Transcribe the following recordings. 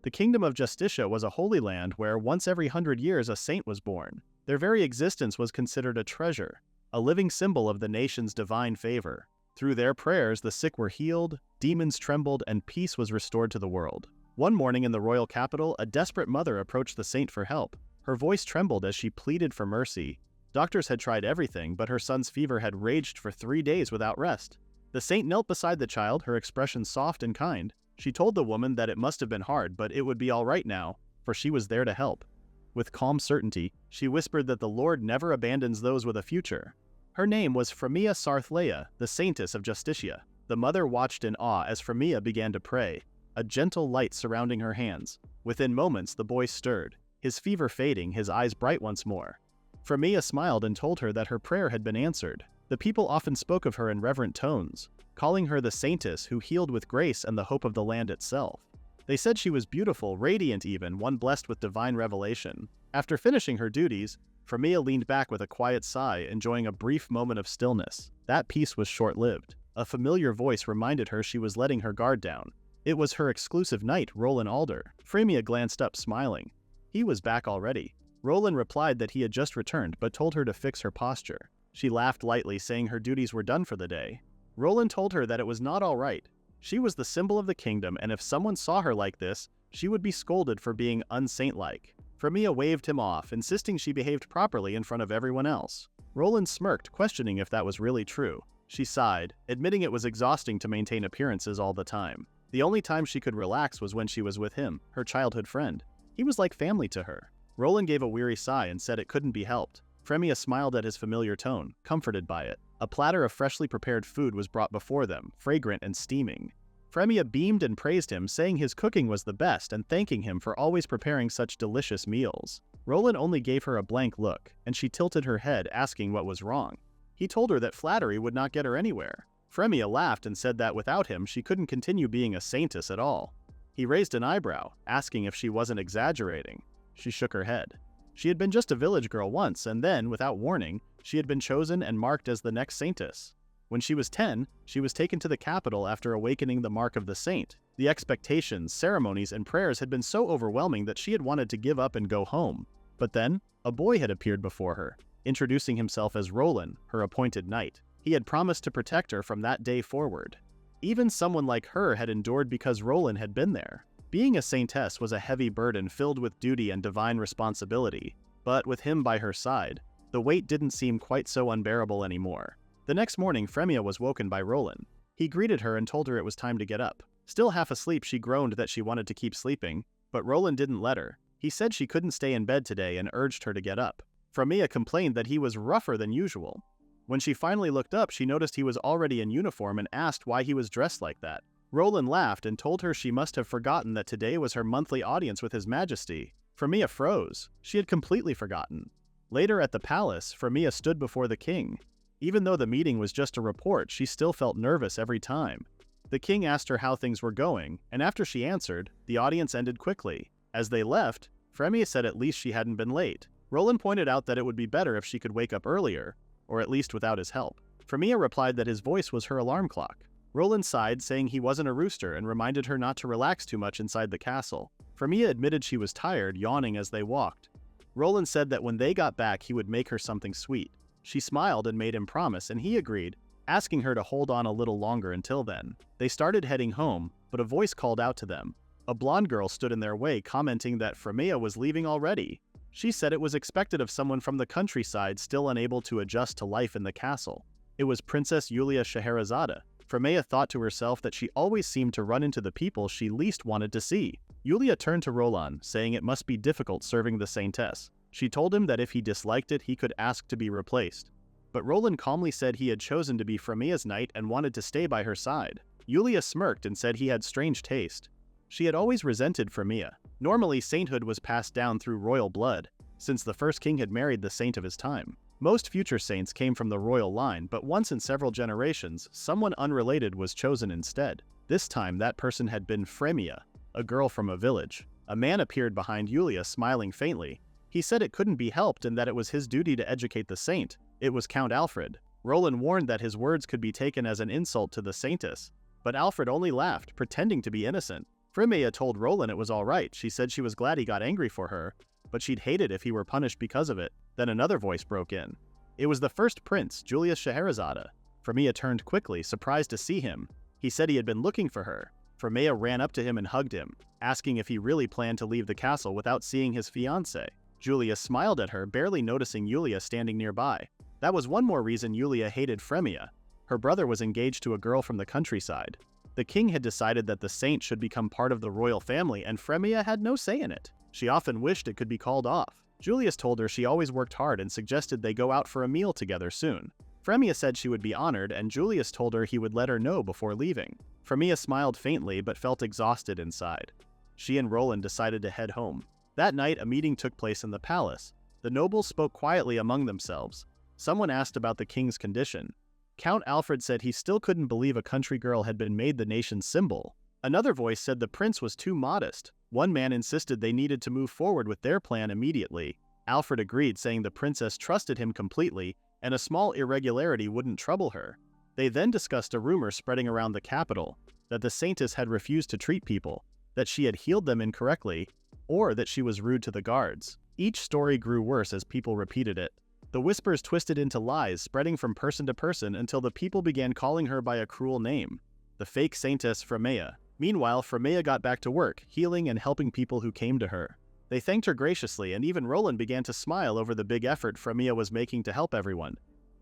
The kingdom of Justitia was a holy land where once every 100 years a saint was born. Their very existence was considered a treasure, a living symbol of the nation's divine favor. Through their prayers, the sick were healed, demons trembled, and peace was restored to the world. One morning in the royal capital, a desperate mother approached the saint for help. Her voice trembled as she pleaded for mercy. Doctors had tried everything, but her son's fever had raged for 3 days without rest. The saint knelt beside the child, her expression soft and kind. She told the woman that it must have been hard, but it would be all right now, for she was there to help. With calm certainty, she whispered that the Lord never abandons those with a future. Her name was Frémea, the Saintess of Justitia. The mother watched in awe as Frémea began to pray, a gentle light surrounding her hands. Within moments, the boy stirred, his fever fading, his eyes bright once more. Frémea smiled and told her that her prayer had been answered. The people often spoke of her in reverent tones, calling her the Saintess who healed with grace and the hope of the land itself. They said she was beautiful, radiant even, one blessed with divine revelation. After finishing her duties, Frémea leaned back with a quiet sigh, enjoying a brief moment of stillness. That peace was short-lived. A familiar voice reminded her she was letting her guard down. It was her exclusive knight, Roland Alder. Frémea glanced up, smiling. He was back already. Roland replied that he had just returned, but told her to fix her posture. She laughed lightly, saying her duties were done for the day. Roland told her that it was not all right. She was the symbol of the kingdom, and if someone saw her like this, she would be scolded for being unsaint-like. Frémea waved him off, insisting she behaved properly in front of everyone else. Roland smirked, questioning if that was really true. She sighed, admitting it was exhausting to maintain appearances all the time. The only time she could relax was when she was with him, her childhood friend. He was like family to her. Roland gave a weary sigh and said it couldn't be helped. Frémea smiled at his familiar tone, comforted by it. A platter of freshly prepared food was brought before them, fragrant and steaming. Frémea beamed and praised him, saying his cooking was the best and thanking him for always preparing such delicious meals. Roland only gave her a blank look, and she tilted her head, asking what was wrong. He told her that flattery would not get her anywhere. Frémea laughed and said that without him she couldn't continue being a saintess at all. He raised an eyebrow, asking if she wasn't exaggerating. She shook her head. She had been just a village girl once, and then, without warning, she had been chosen and marked as the next saintess. When she was 10, she was taken to the capital after awakening the mark of the saint. The expectations, ceremonies, and prayers had been so overwhelming that she had wanted to give up and go home. But then, a boy had appeared before her, introducing himself as Roland, her appointed knight. He had promised to protect her from that day forward. Even someone like her had endured because Roland had been there. Being a saintess was a heavy burden filled with duty and divine responsibility, but with him by her side, the weight didn't seem quite so unbearable anymore. The next morning, Frémea was woken by Roland. He greeted her and told her it was time to get up. Still half asleep, she groaned that she wanted to keep sleeping, but Roland didn't let her. He said she couldn't stay in bed today and urged her to get up. Frémea complained that he was rougher than usual. When she finally looked up, she noticed he was already in uniform and asked why he was dressed like that. Roland laughed and told her she must have forgotten that today was her monthly audience with His Majesty. Frémea froze. She had completely forgotten. Later at the palace, Frémea stood before the king. Even though the meeting was just a report, she still felt nervous every time. The king asked her how things were going, and after she answered, the audience ended quickly. As they left, Frémea said at least she hadn't been late. Roland pointed out that it would be better if she could wake up earlier, or at least without his help. Frémea replied that his voice was her alarm clock. Roland sighed, saying he wasn't a rooster, and reminded her not to relax too much inside the castle. Frémea admitted she was tired, yawning as they walked. Roland said that when they got back he would make her something sweet. She smiled and made him promise, and he agreed, asking her to hold on a little longer until then. They started heading home, but a voice called out to them. A blonde girl stood in their way, commenting that Frémea was leaving already. She said it was expected of someone from the countryside still unable to adjust to life in the castle. It was Princess Yulia Scheherazade. Frémea thought to herself that she always seemed to run into the people she least wanted to see. Yulia turned to Roland, saying it must be difficult serving the Saintess. She told him that if he disliked it, he could ask to be replaced. But Roland calmly said he had chosen to be Frémea's knight and wanted to stay by her side. Yulia smirked and said he had strange taste. She had always resented Frémea. Normally, sainthood was passed down through royal blood, since the first king had married the saint of his time. Most future saints came from the royal line, but once in several generations, someone unrelated was chosen instead. This time, that person had been Frémea, a girl from a village. A man appeared behind Yulia, smiling faintly. He said it couldn't be helped and that it was his duty to educate the saint. It was Count Alfred. Roland warned that his words could be taken as an insult to the saintess, but Alfred only laughed, pretending to be innocent. Frémea told Roland it was alright. She said she was glad he got angry for her, but she'd hate it if he were punished because of it. Then another voice broke in. It was the first prince, Julius Scheherazade. Frémea turned quickly, surprised to see him. He said he had been looking for her. Frémea ran up to him and hugged him, asking if he really planned to leave the castle without seeing his fiancée. Julius smiled at her, barely noticing Julia standing nearby. That was one more reason Julia hated Frémea. Her brother was engaged to a girl from the countryside. The king had decided that the saint should become part of the royal family, and Frémea had no say in it. She often wished it could be called off. Julius told her she always worked hard and suggested they go out for a meal together soon. Frémea said she would be honored, and Julius told her he would let her know before leaving. Frémea smiled faintly but felt exhausted inside. She and Roland decided to head home. That night, a meeting took place in the palace. The nobles spoke quietly among themselves. Someone asked about the king's condition. Count Alfred said he still couldn't believe a country girl had been made the nation's symbol. Another voice said the prince was too modest. One man insisted they needed to move forward with their plan immediately. Alfred agreed, saying the princess trusted him completely, and a small irregularity wouldn't trouble her. They then discussed a rumor spreading around the capital, that the Saintess had refused to treat people, that she had healed them incorrectly, or that she was rude to the guards. Each story grew worse as people repeated it. The whispers twisted into lies, spreading from person to person until the people began calling her by a cruel name, the fake Saintess Frémea. Meanwhile, Frémea got back to work, healing and helping people who came to her. They thanked her graciously, and even Roland began to smile over the big effort Frémea was making to help everyone.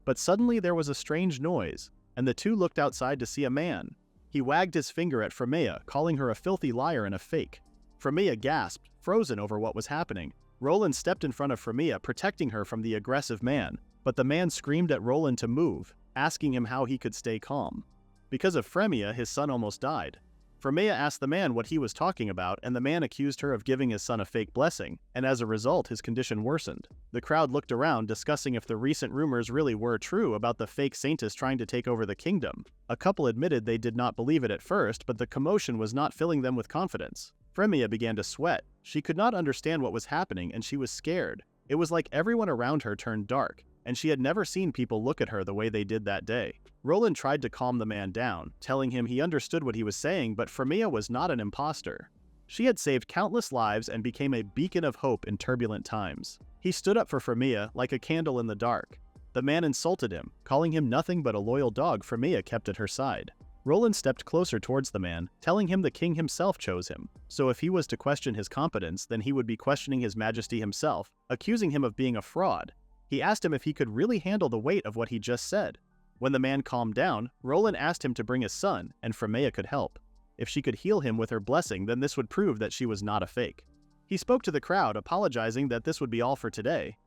But suddenly there was a strange noise, and the two looked outside to see a man. He wagged his finger at Frémea, calling her a filthy liar and a fake. Frémea gasped, frozen over what was happening. Roland stepped in front of Frémea, protecting her from the aggressive man, but the man screamed at Roland to move, asking him how he could stay calm. Because of Frémea, his son almost died. Frémea asked the man what he was talking about, and the man accused her of giving his son a fake blessing, and as a result his condition worsened. The crowd looked around, discussing if the recent rumors really were true about the fake Saintess trying to take over the kingdom. A couple admitted they did not believe it at first, but the commotion was not filling them with confidence. Frémea began to sweat. She could not understand what was happening, and she was scared. It was like everyone around her turned dark, and she had never seen people look at her the way they did that day. Roland tried to calm the man down, telling him he understood what he was saying, but Frémea was not an imposter. She had saved countless lives and became a beacon of hope in turbulent times. He stood up for Frémea like a candle in the dark. The man insulted him, calling him nothing but a loyal dog. Frémea kept at her side. Roland stepped closer towards the man, telling him the king himself chose him. So if he was to question his competence, then he would be questioning his majesty himself, accusing him of being a fraud. He asked him if he could really handle the weight of what he just said. When the man calmed down, Roland asked him to bring his son, and Frémea could help. If she could heal him with her blessing, then this would prove that she was not a fake. He spoke to the crowd, apologizing that this would be all for today.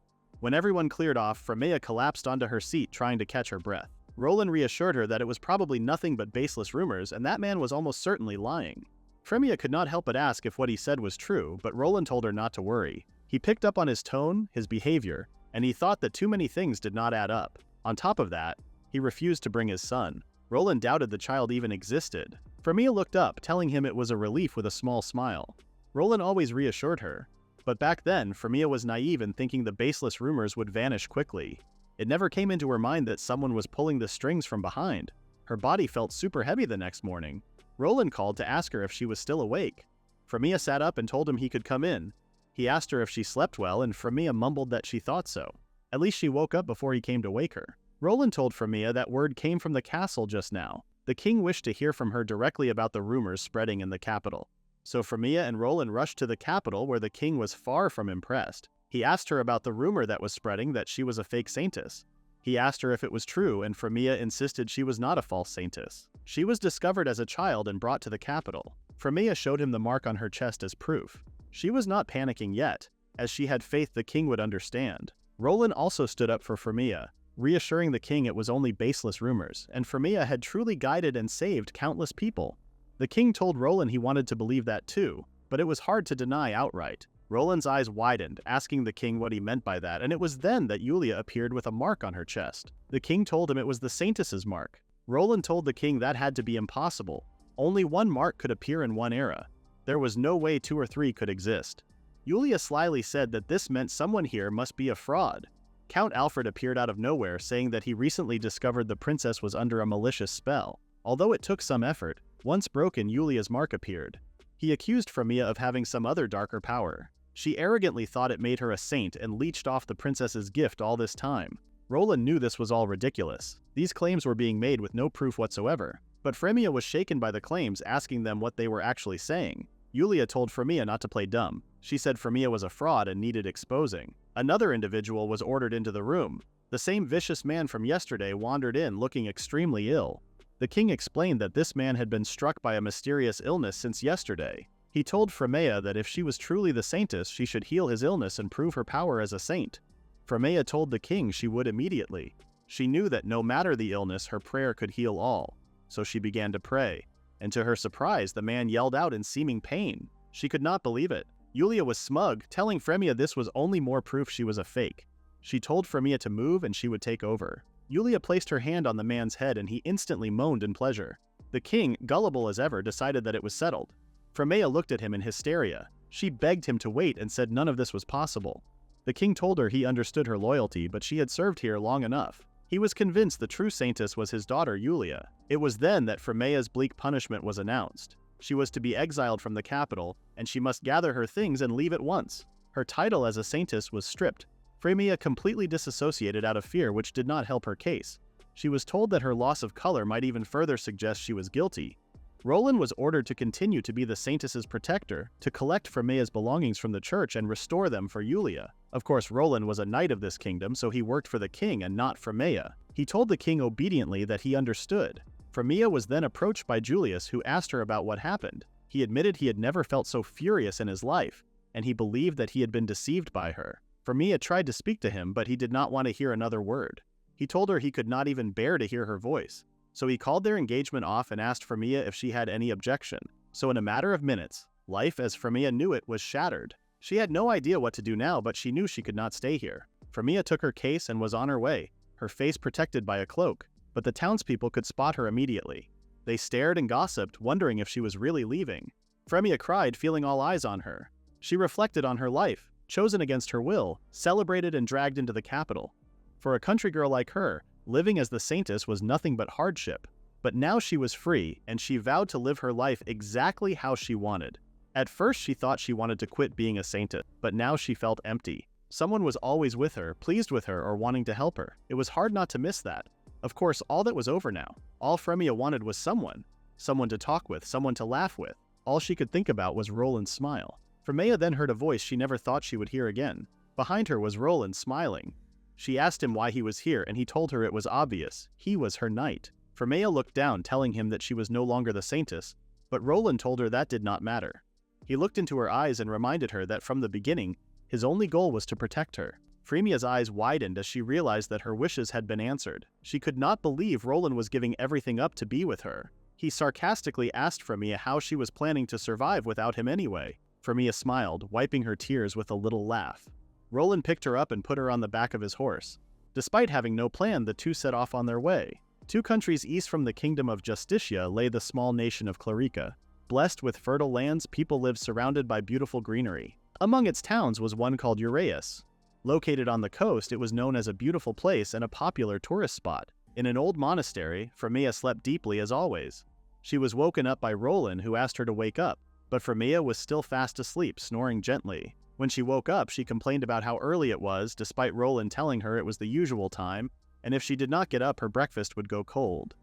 When everyone cleared off, Frémea collapsed onto her seat, trying to catch her breath. Roland reassured her that it was probably nothing but baseless rumors, and that man was almost certainly lying. Frémea could not help but ask if what he said was true, but Roland told her not to worry. He picked up on his tone, his behavior, and he thought that too many things did not add up. On top of that, he refused to bring his son. Roland doubted the child even existed. Frémea looked up, telling him it was a relief with a small smile. Roland always reassured her. But back then, Frémea was naive in thinking the baseless rumors would vanish quickly. It never came into her mind that someone was pulling the strings from behind. Her body felt super heavy the next morning. Roland called to ask her if she was still awake. Frémea sat up and told him he could come in. He asked her if she slept well, and Frémea mumbled that she thought so. At least she woke up before he came to wake her. Roland told Frémea that word came from the castle just now. The king wished to hear from her directly about the rumors spreading in the capital. So Frémea and Roland rushed to the capital, where the king was far from impressed. He asked her about the rumor that was spreading that she was a fake Saintess. He asked her if it was true, and Frémea insisted she was not a false Saintess. She was discovered as a child and brought to the capital. Frémea showed him the mark on her chest as proof. She was not panicking yet, as she had faith the king would understand. Roland also stood up for Frémea, reassuring the king it was only baseless rumors, and Frémea had truly guided and saved countless people. The king told Roland he wanted to believe that too, but it was hard to deny outright. Roland's eyes widened, asking the king what he meant by that, and it was then that Julia appeared with a mark on her chest. The king told him it was the Saintess's mark. Roland told the king that had to be impossible. Only one mark could appear in one era. There was no way two or three could exist. Julia slyly said that this meant someone here must be a fraud. Count Alfred appeared out of nowhere, saying that he recently discovered the princess was under a malicious spell. Although it took some effort, once broken, Julia's mark appeared. He accused Frémea of having some other darker power. She arrogantly thought it made her a saint and leached off the princess's gift all this time. Roland knew this was all ridiculous. These claims were being made with no proof whatsoever. But Frémea was shaken by the claims, asking them what they were actually saying. Julia told Frémea not to play dumb. She said Frémea was a fraud and needed exposing. Another individual was ordered into the room. The same vicious man from yesterday wandered in looking extremely ill. The king explained that this man had been struck by a mysterious illness since yesterday. He told Frémea that if she was truly the Saintess, she should heal his illness and prove her power as a saint. Frémea told the king she would immediately. She knew that no matter the illness, her prayer could heal all. So she began to pray. And to her surprise, the man yelled out in seeming pain. She could not believe it. Julia was smug, telling Frémea this was only more proof she was a fake. She told Frémea to move and she would take over. Julia placed her hand on the man's head and he instantly moaned in pleasure. The king, gullible as ever, decided that it was settled. Frémea looked at him in hysteria. She begged him to wait and said none of this was possible. The king told her he understood her loyalty, but she had served here long enough. He was convinced the true Saintess was his daughter Julia. It was then that Frémea's bleak punishment was announced. She was to be exiled from the capital, and she must gather her things and leave at once. Her title as a Saintess was stripped. Frémea completely disassociated out of fear, which did not help her case. She was told that her loss of color might even further suggest she was guilty. Roland was ordered to continue to be the Saintess's protector, to collect Frémea's belongings from the church and restore them for Julia. Of course, Roland was a knight of this kingdom, so he worked for the king and not Frémea. He told the king obediently that he understood. Frémea was then approached by Julius, who asked her about what happened. He admitted he had never felt so furious in his life, and he believed that he had been deceived by her. Frémea tried to speak to him, but he did not want to hear another word. He told her he could not even bear to hear her voice. So he called their engagement off and asked Frémea if she had any objection. So in a matter of minutes, life as Frémea knew it was shattered. She had no idea what to do now, but she knew she could not stay here. Frémea took her case and was on her way, her face protected by a cloak, but the townspeople could spot her immediately. They stared and gossiped, wondering if she was really leaving. Frémea cried, feeling all eyes on her. She reflected on her life, chosen against her will, celebrated and dragged into the capital. For a country girl like her, living as the Saintess was nothing but hardship. But now she was free, and she vowed to live her life exactly how she wanted. At first she thought she wanted to quit being a Saintess, but now she felt empty. Someone was always with her, pleased with her, or wanting to help her. It was hard not to miss that. Of course, all that was over now. All Frémea wanted was someone. Someone to talk with, someone to laugh with. All she could think about was Roland's smile. Frémea then heard a voice she never thought she would hear again. Behind her was Roland, smiling. She asked him why he was here, and he told her it was obvious. He was her knight. Frémea looked down, telling him that she was no longer the Saintess, but Roland told her that did not matter. He looked into her eyes and reminded her that from the beginning, his only goal was to protect her. Frémea's eyes widened as she realized that her wishes had been answered. She could not believe Roland was giving everything up to be with her. He sarcastically asked Frémea how she was planning to survive without him anyway. Frémea smiled, wiping her tears with a little laugh. Roland picked her up and put her on the back of his horse. Despite having no plan, the two set off on their way. 2 countries east from the kingdom of Justitia lay the small nation of Clarica. Blessed with fertile lands, people lived surrounded by beautiful greenery. Among its towns was one called Uraeus. Located on the coast, it was known as a beautiful place and a popular tourist spot. In an old monastery, Frémea slept deeply as always. She was woken up by Roland, who asked her to wake up, but Frémea was still fast asleep, snoring gently. When she woke up, she complained about how early it was, despite Roland telling her it was the usual time, and if she did not get up, her breakfast would go cold.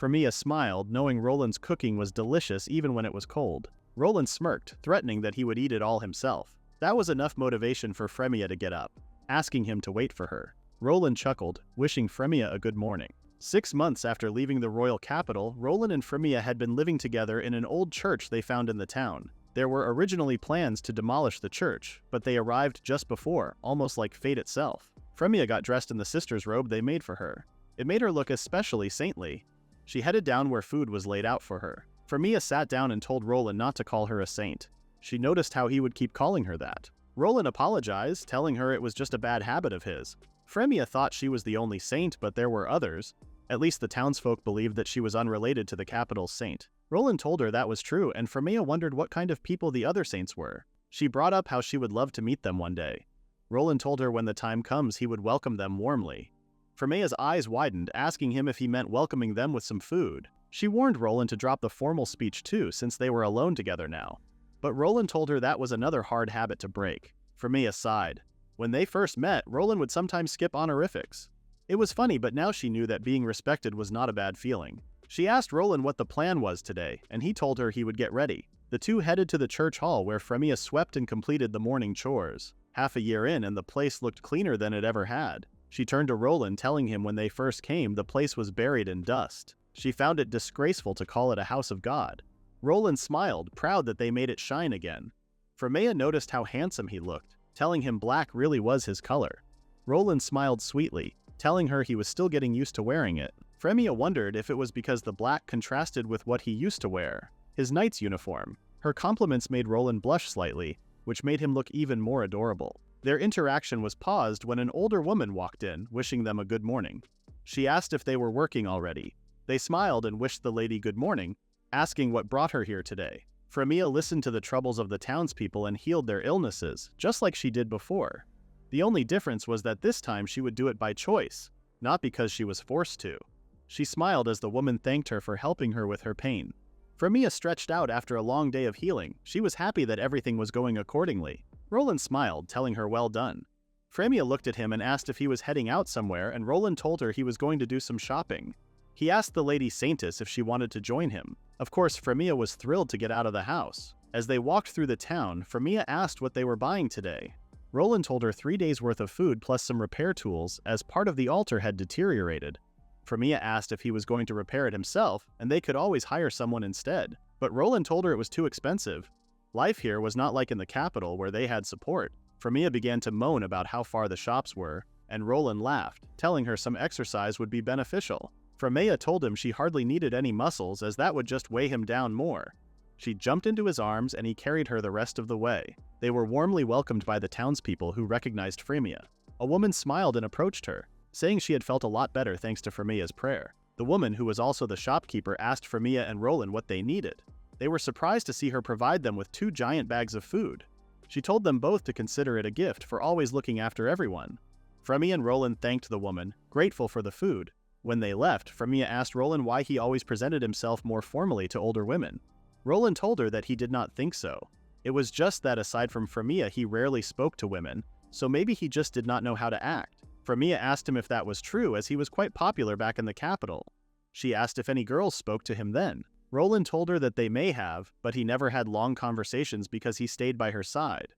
Frémea smiled, knowing Roland's cooking was delicious even when it was cold. Roland smirked, threatening that he would eat it all himself. That was enough motivation for Frémea to get up, asking him to wait for her. Roland chuckled, wishing Frémea a good morning. 6 months after leaving the royal capital, Roland and Frémea had been living together in an old church they found in the town. There were originally plans to demolish the church, but they arrived just before, almost like fate itself. Frémea got dressed in the sister's robe they made for her. It made her look especially saintly. She headed down where food was laid out for her. Frémea sat down and told Roland not to call her a saint. She noticed how he would keep calling her that. Roland apologized, telling her it was just a bad habit of his. Frémea thought she was the only saint, but there were others. At least the townsfolk believed that she was unrelated to the capital's saint. Roland told her that was true, and Frémea wondered what kind of people the other saints were. She brought up how she would love to meet them one day. Roland told her when the time comes he would welcome them warmly. Frémea's eyes widened, asking him if he meant welcoming them with some food. She warned Roland to drop the formal speech too, since they were alone together now. But Roland told her that was another hard habit to break. Frémea sighed. When they first met, Roland would sometimes skip honorifics. It was funny, but now she knew that being respected was not a bad feeling. She asked Roland what the plan was today, and he told her he would get ready. The two headed to the church hall where Frémea swept and completed the morning chores. Half a year in, and the place looked cleaner than it ever had. She turned to Roland, telling him when they first came, the place was buried in dust. She found it disgraceful to call it a house of God. Roland smiled, proud that they made it shine again. Frémea noticed how handsome he looked, telling him black really was his color. Roland smiled sweetly, telling her he was still getting used to wearing it. Frémea wondered if it was because the black contrasted with what he used to wear, his knight's uniform. Her compliments made Roland blush slightly, which made him look even more adorable. Their interaction was paused when an older woman walked in, wishing them a good morning. She asked if they were working already. They smiled and wished the lady good morning, asking what brought her here today. Frémea listened to the troubles of the townspeople and healed their illnesses, just like she did before. The only difference was that this time she would do it by choice, not because she was forced to. She smiled as the woman thanked her for helping her with her pain. Frémea stretched out after a long day of healing. She was happy that everything was going accordingly. Roland smiled, telling her well done. Frémea looked at him and asked if he was heading out somewhere, and Roland told her he was going to do some shopping. He asked the lady Saintess if she wanted to join him. Of course, Frémea was thrilled to get out of the house. As they walked through the town, Frémea asked what they were buying today. Roland told her 3 days worth of food plus some repair tools, as part of the altar had deteriorated. Frémea asked if he was going to repair it himself, and they could always hire someone instead. But Roland told her it was too expensive. Life here was not like in the capital where they had support. Frémea began to moan about how far the shops were, and Roland laughed, telling her some exercise would be beneficial. Frémea told him she hardly needed any muscles, as that would just weigh him down more. She jumped into his arms and he carried her the rest of the way. They were warmly welcomed by the townspeople who recognized Frémea. A woman smiled and approached her, saying she had felt a lot better thanks to Frémea's prayer. The woman, who was also the shopkeeper, asked Frémea and Roland what they needed. They were surprised to see her provide them with 2 giant bags of food. She told them both to consider it a gift for always looking after everyone. Frémea and Roland thanked the woman, grateful for the food. When they left, Frémea asked Roland why he always presented himself more formally to older women. Roland told her that he did not think so. It was just that aside from Frémea he rarely spoke to women, so maybe he just did not know how to act. Frémea asked him if that was true, as he was quite popular back in the capital. She asked if any girls spoke to him then. Roland told her that they may have, but he never had long conversations because he stayed by her side.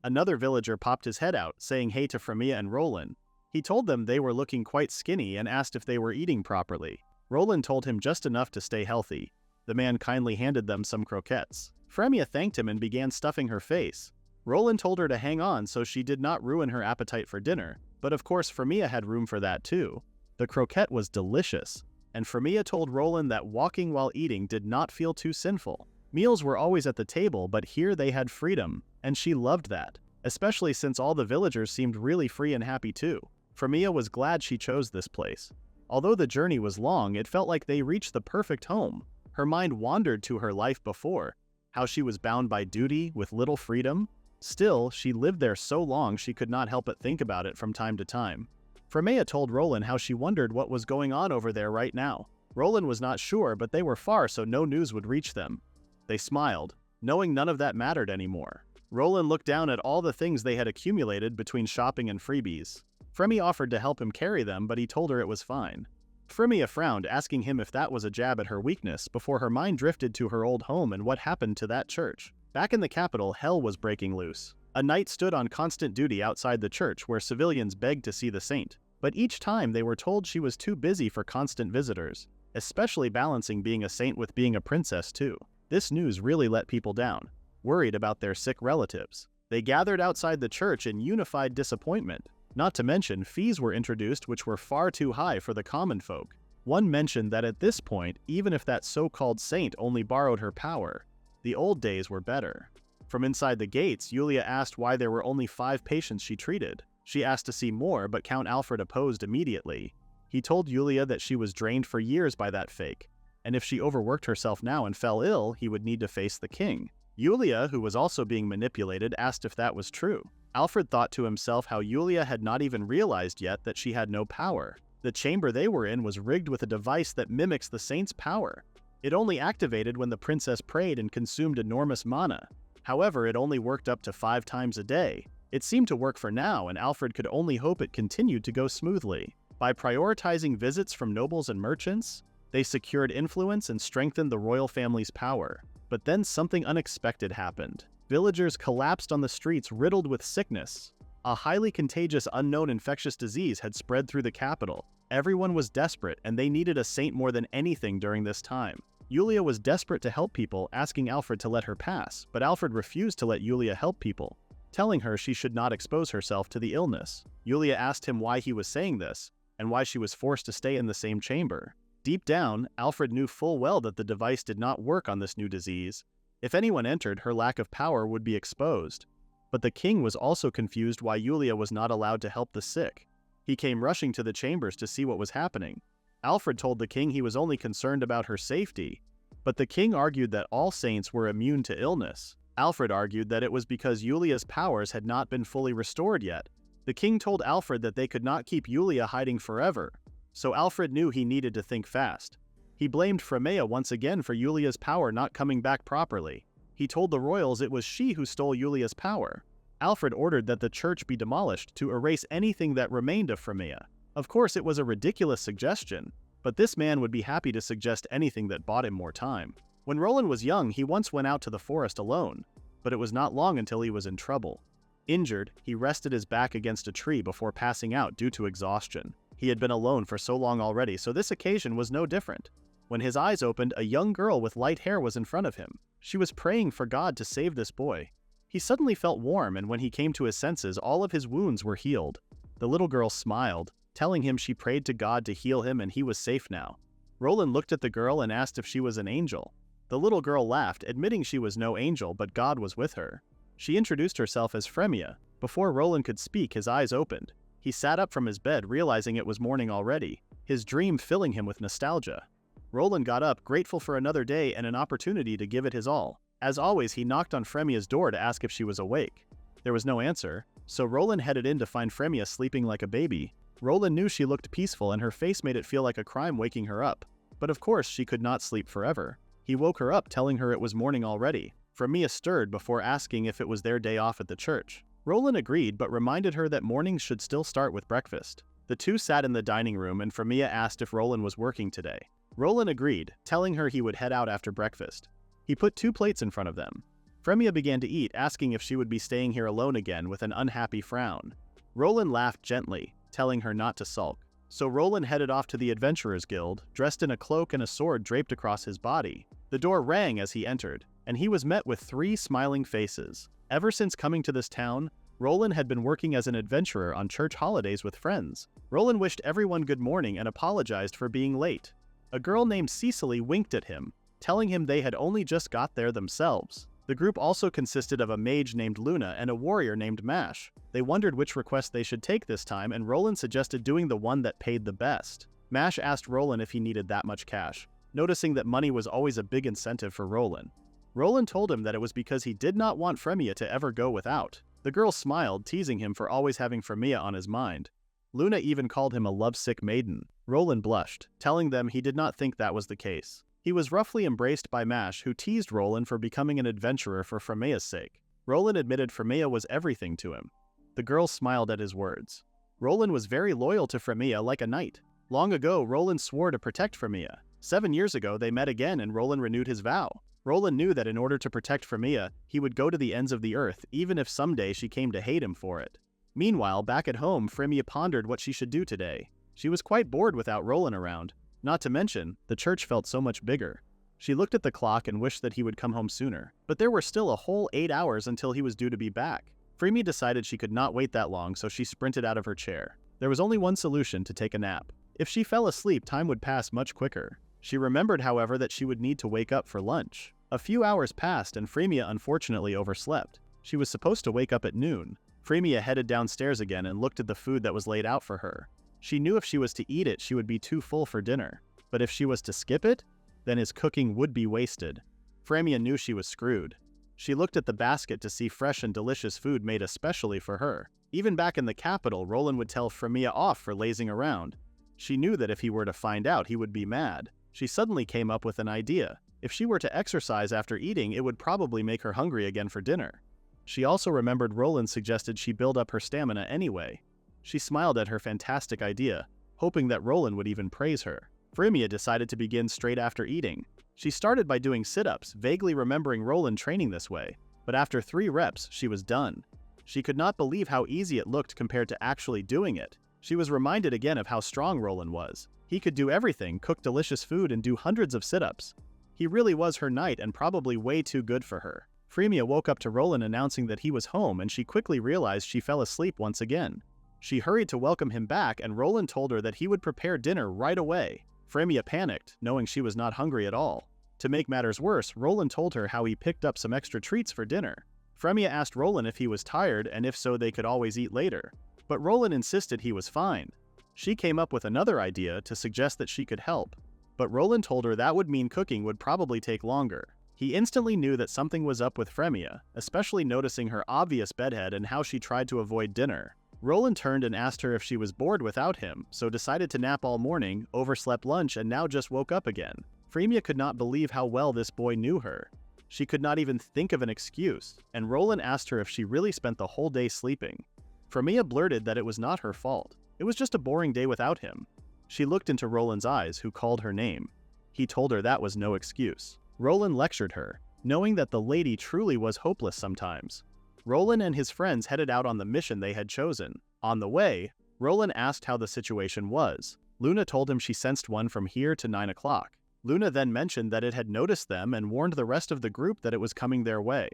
Another villager popped his head out, saying hey to Frémea and Roland. He told them they were looking quite skinny and asked if they were eating properly. Roland told him just enough to stay healthy. The man kindly handed them some croquettes. Frémea thanked him and began stuffing her face. Roland told her to hang on so she did not ruin her appetite for dinner, but of course Frémea had room for that too. The croquette was delicious, and Frémea told Roland that walking while eating did not feel too sinful. Meals were always at the table, but here they had freedom, and she loved that, especially since all the villagers seemed really free and happy too. Frémea was glad she chose this place. Although the journey was long, it felt like they reached the perfect home. Her mind wandered to her life before, how she was bound by duty with little freedom. Still, she lived there so long she could not help but think about it from time to time. Frémea told Roland how she wondered what was going on over there right now. Roland was not sure, but they were far so no news would reach them. They smiled, knowing none of that mattered anymore. Roland looked down at all the things they had accumulated between shopping and freebies. Frémea offered to help him carry them, but he told her it was fine. Frémea frowned, asking him if that was a jab at her weakness, before her mind drifted to her old home and what happened to that church. Back in the capital, hell was breaking loose. A knight stood on constant duty outside the church where civilians begged to see the saint, but each time they were told she was too busy for constant visitors, especially balancing being a saint with being a princess too. This news really let people down, worried about their sick relatives. They gathered outside the church in unified disappointment. Not to mention, fees were introduced which were far too high for the common folk. One mentioned that at this point, even if that so-called saint only borrowed her power, the old days were better. From inside the gates, Julia asked why there were only 5 patients she treated. She asked to see more, but Count Alfred opposed immediately. He told Julia that she was drained for years by that fake, and if she overworked herself now and fell ill, he would need to face the king. Julia, who was also being manipulated, asked if that was true. Alfred thought to himself how Julia had not even realized yet that she had no power. The chamber they were in was rigged with a device that mimics the saint's power. It only activated when the princess prayed and consumed enormous mana. However, it only worked up to 5 times a day. It seemed to work for now, and Alfred could only hope it continued to go smoothly. By prioritizing visits from nobles and merchants, they secured influence and strengthened the royal family's power. But then something unexpected happened. Villagers collapsed on the streets riddled with sickness. A highly contagious unknown infectious disease had spread through the capital. Everyone was desperate, and they needed a saint more than anything during this time. Julia was desperate to help people, asking Alfred to let her pass, but Alfred refused to let Julia help people, telling her she should not expose herself to the illness. Julia asked him why he was saying this, and why she was forced to stay in the same chamber. Deep down, Alfred knew full well that the device did not work on this new disease. If anyone entered, her lack of power would be exposed. But the king was also confused why Julia was not allowed to help the sick. He came rushing to the chambers to see what was happening. Alfred told the king he was only concerned about her safety, but the king argued that all saints were immune to illness. Alfred argued that it was because Julia's powers had not been fully restored yet. The king told Alfred that they could not keep Julia hiding forever, so Alfred knew he needed to think fast. He blamed Frémea once again for Julia's power not coming back properly. He told the royals it was she who stole Julia's power. Alfred ordered that the church be demolished to erase anything that remained of Frémea. Of course, it was a ridiculous suggestion, but this man would be happy to suggest anything that bought him more time. When Roland was young, he once went out to the forest alone, but it was not long until he was in trouble. Injured, he rested his back against a tree before passing out due to exhaustion. He had been alone for so long already, so this occasion was no different. When his eyes opened, a young girl with light hair was in front of him. She was praying for God to save this boy. He suddenly felt warm, and when he came to his senses, all of his wounds were healed. The little girl smiled, telling him she prayed to God to heal him and he was safe now. Roland looked at the girl and asked if she was an angel. The little girl laughed, admitting she was no angel, but God was with her. She introduced herself as Frémea. Before Roland could speak, his eyes opened. He sat up from his bed, realizing it was morning already, his dream filling him with nostalgia. Roland got up, grateful for another day and an opportunity to give it his all. As always, he knocked on Frémea's door to ask if she was awake. There was no answer, so Roland headed in to find Frémea sleeping like a baby. Roland knew she looked peaceful and her face made it feel like a crime waking her up. But of course, she could not sleep forever. He woke her up, telling her it was morning already. Frémea stirred before asking if it was their day off at the church. Roland agreed, but reminded her that mornings should still start with breakfast. The two sat in the dining room and Frémea asked if Roland was working today. Roland agreed, telling her he would head out after breakfast. He put 2 plates in front of them. Frémea began to eat, asking if she would be staying here alone again with an unhappy frown. Roland laughed gently, telling her not to sulk. So Roland headed off to the Adventurers Guild, dressed in a cloak and a sword draped across his body. The door rang as he entered, and he was met with 3 smiling faces. Ever since coming to this town, Roland had been working as an adventurer on church holidays with friends. Roland wished everyone good morning and apologized for being late. A girl named Cecily winked at him, telling him they had only just got there themselves. The group also consisted of a mage named Luna and a warrior named Mash. They wondered which request they should take this time, and Roland suggested doing the one that paid the best. Mash asked Roland if he needed that much cash, noticing that money was always a big incentive for Roland. Roland told him that it was because he did not want Frémea to ever go without. The girl smiled, teasing him for always having Frémea on his mind. Luna even called him a lovesick maiden. Roland blushed, telling them he did not think that was the case. He was roughly embraced by Mash, who teased Roland for becoming an adventurer for Frémea's sake. Roland admitted Frémea was everything to him. The girl smiled at his words. Roland was very loyal to Frémea like a knight. Long ago, Roland swore to protect Frémea. 7 years ago, they met again and Roland renewed his vow. Roland knew that in order to protect Frémea, he would go to the ends of the earth, even if someday she came to hate him for it. Meanwhile, back at home, Frémea pondered what she should do today. She was quite bored without Roland around. Not to mention, the church felt so much bigger. She looked at the clock and wished that he would come home sooner. But there were still a whole 8 hours until he was due to be back. Frémea decided she could not wait that long, so she sprinted out of her chair. There was only one solution: to take a nap. If she fell asleep, time would pass much quicker. She remembered, however, that she would need to wake up for lunch. A few hours passed and Frémea unfortunately overslept. She was supposed to wake up at noon. Frémea headed downstairs again and looked at the food that was laid out for her. She knew if she was to eat it, she would be too full for dinner. But if she was to skip it, then his cooking would be wasted. Frémea knew she was screwed. She looked at the basket to see fresh and delicious food made especially for her. Even back in the capital, Roland would tell Frémea off for lazing around. She knew that if he were to find out, he would be mad. She suddenly came up with an idea. If she were to exercise after eating, it would probably make her hungry again for dinner. She also remembered Roland suggested she build up her stamina anyway. She smiled at her fantastic idea, hoping that Roland would even praise her. Frémea decided to begin straight after eating. She started by doing sit-ups, vaguely remembering Roland training this way, but after 3 reps, she was done. She could not believe how easy it looked compared to actually doing it. She was reminded again of how strong Roland was. He could do everything, cook delicious food and do hundreds of sit-ups. He really was her knight and probably way too good for her. Frémea woke up to Roland announcing that he was home, and she quickly realized she fell asleep once again. She hurried to welcome him back, and Roland told her that he would prepare dinner right away. Frémea panicked, knowing she was not hungry at all. To make matters worse, Roland told her how he picked up some extra treats for dinner. Frémea asked Roland if he was tired, and if so they could always eat later. But Roland insisted he was fine. She came up with another idea to suggest that she could help. But Roland told her that would mean cooking would probably take longer. He instantly knew that something was up with Frémea, especially noticing her obvious bedhead and how she tried to avoid dinner. Roland turned and asked her if she was bored without him, so decided to nap all morning, overslept lunch, and now just woke up again. Frémea could not believe how well this boy knew her. She could not even think of an excuse, and Roland asked her if she really spent the whole day sleeping. Frémea blurted that it was not her fault. It was just a boring day without him. She looked into Roland's eyes, who called her name. He told her that was no excuse. Roland lectured her, knowing that the lady truly was hopeless sometimes. Roland and his friends headed out on the mission they had chosen. On the way, Roland asked how the situation was. Luna told him she sensed one from here to 9 o'clock. Luna then mentioned that it had noticed them and warned the rest of the group that it was coming their way.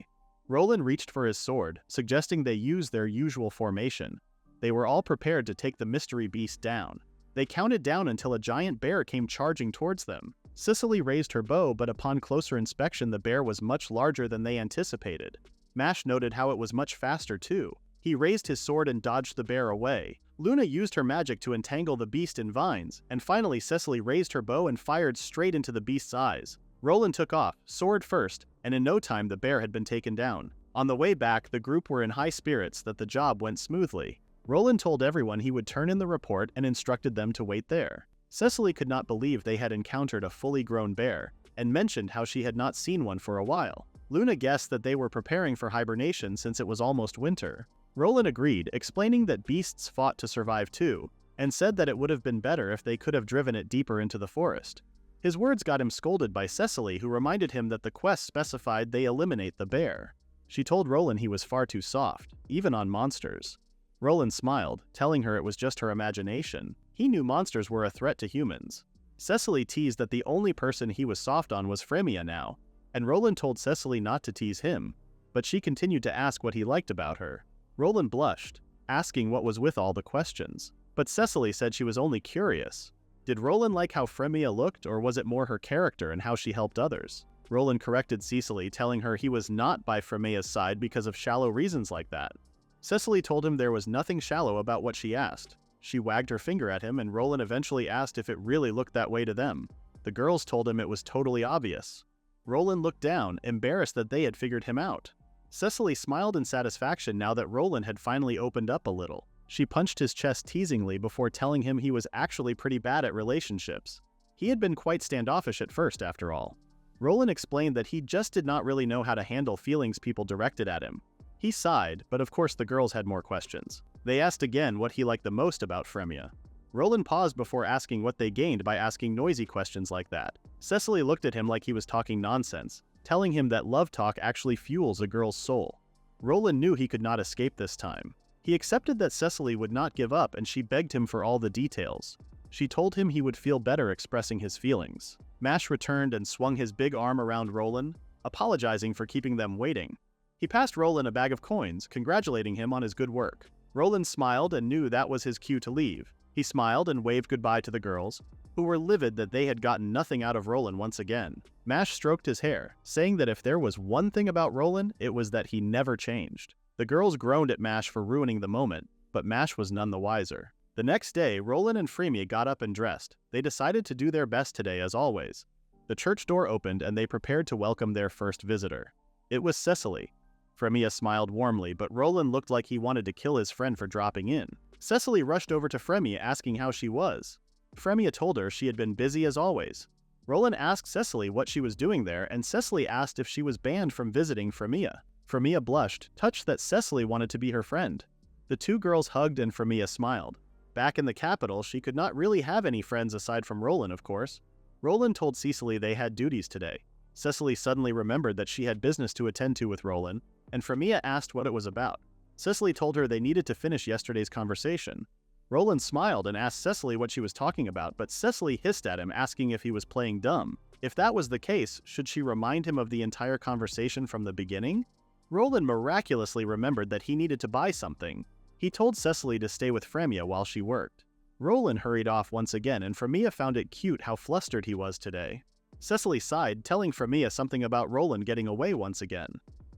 Roland reached for his sword, suggesting they use their usual formation. They were all prepared to take the mystery beast down. They counted down until a giant bear came charging towards them. Cicely raised her bow, but upon closer inspection the bear was much larger than they anticipated. Mash noted how it was much faster too. He raised his sword and dodged the bear away. Luna used her magic to entangle the beast in vines, and finally Cicely raised her bow and fired straight into the beast's eyes. Roland took off, sword first, and in no time the bear had been taken down. On the way back, the group were in high spirits that the job went smoothly. Roland told everyone he would turn in the report and instructed them to wait there. Cicely could not believe they had encountered a fully grown bear, and mentioned how she had not seen one for a while. Luna guessed that they were preparing for hibernation since it was almost winter. Roland agreed, explaining that beasts fought to survive too, and said that it would have been better if they could have driven it deeper into the forest. His words got him scolded by Cicely, who reminded him that the quest specified they eliminate the bear. She told Roland he was far too soft, even on monsters. Roland smiled, telling her it was just her imagination. He knew monsters were a threat to humans. Cicely teased that the only person he was soft on was Frémea now, and Roland told Cicely not to tease him, but she continued to ask what he liked about her. Roland blushed, asking what was with all the questions, but Cicely said she was only curious. Did Roland like how Frémea looked, or was it more her character and how she helped others? Roland corrected Cicely, telling her he was not by Frémea's side because of shallow reasons like that. Cicely told him there was nothing shallow about what she asked. She wagged her finger at him, and Roland eventually asked if it really looked that way to them. The girls told him it was totally obvious. Roland looked down, embarrassed that they had figured him out. Cicely smiled in satisfaction now that Roland had finally opened up a little. She punched his chest teasingly before telling him he was actually pretty bad at relationships. He had been quite standoffish at first, after all. Roland explained that he just did not really know how to handle feelings people directed at him. He sighed, but of course the girls had more questions. They asked again what he liked the most about Frémea. Roland paused before asking what they gained by asking noisy questions like that. Cicely looked at him like he was talking nonsense, telling him that love talk actually fuels a girl's soul. Roland knew he could not escape this time. He accepted that Cicely would not give up, and she begged him for all the details. She told him he would feel better expressing his feelings. Mash returned and swung his big arm around Roland, apologizing for keeping them waiting. He passed Roland a bag of coins, congratulating him on his good work. Roland smiled and knew that was his cue to leave. He smiled and waved goodbye to the girls, who were livid that they had gotten nothing out of Roland once again. Mash stroked his hair, saying that if there was one thing about Roland, it was that he never changed. The girls groaned at Mash for ruining the moment, but Mash was none the wiser. The next day, Roland and Frémea got up and dressed. They decided to do their best today as always. The church door opened and they prepared to welcome their first visitor. It was Cicely. Frémea smiled warmly, but Roland looked like he wanted to kill his friend for dropping in. Cicely rushed over to Frémea asking how she was. Frémea told her she had been busy as always. Roland asked Cecily what she was doing there, and Cecily asked if she was banned from visiting Frémea. Frémea blushed, touched that Cecily wanted to be her friend. The two girls hugged and Frémea smiled. Back in the capital, she could not really have any friends aside from Roland, of course. Roland told Cecily they had duties today. Cecily suddenly remembered that she had business to attend to with Roland, and Frémea asked what it was about. Cecily told her they needed to finish yesterday's conversation. Roland smiled and asked Cecily what she was talking about, but Cecily hissed at him, asking if he was playing dumb. If that was the case, should she remind him of the entire conversation from the beginning? Roland miraculously remembered that he needed to buy something. He told Cecily to stay with Frémea while she worked. Roland hurried off once again, and Frémea found it cute how flustered he was today. Cecily sighed, telling Frémea something about Roland getting away once again.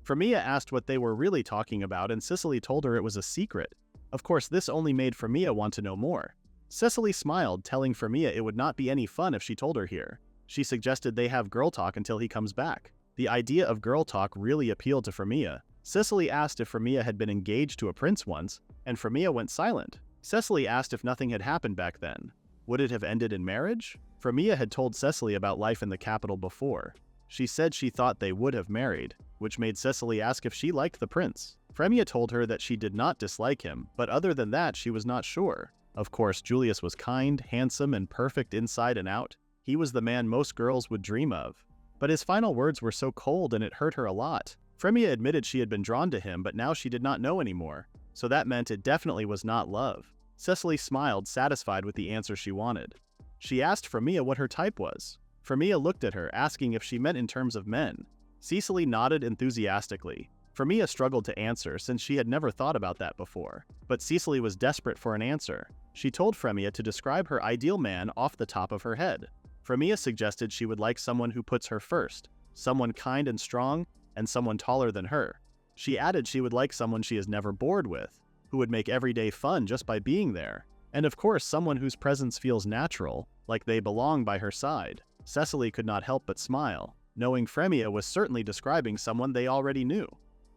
Frémea asked what they were really talking about, and Cecily told her it was a secret. Of course, this only made Frémea want to know more. Cecily smiled, telling Frémea it would not be any fun if she told her here. She suggested they have girl talk until he comes back. The idea of girl talk really appealed to Frémea. Cecily asked if Frémea had been engaged to a prince once, and Frémea went silent. Cecily asked if nothing had happened back then. Would it have ended in marriage? Frémea had told Cecily about life in the capital before. She said she thought they would have married, which made Cecily ask if she liked the prince. Frémea told her that she did not dislike him, but other than that she was not sure. Of course, Julius was kind, handsome, and perfect inside and out. He was the man most girls would dream of. But his final words were so cold and it hurt her a lot. Frémea admitted she had been drawn to him, but now she did not know anymore. So that meant it definitely was not love. Cecily smiled, satisfied with the answer she wanted. She asked Frémea what her type was. Frémea looked at her, asking if she meant in terms of men. Cecily nodded enthusiastically. Frémea struggled to answer since she had never thought about that before. But Cecily was desperate for an answer. She told Frémea to describe her ideal man off the top of her head. Frémea suggested she would like someone who puts her first, someone kind and strong, and someone taller than her. She added she would like someone she is never bored with, who would make every day fun just by being there. And of course, someone whose presence feels natural, like they belong by her side. Cecily could not help but smile, knowing Frémea was certainly describing someone they already knew.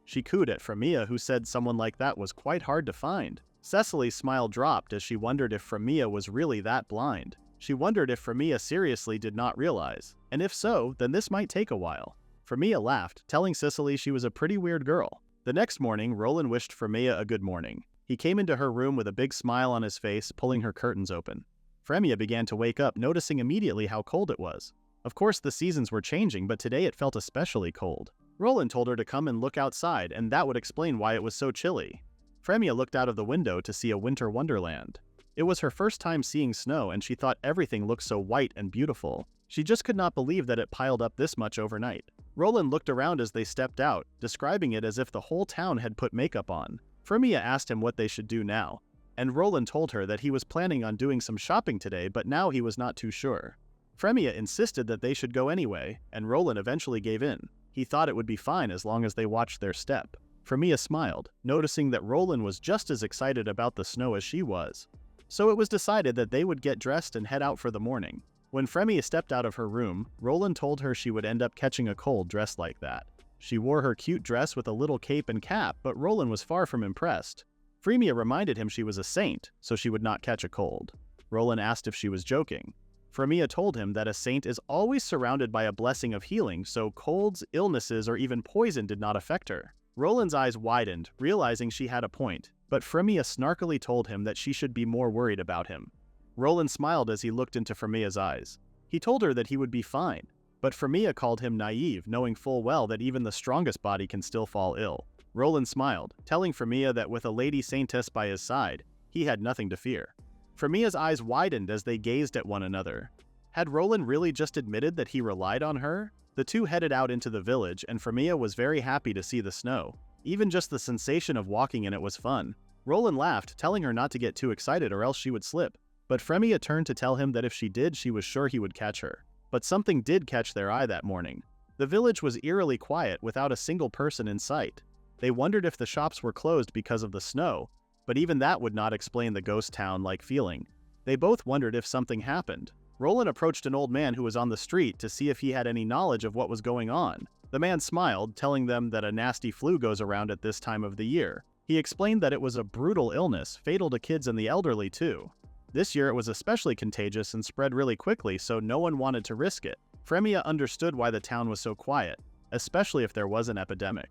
She cooed at Frémea, who said someone like that was quite hard to find. Cecily's smile dropped as she wondered if Frémea was really that blind. She wondered if Frémea seriously did not realize, and if so, then this might take a while. Frémea laughed, telling Cecily she was a pretty weird girl. The next morning, Roland wished Frémea a good morning. He came into her room with a big smile on his face, pulling her curtains open. Frémea began to wake up, noticing immediately how cold it was. Of course, the seasons were changing, but today it felt especially cold. Roland told her to come and look outside, and that would explain why it was so chilly. Frémea looked out of the window to see a winter wonderland. It was her first time seeing snow, and she thought everything looked so white and beautiful. She just could not believe that it piled up this much overnight. Roland looked around as they stepped out, describing it as if the whole town had put makeup on. Frémea asked him what they should do now, and Roland told her that he was planning on doing some shopping today, but now he was not too sure. Frémea insisted that they should go anyway, and Roland eventually gave in. He thought it would be fine as long as they watched their step. Frémea smiled, noticing that Roland was just as excited about the snow as she was. So it was decided that they would get dressed and head out for the morning. When Frémea stepped out of her room, Roland told her she would end up catching a cold dressed like that. She wore her cute dress with a little cape and cap, but Roland was far from impressed. Frémea reminded him she was a saint, so she would not catch a cold. Roland asked if she was joking. Frémea told him that a saint is always surrounded by a blessing of healing, so colds, illnesses, or even poison did not affect her. Roland's eyes widened, realizing she had a point, but Frémea snarkily told him that she should be more worried about him. Roland smiled as he looked into Frémea's eyes. He told her that he would be fine, but Frémea called him naive, knowing full well that even the strongest body can still fall ill. Roland smiled, telling Frémea that with a lady Saintess by his side, he had nothing to fear. Frémea's eyes widened as they gazed at one another. Had Roland really just admitted that he relied on her? The two headed out into the village, and Frémea was very happy to see the snow. Even just the sensation of walking in it was fun. Roland laughed, telling her not to get too excited or else she would slip. But Frémea turned to tell him that if she did, she was sure he would catch her. But something did catch their eye that morning. The village was eerily quiet without a single person in sight. They wondered if the shops were closed because of the snow, but even that would not explain the ghost town-like feeling. They both wondered if something happened. Roland approached an old man who was on the street to see if he had any knowledge of what was going on. The man smiled, telling them that a nasty flu goes around at this time of the year. He explained that it was a brutal illness, fatal to kids and the elderly too. This year it was especially contagious and spread really quickly, so no one wanted to risk it. Frémea understood why the town was so quiet, especially if there was an epidemic.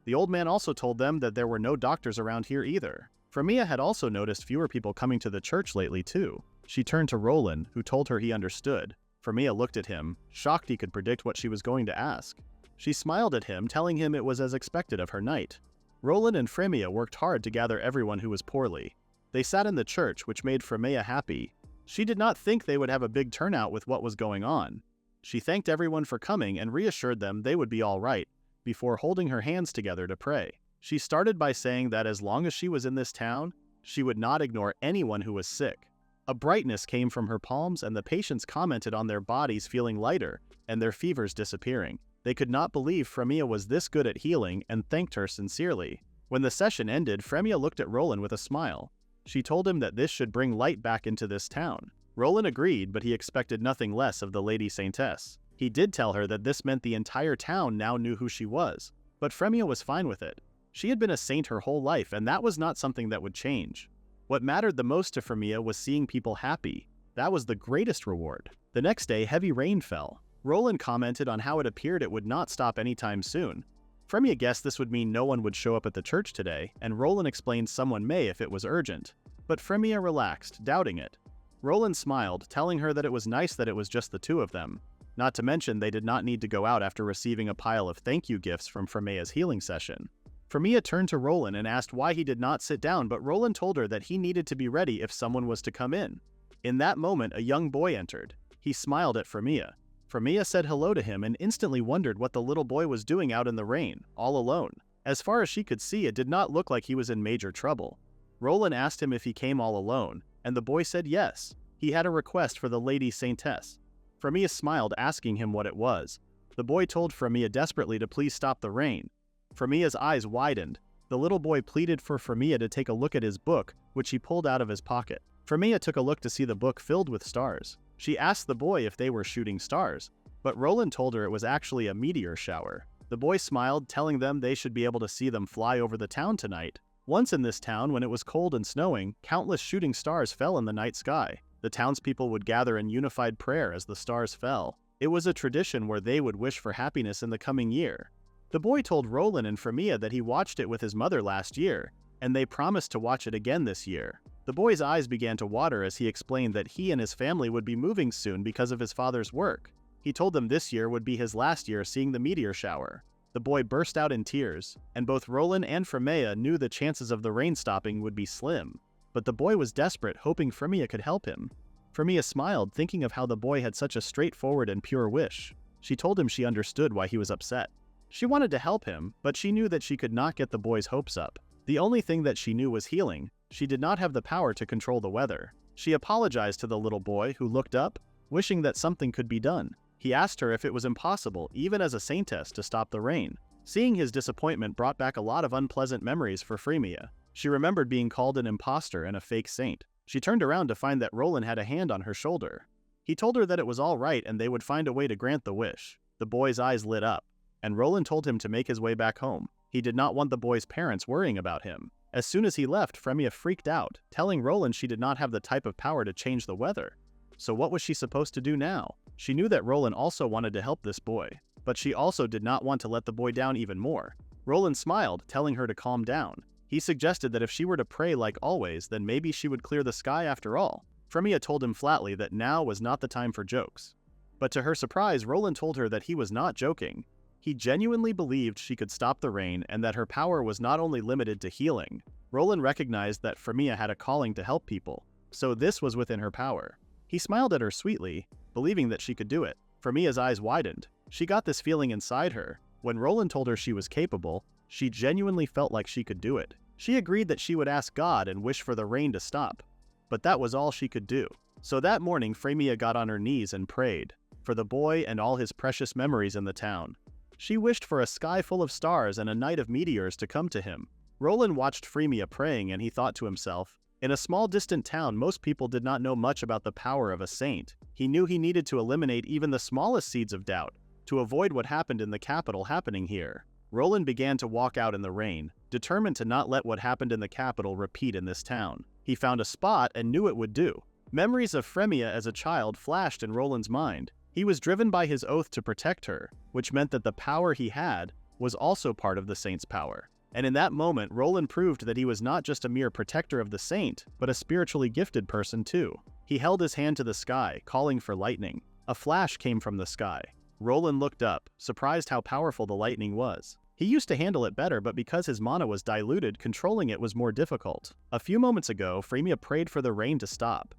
The old man also told them that there were no doctors around here either. Frémea had also noticed fewer people coming to the church lately too. She turned to Roland, who told her he understood. Frémea looked at him, shocked he could predict what she was going to ask. She smiled at him, telling him it was as expected of her knight. Roland and Frémea worked hard to gather everyone who was poorly. They sat in the church, which made Frémea happy. She did not think they would have a big turnout with what was going on. She thanked everyone for coming and reassured them they would be all right, before holding her hands together to pray. She started by saying that as long as she was in this town, she would not ignore anyone who was sick. A brightness came from her palms, and the patients commented on their bodies feeling lighter and their fevers disappearing. They could not believe Frémea was this good at healing and thanked her sincerely. When the session ended, Frémea looked at Roland with a smile. She told him that this should bring light back into this town. Roland agreed, but he expected nothing less of the Lady Saintess. He did tell her that this meant the entire town now knew who she was, but Frémea was fine with it. She had been a saint her whole life, and that was not something that would change. What mattered the most to Frémea was seeing people happy. That was the greatest reward. The next day, heavy rain fell. Roland commented on how it appeared it would not stop anytime soon. Frémea guessed this would mean no one would show up at the church today, and Roland explained someone may if it was urgent. But Frémea relaxed, doubting it. Roland smiled, telling her that it was nice that it was just the two of them. Not to mention they did not need to go out after receiving a pile of thank you gifts from Frémea's healing session. Frémea turned to Roland and asked why he did not sit down, but Roland told her that he needed to be ready if someone was to come in. In that moment, a young boy entered. He smiled at Frémea. Frémea said hello to him and instantly wondered what the little boy was doing out in the rain, all alone. As far as she could see, it did not look like he was in major trouble. Roland asked him if he came all alone, and the boy said yes. He had a request for the Lady Saintess. Frémea smiled, asking him what it was. The boy told Frémea desperately to please stop the rain. Frémea's eyes widened. The little boy pleaded for Frémea to take a look at his book, which he pulled out of his pocket. Frémea took a look to see the book filled with stars. She asked the boy if they were shooting stars, but Roland told her it was actually a meteor shower. The boy smiled, telling them they should be able to see them fly over the town tonight. Once in this town, when it was cold and snowing, countless shooting stars fell in the night sky. The townspeople would gather in unified prayer as the stars fell. It was a tradition where they would wish for happiness in the coming year. The boy told Roland and Frémea that he watched it with his mother last year, and they promised to watch it again this year. The boy's eyes began to water as he explained that he and his family would be moving soon because of his father's work. He told them this year would be his last year seeing the meteor shower. The boy burst out in tears, and both Roland and Frémea knew the chances of the rain stopping would be slim. But the boy was desperate, hoping Frémea could help him. Frémea smiled, thinking of how the boy had such a straightforward and pure wish. She told him she understood why he was upset. She wanted to help him, but she knew that she could not get the boy's hopes up. The only thing that she knew was healing. She did not have the power to control the weather. She apologized to the little boy, who looked up, wishing that something could be done. He asked her if it was impossible, even as a saintess, to stop the rain. Seeing his disappointment brought back a lot of unpleasant memories for Frémea. She remembered being called an imposter and a fake saint. She turned around to find that Roland had a hand on her shoulder. He told her that it was all right and they would find a way to grant the wish. The boy's eyes lit up, and Roland told him to make his way back home. He did not want the boy's parents worrying about him. As soon as he left, Frémea freaked out, telling Roland she did not have the type of power to change the weather. So what was she supposed to do now? She knew that Roland also wanted to help this boy, but she also did not want to let the boy down even more. Roland smiled, telling her to calm down. He suggested that if she were to pray like always, then maybe she would clear the sky after all. Frémea told him flatly that now was not the time for jokes. But to her surprise, Roland told her that he was not joking. He genuinely believed she could stop the rain and that her power was not only limited to healing. Roland recognized that Frémea had a calling to help people, so this was within her power. He smiled at her sweetly, believing that she could do it. Frémea's eyes widened. She got this feeling inside her. When Roland told her she was capable, she genuinely felt like she could do it. She agreed that she would ask God and wish for the rain to stop. But that was all she could do. So that morning, Frémea got on her knees and prayed for the boy and all his precious memories in the town. She wished for a sky full of stars and a night of meteors to come to him. Roland watched Frémea praying and he thought to himself, in a small distant town, most people did not know much about the power of a saint. He knew he needed to eliminate even the smallest seeds of doubt to avoid what happened in the capital happening here. Roland began to walk out in the rain, determined to not let what happened in the capital repeat in this town. He found a spot and knew it would do. Memories of Frémea as a child flashed in Roland's mind. He was driven by his oath to protect her, which meant that the power he had was also part of the saint's power. And in that moment, Roland proved that he was not just a mere protector of the saint, but a spiritually gifted person too. He held his hand to the sky, calling for lightning. A flash came from the sky. Roland looked up, surprised how powerful the lightning was. He used to handle it better, but because his mana was diluted, controlling it was more difficult. A few moments ago, Frémea prayed for the rain to stop.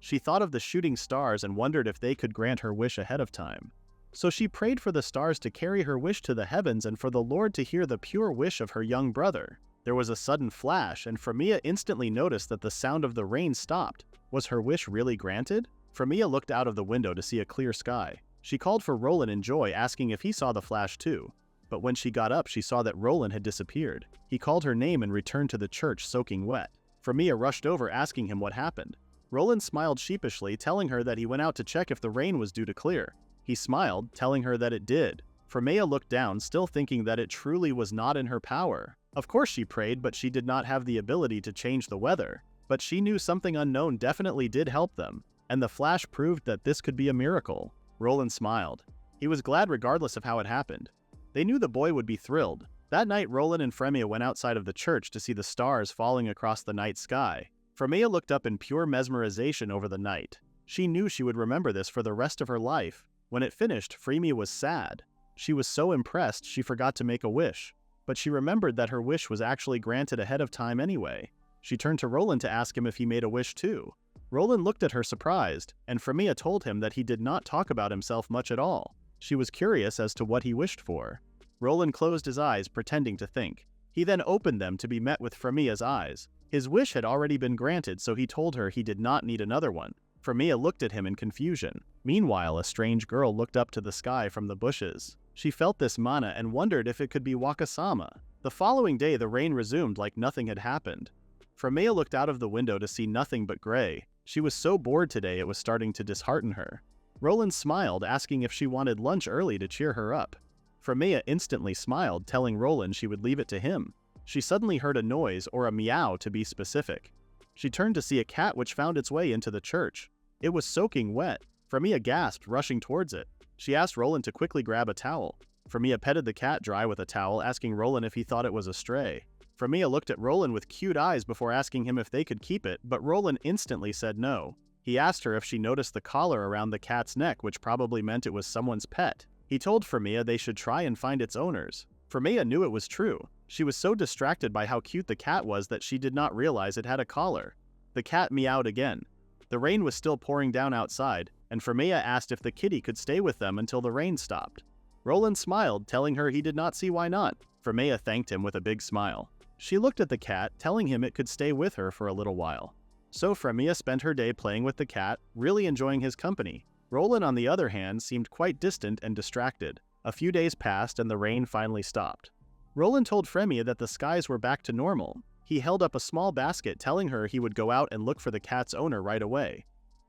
She thought of the shooting stars and wondered if they could grant her wish ahead of time. So she prayed for the stars to carry her wish to the heavens and for the Lord to hear the pure wish of her young brother. There was a sudden flash, and Frémea instantly noticed that the sound of the rain stopped. Was her wish really granted? Frémea looked out of the window to see a clear sky. She called for Roland in joy, asking if he saw the flash too. But when she got up, she saw that Roland had disappeared. He called her name and returned to the church soaking wet. Frémea rushed over, asking him what happened. Roland smiled sheepishly, telling her that he went out to check if the rain was due to clear. He smiled, telling her that it did. Frémea looked down, still thinking that it truly was not in her power. Of course she prayed, but she did not have the ability to change the weather. But she knew something unknown definitely did help them, and the flash proved that this could be a miracle. Roland smiled. He was glad regardless of how it happened. They knew the boy would be thrilled. That night, Roland and Frémea went outside of the church to see the stars falling across the night sky. Frémea looked up in pure mesmerization over the night. She knew she would remember this for the rest of her life. When it finished, Frémea was sad. She was so impressed she forgot to make a wish. But she remembered that her wish was actually granted ahead of time anyway. She turned to Roland to ask him if he made a wish too. Roland looked at her surprised, and Frémea told him that he did not talk about himself much at all. She was curious as to what he wished for. Roland closed his eyes, pretending to think. He then opened them to be met with Frémea's eyes. His wish had already been granted, so he told her he did not need another one. Frémea looked at him in confusion. Meanwhile, a strange girl looked up to the sky from the bushes. She felt this mana and wondered if it could be Wakasama. The following day, the rain resumed like nothing had happened. Frémea looked out of the window to see nothing but gray. She was so bored today it was starting to dishearten her. Roland smiled, asking if she wanted lunch early to cheer her up. Frémea instantly smiled, telling Roland she would leave it to him. She suddenly heard a noise, or a meow to be specific. She turned to see a cat which found its way into the church. It was soaking wet. Frémea gasped, rushing towards it. She asked Roland to quickly grab a towel. Frémea petted the cat dry with a towel, asking Roland if he thought it was a stray. Frémea looked at Roland with cute eyes before asking him if they could keep it, but Roland instantly said no. He asked her if she noticed the collar around the cat's neck, which probably meant it was someone's pet. He told Frémea they should try and find its owners. Frémea knew it was true. She was so distracted by how cute the cat was that she did not realize it had a collar. The cat meowed again. The rain was still pouring down outside, and Frémea asked if the kitty could stay with them until the rain stopped. Roland smiled, telling her he did not see why not. Frémea thanked him with a big smile. She looked at the cat, telling him it could stay with her for a little while. So Frémea spent her day playing with the cat, really enjoying his company. Roland, on the other hand, seemed quite distant and distracted. A few days passed and the rain finally stopped. Roland told Frémea that the skies were back to normal. He held up a small basket, telling her he would go out and look for the cat's owner right away.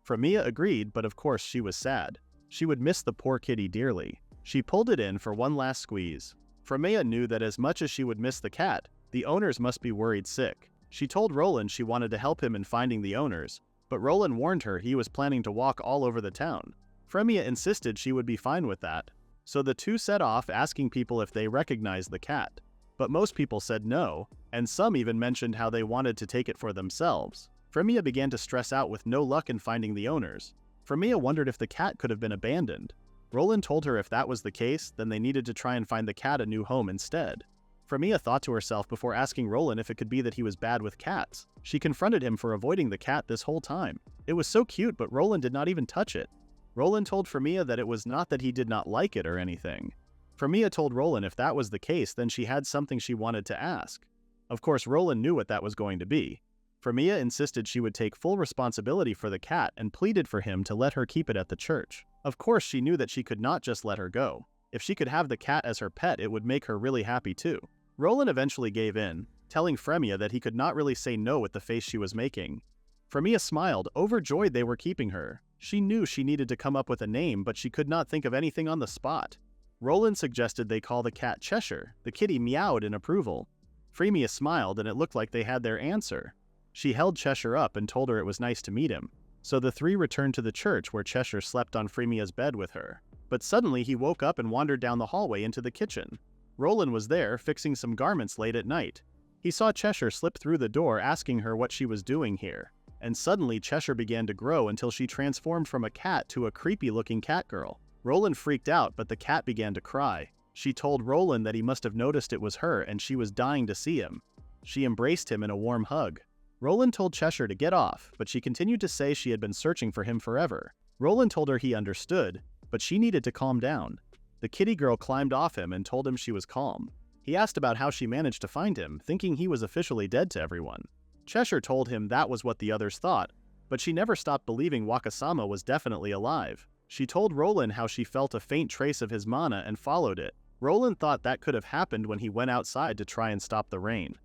Frémea agreed, but of course she was sad. She would miss the poor kitty dearly. She pulled it in for one last squeeze. Frémea knew that as much as she would miss the cat, the owners must be worried sick. She told Roland she wanted to help him in finding the owners, but Roland warned her he was planning to walk all over the town. Frémea insisted she would be fine with that. So the two set off, asking people if they recognized the cat. But most people said no, and some even mentioned how they wanted to take it for themselves. Frémea began to stress out with no luck in finding the owners. Frémea wondered if the cat could have been abandoned. Roland told her if that was the case, then they needed to try and find the cat a new home instead. Frémea thought to herself before asking Roland if it could be that he was bad with cats. She confronted him for avoiding the cat this whole time. It was so cute, but Roland did not even touch it. Roland told Frémea that it was not that he did not like it or anything. Frémea told Roland if that was the case, then she had something she wanted to ask. Of course, Roland knew what that was going to be. Frémea insisted she would take full responsibility for the cat and pleaded for him to let her keep it at the church. Of course, she knew that she could not just let her go. If she could have the cat as her pet, it would make her really happy too. Roland eventually gave in, telling Frémea that he could not really say no with the face she was making. Frémea smiled, overjoyed they were keeping her. She knew she needed to come up with a name, but she could not think of anything on the spot. Roland suggested they call the cat Cheshire. The kitty meowed in approval. Frémea smiled, and it looked like they had their answer. She held Cheshire up and told her it was nice to meet him. So the three returned to the church where Cheshire slept on Fréméa's bed with her. But suddenly he woke up and wandered down the hallway into the kitchen. Roland was there, fixing some garments late at night. He saw Cheshire slip through the door, asking her what she was doing here. And suddenly Cheshire began to grow until she transformed from a cat to a creepy-looking cat girl. Roland freaked out, but the cat began to cry. She told Roland that he must have noticed it was her and she was dying to see him. She embraced him in a warm hug. Roland told Cheshire to get off, but she continued to say she had been searching for him forever. Roland told her he understood, but she needed to calm down. The kitty girl climbed off him and told him she was calm. He asked about how she managed to find him, thinking he was officially dead to everyone. Cheshire told him that was what the others thought, but she never stopped believing Wakasama was definitely alive. She told Roland how she felt a faint trace of his mana and followed it. Roland thought that could have happened when he went outside to try and stop the rain.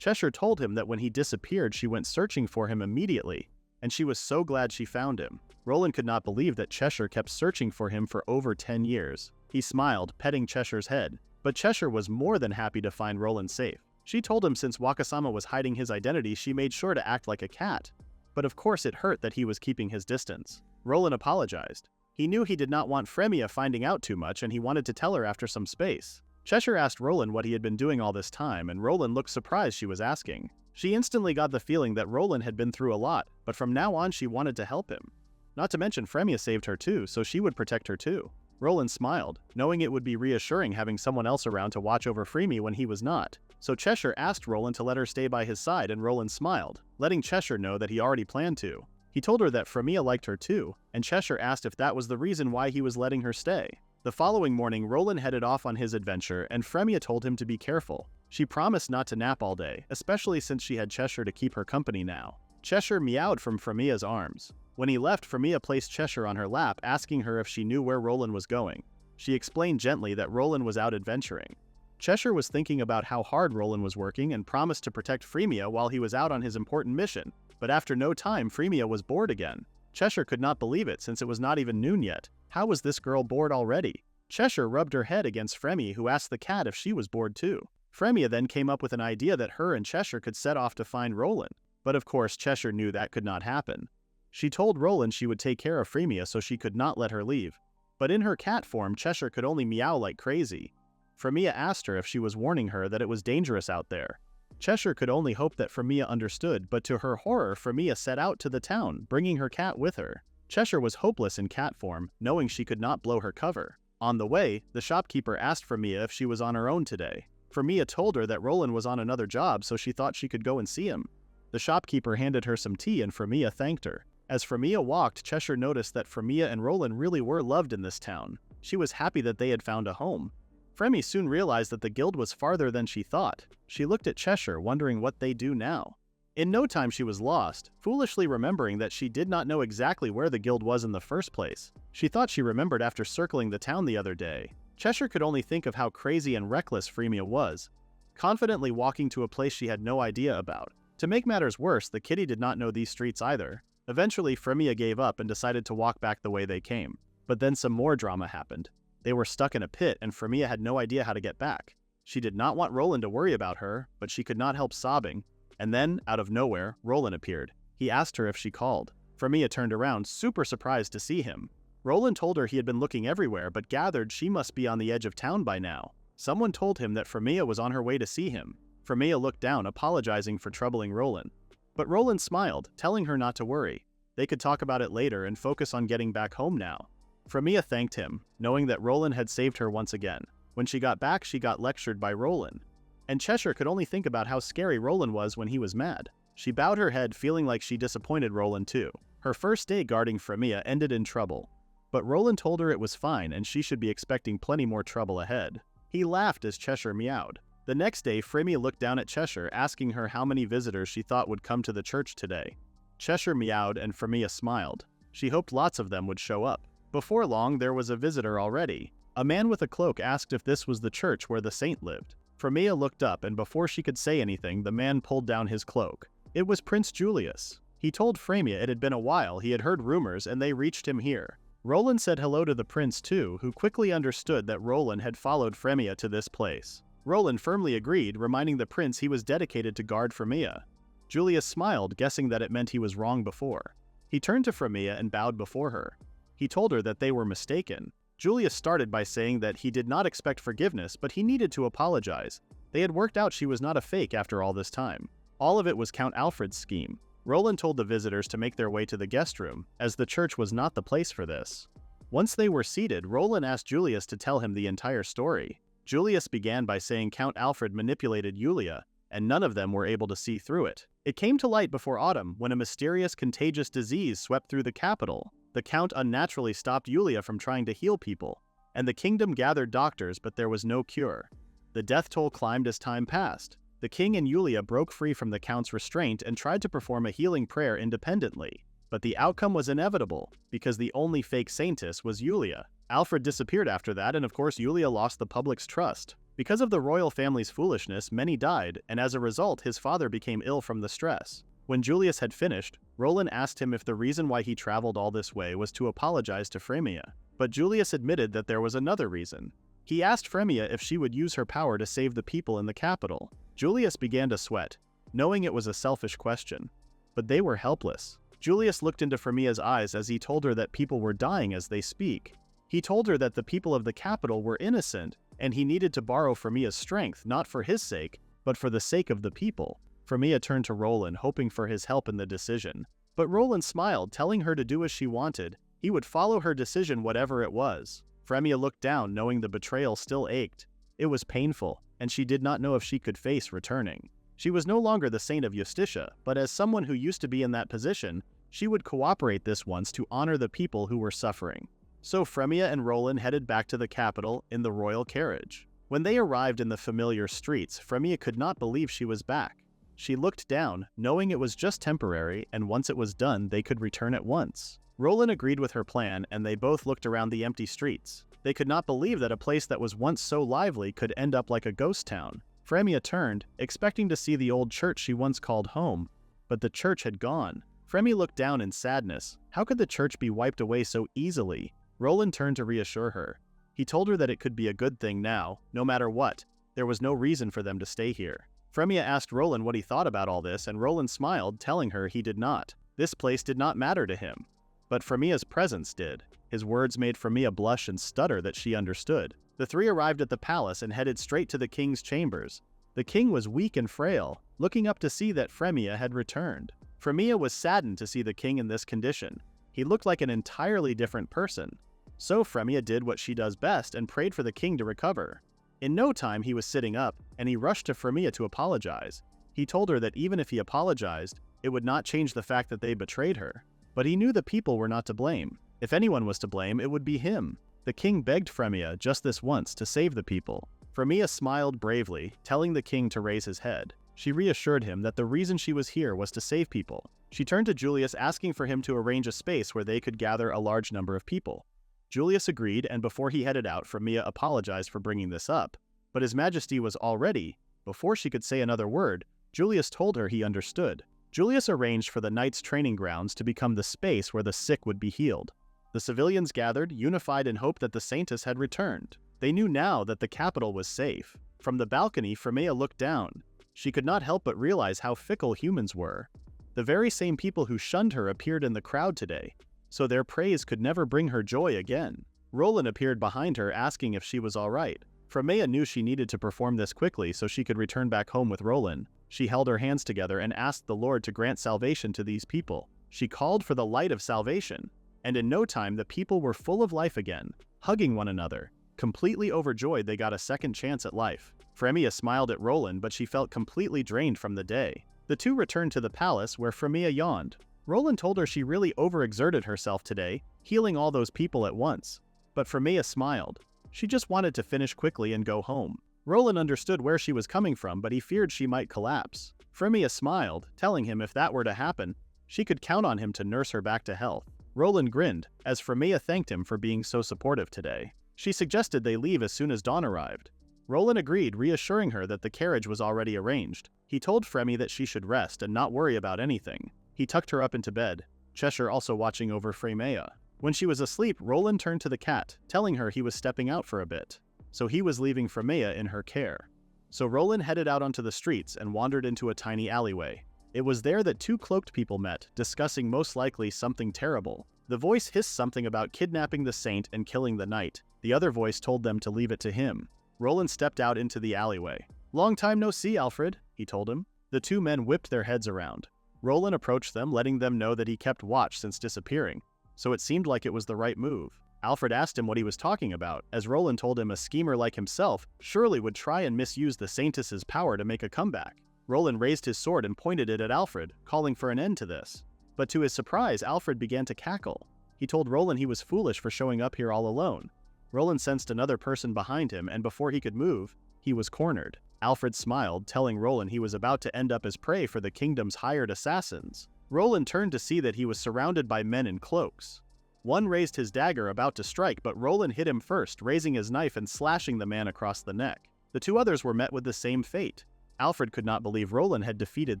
Cheshire told him that when he disappeared she went searching for him immediately, and she was so glad she found him. Roland could not believe that Cheshire kept searching for him for over 10 years. He smiled, petting Cheshire's head, but Cheshire was more than happy to find Roland safe. She told him since Wakasama was hiding his identity, she made sure to act like a cat. But of course it hurt that he was keeping his distance. Roland apologized. He knew he did not want Frémea finding out too much and he wanted to tell her after some space. Cheshire asked Roland what he had been doing all this time, and Roland looked surprised she was asking. She instantly got the feeling that Roland had been through a lot, but from now on she wanted to help him. Not to mention Frémea saved her too, so she would protect her too. Roland smiled, knowing it would be reassuring having someone else around to watch over Frémea when he was not. So Cheshire asked Roland to let her stay by his side, and Roland smiled, letting Cheshire know that he already planned to. He told her that Frémea liked her too, and Cheshire asked if that was the reason why he was letting her stay. The following morning, Roland headed off on his adventure, and Frémea told him to be careful. She promised not to nap all day, especially since she had Cheshire to keep her company now. Cheshire meowed from Frémea's arms. When he left, Frémea placed Cheshire on her lap, asking her if she knew where Roland was going. She explained gently that Roland was out adventuring. Cheshire was thinking about how hard Roland was working and promised to protect Frémea while he was out on his important mission, but after no time, Frémea was bored again. Cheshire could not believe it since it was not even noon yet. How was this girl bored already? Cheshire rubbed her head against Frémea, who asked the cat if she was bored too. Frémea then came up with an idea that her and Cheshire could set off to find Roland, but of course Cheshire knew that could not happen. She told Roland she would take care of Frémea so she could not let her leave. But in her cat form, Cheshire could only meow like crazy. Frémea asked her if she was warning her that it was dangerous out there. Cheshire could only hope that Frémea understood, but to her horror, Frémea set out to the town, bringing her cat with her. Cheshire was hopeless in cat form, knowing she could not blow her cover. On the way, the shopkeeper asked Frémea if she was on her own today. Frémea told her that Roland was on another job, so she thought she could go and see him. The shopkeeper handed her some tea and Frémea thanked her. As Frémea walked, Cheshire noticed that Frémea and Roland really were loved in this town. She was happy that they had found a home. Frémea soon realized that the guild was farther than she thought. She looked at Cheshire, wondering what they do now. In no time she was lost, foolishly remembering that she did not know exactly where the guild was in the first place. She thought she remembered after circling the town the other day. Cheshire could only think of how crazy and reckless Frémea was, confidently walking to a place she had no idea about. To make matters worse, the kitty did not know these streets either. Eventually, Frémea gave up and decided to walk back the way they came. But then some more drama happened. They were stuck in a pit and Frémea had no idea how to get back. She did not want Roland to worry about her, but she could not help sobbing. And then, out of nowhere, Roland appeared. He asked her if she called. Frémea turned around, super surprised to see him. Roland told her he had been looking everywhere, but gathered she must be on the edge of town by now. Someone told him that Frémea was on her way to see him. Frémea looked down, apologizing for troubling Roland. But Roland smiled, telling her not to worry. They could talk about it later and focus on getting back home now. Frémea thanked him, knowing that Roland had saved her once again. When she got back, she got lectured by Roland. And Cheshire could only think about how scary Roland was when he was mad. She bowed her head, feeling like she disappointed Roland too. Her first day guarding Frémea ended in trouble. But Roland told her it was fine and she should be expecting plenty more trouble ahead. He laughed as Cheshire meowed. The next day, Frémea looked down at Cheshire, asking her how many visitors she thought would come to the church today. Cheshire meowed and Frémea smiled. She hoped lots of them would show up. Before long, there was a visitor already. A man with a cloak asked if this was the church where the saint lived. Frémea looked up, and before she could say anything, the man pulled down his cloak. It was Prince Julius. He told Frémea it had been a while, he had heard rumors, and they reached him here. Roland said hello to the prince too, who quickly understood that Roland had followed Frémea to this place. Roland firmly agreed, reminding the prince he was dedicated to guard Frémea. Julius smiled, guessing that it meant he was wrong before. He turned to Frémea and bowed before her. He told her that they were mistaken. Julius started by saying that he did not expect forgiveness, but he needed to apologize. They had worked out she was not a fake after all this time. All of it was Count Alfred's scheme. Roland told the visitors to make their way to the guest room, as the church was not the place for this. Once they were seated, Roland asked Julius to tell him the entire story. Julius began by saying Count Alfred manipulated Julia, and none of them were able to see through it. It came to light before autumn when a mysterious contagious disease swept through the capital. The Count unnaturally stopped Julia from trying to heal people, and the kingdom gathered doctors, but there was no cure. The death toll climbed as time passed. The king and Julia broke free from the Count's restraint and tried to perform a healing prayer independently. But the outcome was inevitable, because the only fake Saintess was Julia. Alfred disappeared after that, and of course Julia lost the public's trust. Because of the royal family's foolishness, many died, and as a result his father became ill from the stress. When Julius had finished, Roland asked him if the reason why he traveled all this way was to apologize to Frémea. But Julius admitted that there was another reason. He asked Frémea if she would use her power to save the people in the capital. Julius began to sweat, knowing it was a selfish question. But they were helpless. Julius looked into Frémea's eyes as he told her that people were dying as they speak. He told her that the people of the capital were innocent, and he needed to borrow Frémea's strength not for his sake, but for the sake of the people. Frémea turned to Roland, hoping for his help in the decision. But Roland smiled, telling her to do as she wanted. He would follow her decision whatever it was. Frémea looked down, knowing the betrayal still ached. It was painful, and she did not know if she could face returning. She was no longer the Saint of Justitia, but as someone who used to be in that position, she would cooperate this once to honor the people who were suffering. So Frémea and Roland headed back to the capital in the royal carriage. When they arrived in the familiar streets, Frémea could not believe she was back. She looked down, knowing it was just temporary, and once it was done, they could return at once. Roland agreed with her plan, and they both looked around the empty streets. They could not believe that a place that was once so lively could end up like a ghost town. Frémea turned, expecting to see the old church she once called home, but the church had gone. Frémea looked down in sadness. How could the church be wiped away so easily? Roland turned to reassure her. He told her that it could be a good thing now, no matter what. There was no reason for them to stay here. Frémea asked Roland what he thought about all this, and Roland smiled, telling her he did not. This place did not matter to him. But Frémea's presence did. His words made Frémea blush and stutter that she understood. The three arrived at the palace and headed straight to the king's chambers. The king was weak and frail, looking up to see that Frémea had returned. Frémea was saddened to see the king in this condition. He looked like an entirely different person. So Frémea did what she does best and prayed for the king to recover. In no time he was sitting up, and he rushed to Frémea to apologize. He told her that even if he apologized, it would not change the fact that they betrayed her. But he knew the people were not to blame. If anyone was to blame, it would be him. The king begged Frémea just this once to save the people. Frémea smiled bravely, telling the king to raise his head. She reassured him that the reason she was here was to save people. She turned to Julius, asking for him to arrange a space where they could gather a large number of people. Julius agreed, and before he headed out, Frémea apologized for bringing this up. But His Majesty was already. Before she could say another word, Julius told her he understood. Julius arranged for the knights' training grounds to become the space where the sick would be healed. The civilians gathered, unified in hope that the Saintess had returned. They knew now that the capital was safe. From the balcony, Frémea looked down. She could not help but realize how fickle humans were. The very same people who shunned her appeared in the crowd today, so their praise could never bring her joy again. Roland appeared behind her, asking if she was all right. Frémea knew she needed to perform this quickly so she could return back home with Roland. She held her hands together and asked the Lord to grant salvation to these people. She called for the light of salvation, and in no time the people were full of life again, hugging one another. Completely overjoyed, they got a second chance at life. Frémea smiled at Roland, but she felt completely drained from the day. The two returned to the palace, where Frémea yawned. Roland told her she really overexerted herself today, healing all those people at once. But Frémea smiled. She just wanted to finish quickly and go home. Roland understood where she was coming from, but he feared she might collapse. Frémea smiled, telling him if that were to happen, she could count on him to nurse her back to health. Roland grinned, as Frémea thanked him for being so supportive today. She suggested they leave as soon as dawn arrived. Roland agreed, reassuring her that the carriage was already arranged. He told Frémea that she should rest and not worry about anything. He tucked her up into bed, Cheshire also watching over Frémea. When she was asleep, Roland turned to the cat, telling her he was stepping out for a bit. So he was leaving Frémea in her care. So Roland headed out onto the streets and wandered into a tiny alleyway. It was there that two cloaked people met, discussing most likely something terrible. The voice hissed something about kidnapping the saint and killing the knight. The other voice told them to leave it to him. Roland stepped out into the alleyway. "Long time no see, Alfred," he told him. The two men whipped their heads around. Roland approached them, letting them know that he kept watch since disappearing, so it seemed like it was the right move. Alfred asked him what he was talking about, as Roland told him a schemer like himself surely would try and misuse the Saintess's power to make a comeback. Roland raised his sword and pointed it at Alfred, calling for an end to this. But to his surprise, Alfred began to cackle. He told Roland he was foolish for showing up here all alone. Roland sensed another person behind him, and before he could move, he was cornered. Alfred smiled, telling Roland he was about to end up as prey for the kingdom's hired assassins. Roland turned to see that he was surrounded by men in cloaks. One raised his dagger about to strike, but Roland hit him first, raising his knife and slashing the man across the neck. The two others were met with the same fate. Alfred could not believe Roland had defeated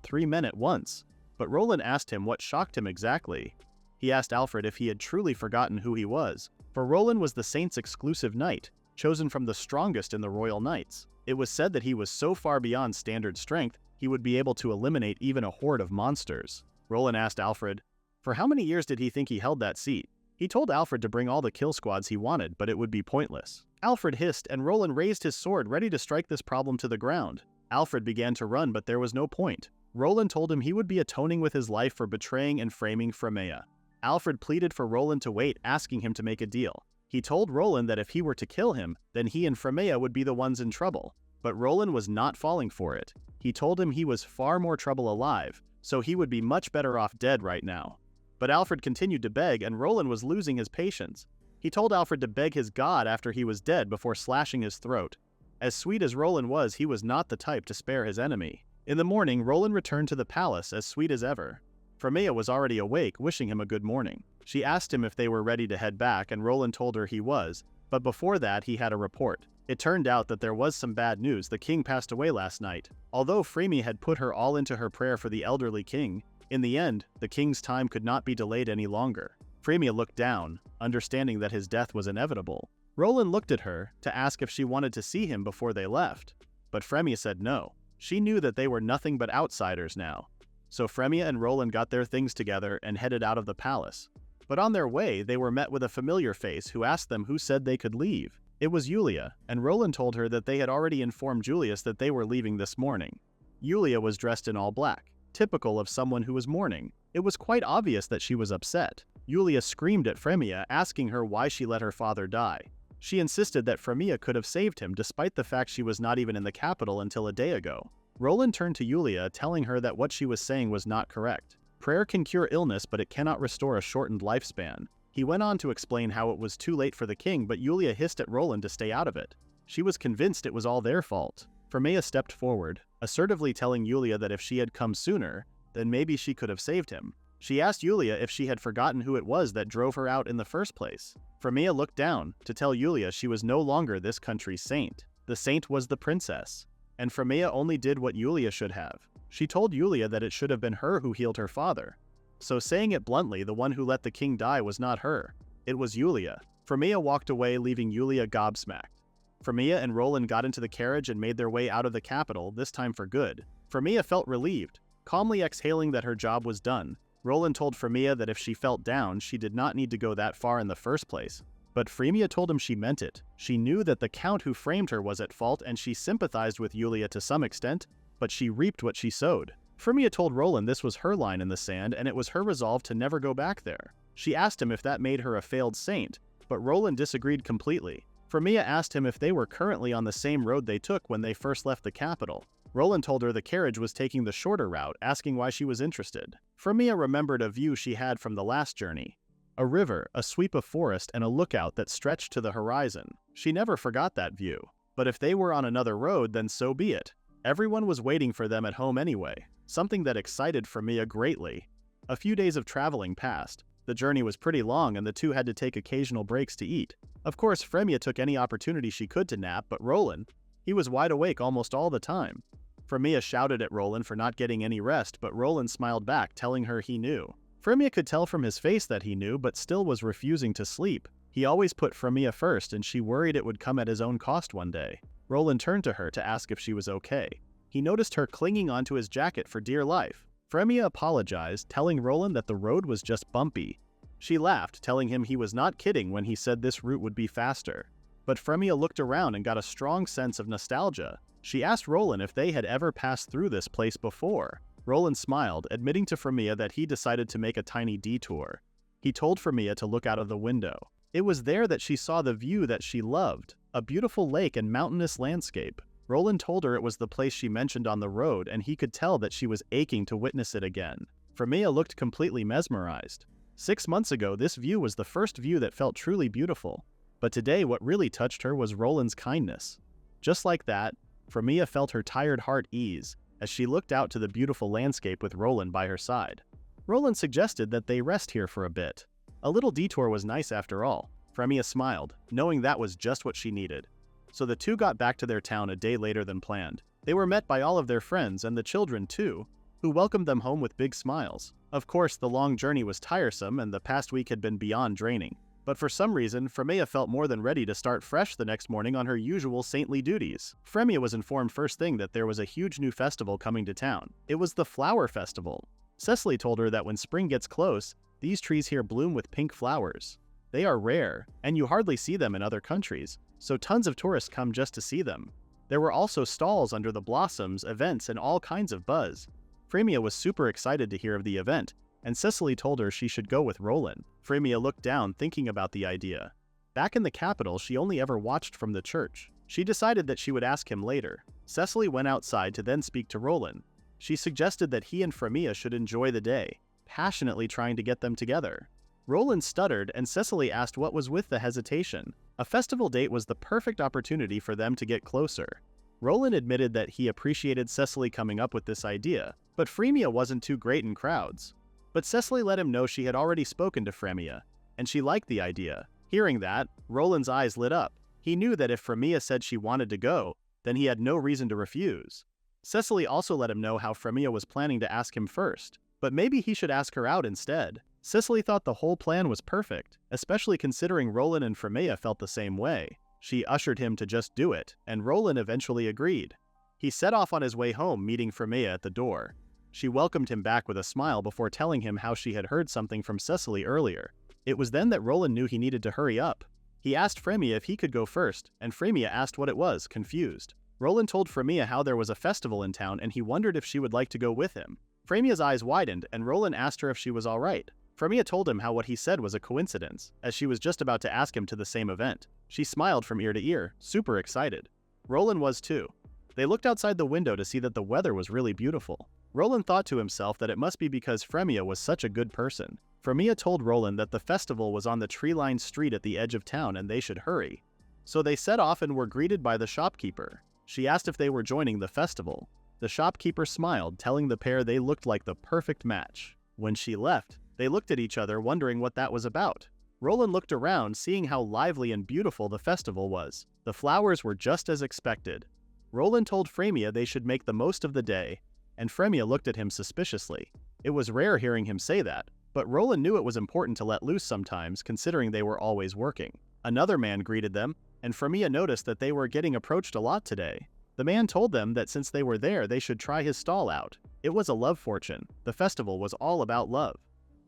3 men at once, but Roland asked him what shocked him exactly. He asked Alfred if he had truly forgotten who he was, for Roland was the saint's exclusive knight, chosen from the strongest in the royal knights. It was said that he was so far beyond standard strength, he would be able to eliminate even a horde of monsters. Roland asked Alfred, for how many years did he think he held that seat? He told Alfred to bring all the kill squads he wanted, but it would be pointless. Alfred hissed, and Roland raised his sword ready to strike this problem to the ground. Alfred began to run, but there was no point. Roland told him he would be atoning with his life for betraying and framing Frémea. Alfred pleaded for Roland to wait, asking him to make a deal. He told Roland that if he were to kill him, then he and Frémea would be the ones in trouble. But Roland was not falling for it. He told him he was far more trouble alive, so he would be much better off dead right now. But Alfred continued to beg, and Roland was losing his patience. He told Alfred to beg his god after he was dead before slashing his throat. As sweet as Roland was, he was not the type to spare his enemy. In the morning, Roland returned to the palace as sweet as ever. Frémea was already awake, wishing him a good morning. She asked him if they were ready to head back, and Roland told her he was, but before that he had a report. It turned out that there was some bad news. The king passed away last night. Although Frémea had put her all into her prayer for the elderly king, in the end, the king's time could not be delayed any longer. Frémea looked down, understanding that his death was inevitable. Roland looked at her to ask if she wanted to see him before they left, but Frémea said no. She knew that they were nothing but outsiders now. So Frémea and Roland got their things together and headed out of the palace. But on their way, they were met with a familiar face who asked them who said they could leave. It was Julia, and Roland told her that they had already informed Julius that they were leaving this morning. Julia was dressed in all black, typical of someone who was mourning. It was quite obvious that she was upset. Julia screamed at Frémea, asking her why she let her father die. She insisted that Frémea could have saved him despite the fact she was not even in the capital until a day ago. Roland turned to Julia, telling her that what she was saying was not correct. Prayer can cure illness, but it cannot restore a shortened lifespan. He went on to explain how it was too late for the king, but Julia hissed at Roland to stay out of it. She was convinced it was all their fault. Frémea stepped forward, assertively telling Julia that if she had come sooner, then maybe she could have saved him. She asked Julia if she had forgotten who it was that drove her out in the first place. Frémea looked down to tell Julia she was no longer this country's saint. The saint was the princess, and Frémea only did what Julia should have. She told Julia that it should have been her who healed her father. So saying it bluntly, the one who let the king die was not her. It was Julia. Frémea walked away, leaving Julia gobsmacked. Frémea and Roland got into the carriage and made their way out of the capital, this time for good. Frémea felt relieved, calmly exhaling that her job was done. Roland told Frémea that if she felt down, she did not need to go that far in the first place. But Frémea told him she meant it. She knew that the count who framed her was at fault, and she sympathized with Julia to some extent, but she reaped what she sowed. Frémea told Roland this was her line in the sand, and it was her resolve to never go back there. She asked him if that made her a failed saint, but Roland disagreed completely. Frémea asked him if they were currently on the same road they took when they first left the capital. Roland told her the carriage was taking the shorter route, asking why she was interested. Frémea remembered a view she had from the last journey. A river, a sweep of forest, and a lookout that stretched to the horizon. She never forgot that view. But if they were on another road, then so be it. Everyone was waiting for them at home anyway, something that excited Frémea greatly. A few days of traveling passed. The journey was pretty long, and the two had to take occasional breaks to eat. Of course, Frémea took any opportunity she could to nap, but Roland, he was wide awake almost all the time. Frémea shouted at Roland for not getting any rest, but Roland smiled back, telling her he knew. Frémea could tell from his face that he knew, but still was refusing to sleep. He always put Frémea first, and she worried it would come at his own cost one day. Roland turned to her to ask if she was okay. He noticed her clinging onto his jacket for dear life. Frémea apologized, telling Roland that the road was just bumpy. She laughed, telling him he was not kidding when he said this route would be faster. But Frémea looked around and got a strong sense of nostalgia. She asked Roland if they had ever passed through this place before. Roland smiled, admitting to Frémea that he decided to make a tiny detour. He told Frémea to look out of the window. It was there that she saw the view that she loved, a beautiful lake and mountainous landscape. Roland told her it was the place she mentioned on the road, and he could tell that she was aching to witness it again. Frémea looked completely mesmerized. 6 months ago, this view was the first view that felt truly beautiful. But today, what really touched her was Roland's kindness. Just like that, Frémea felt her tired heart ease as she looked out to the beautiful landscape with Roland by her side. Roland suggested that they rest here for a bit. A little detour was nice after all. Frémea smiled, knowing that was just what she needed. So the two got back to their town a day later than planned. They were met by all of their friends and the children too, who welcomed them home with big smiles. Of course, the long journey was tiresome and the past week had been beyond draining. But for some reason, Frémea felt more than ready to start fresh the next morning on her usual saintly duties. Frémea was informed first thing that there was a huge new festival coming to town. It was the Flower Festival. Cecily told her that when spring gets close, these trees here bloom with pink flowers. They are rare, and you hardly see them in other countries, so tons of tourists come just to see them. There were also stalls under the blossoms, events, and all kinds of buzz. Frémea was super excited to hear of the event, and Cecily told her she should go with Roland. Frémea looked down, thinking about the idea. Back in the capital, she only ever watched from the church. She decided that she would ask him later. Cecily went outside to then speak to Roland. She suggested that he and Frémea should enjoy the day, passionately trying to get them together. Roland stuttered, and Cecily asked what was with the hesitation. A festival date was the perfect opportunity for them to get closer. Roland admitted that he appreciated Cecily coming up with this idea, but Frémea wasn't too great in crowds. But Cecily let him know she had already spoken to Frémea, and she liked the idea. Hearing that, Roland's eyes lit up. He knew that if Frémea said she wanted to go, then he had no reason to refuse. Cecily also let him know how Frémea was planning to ask him first, but maybe he should ask her out instead. Cecily thought the whole plan was perfect, especially considering Roland and Frémea felt the same way. She ushered him to just do it, and Roland eventually agreed. He set off on his way home, meeting Frémea at the door. She welcomed him back with a smile before telling him how she had heard something from Cecily earlier. It was then that Roland knew he needed to hurry up. He asked Frémea if he could go first, and Frémea asked what it was, confused. Roland told Frémea how there was a festival in town and he wondered if she would like to go with him. Frémea's eyes widened, and Roland asked her if she was alright. Frémea told him how what he said was a coincidence, as she was just about to ask him to the same event. She smiled from ear to ear, super excited. Roland was too. They looked outside the window to see that the weather was really beautiful. Roland thought to himself that it must be because Frémea was such a good person. Frémea told Roland that the festival was on the tree-lined street at the edge of town and they should hurry. So they set off and were greeted by the shopkeeper. She asked if they were joining the festival. The shopkeeper smiled, telling the pair they looked like the perfect match. When she left, they looked at each other, wondering what that was about. Roland looked around, seeing how lively and beautiful the festival was. The flowers were just as expected. Roland told Frémea they should make the most of the day, and Frémea looked at him suspiciously. It was rare hearing him say that, but Roland knew it was important to let loose sometimes, considering they were always working. Another man greeted them, and Frémea noticed that they were getting approached a lot today. The man told them that since they were there, they should try his stall out. It was a love fortune. The festival was all about love.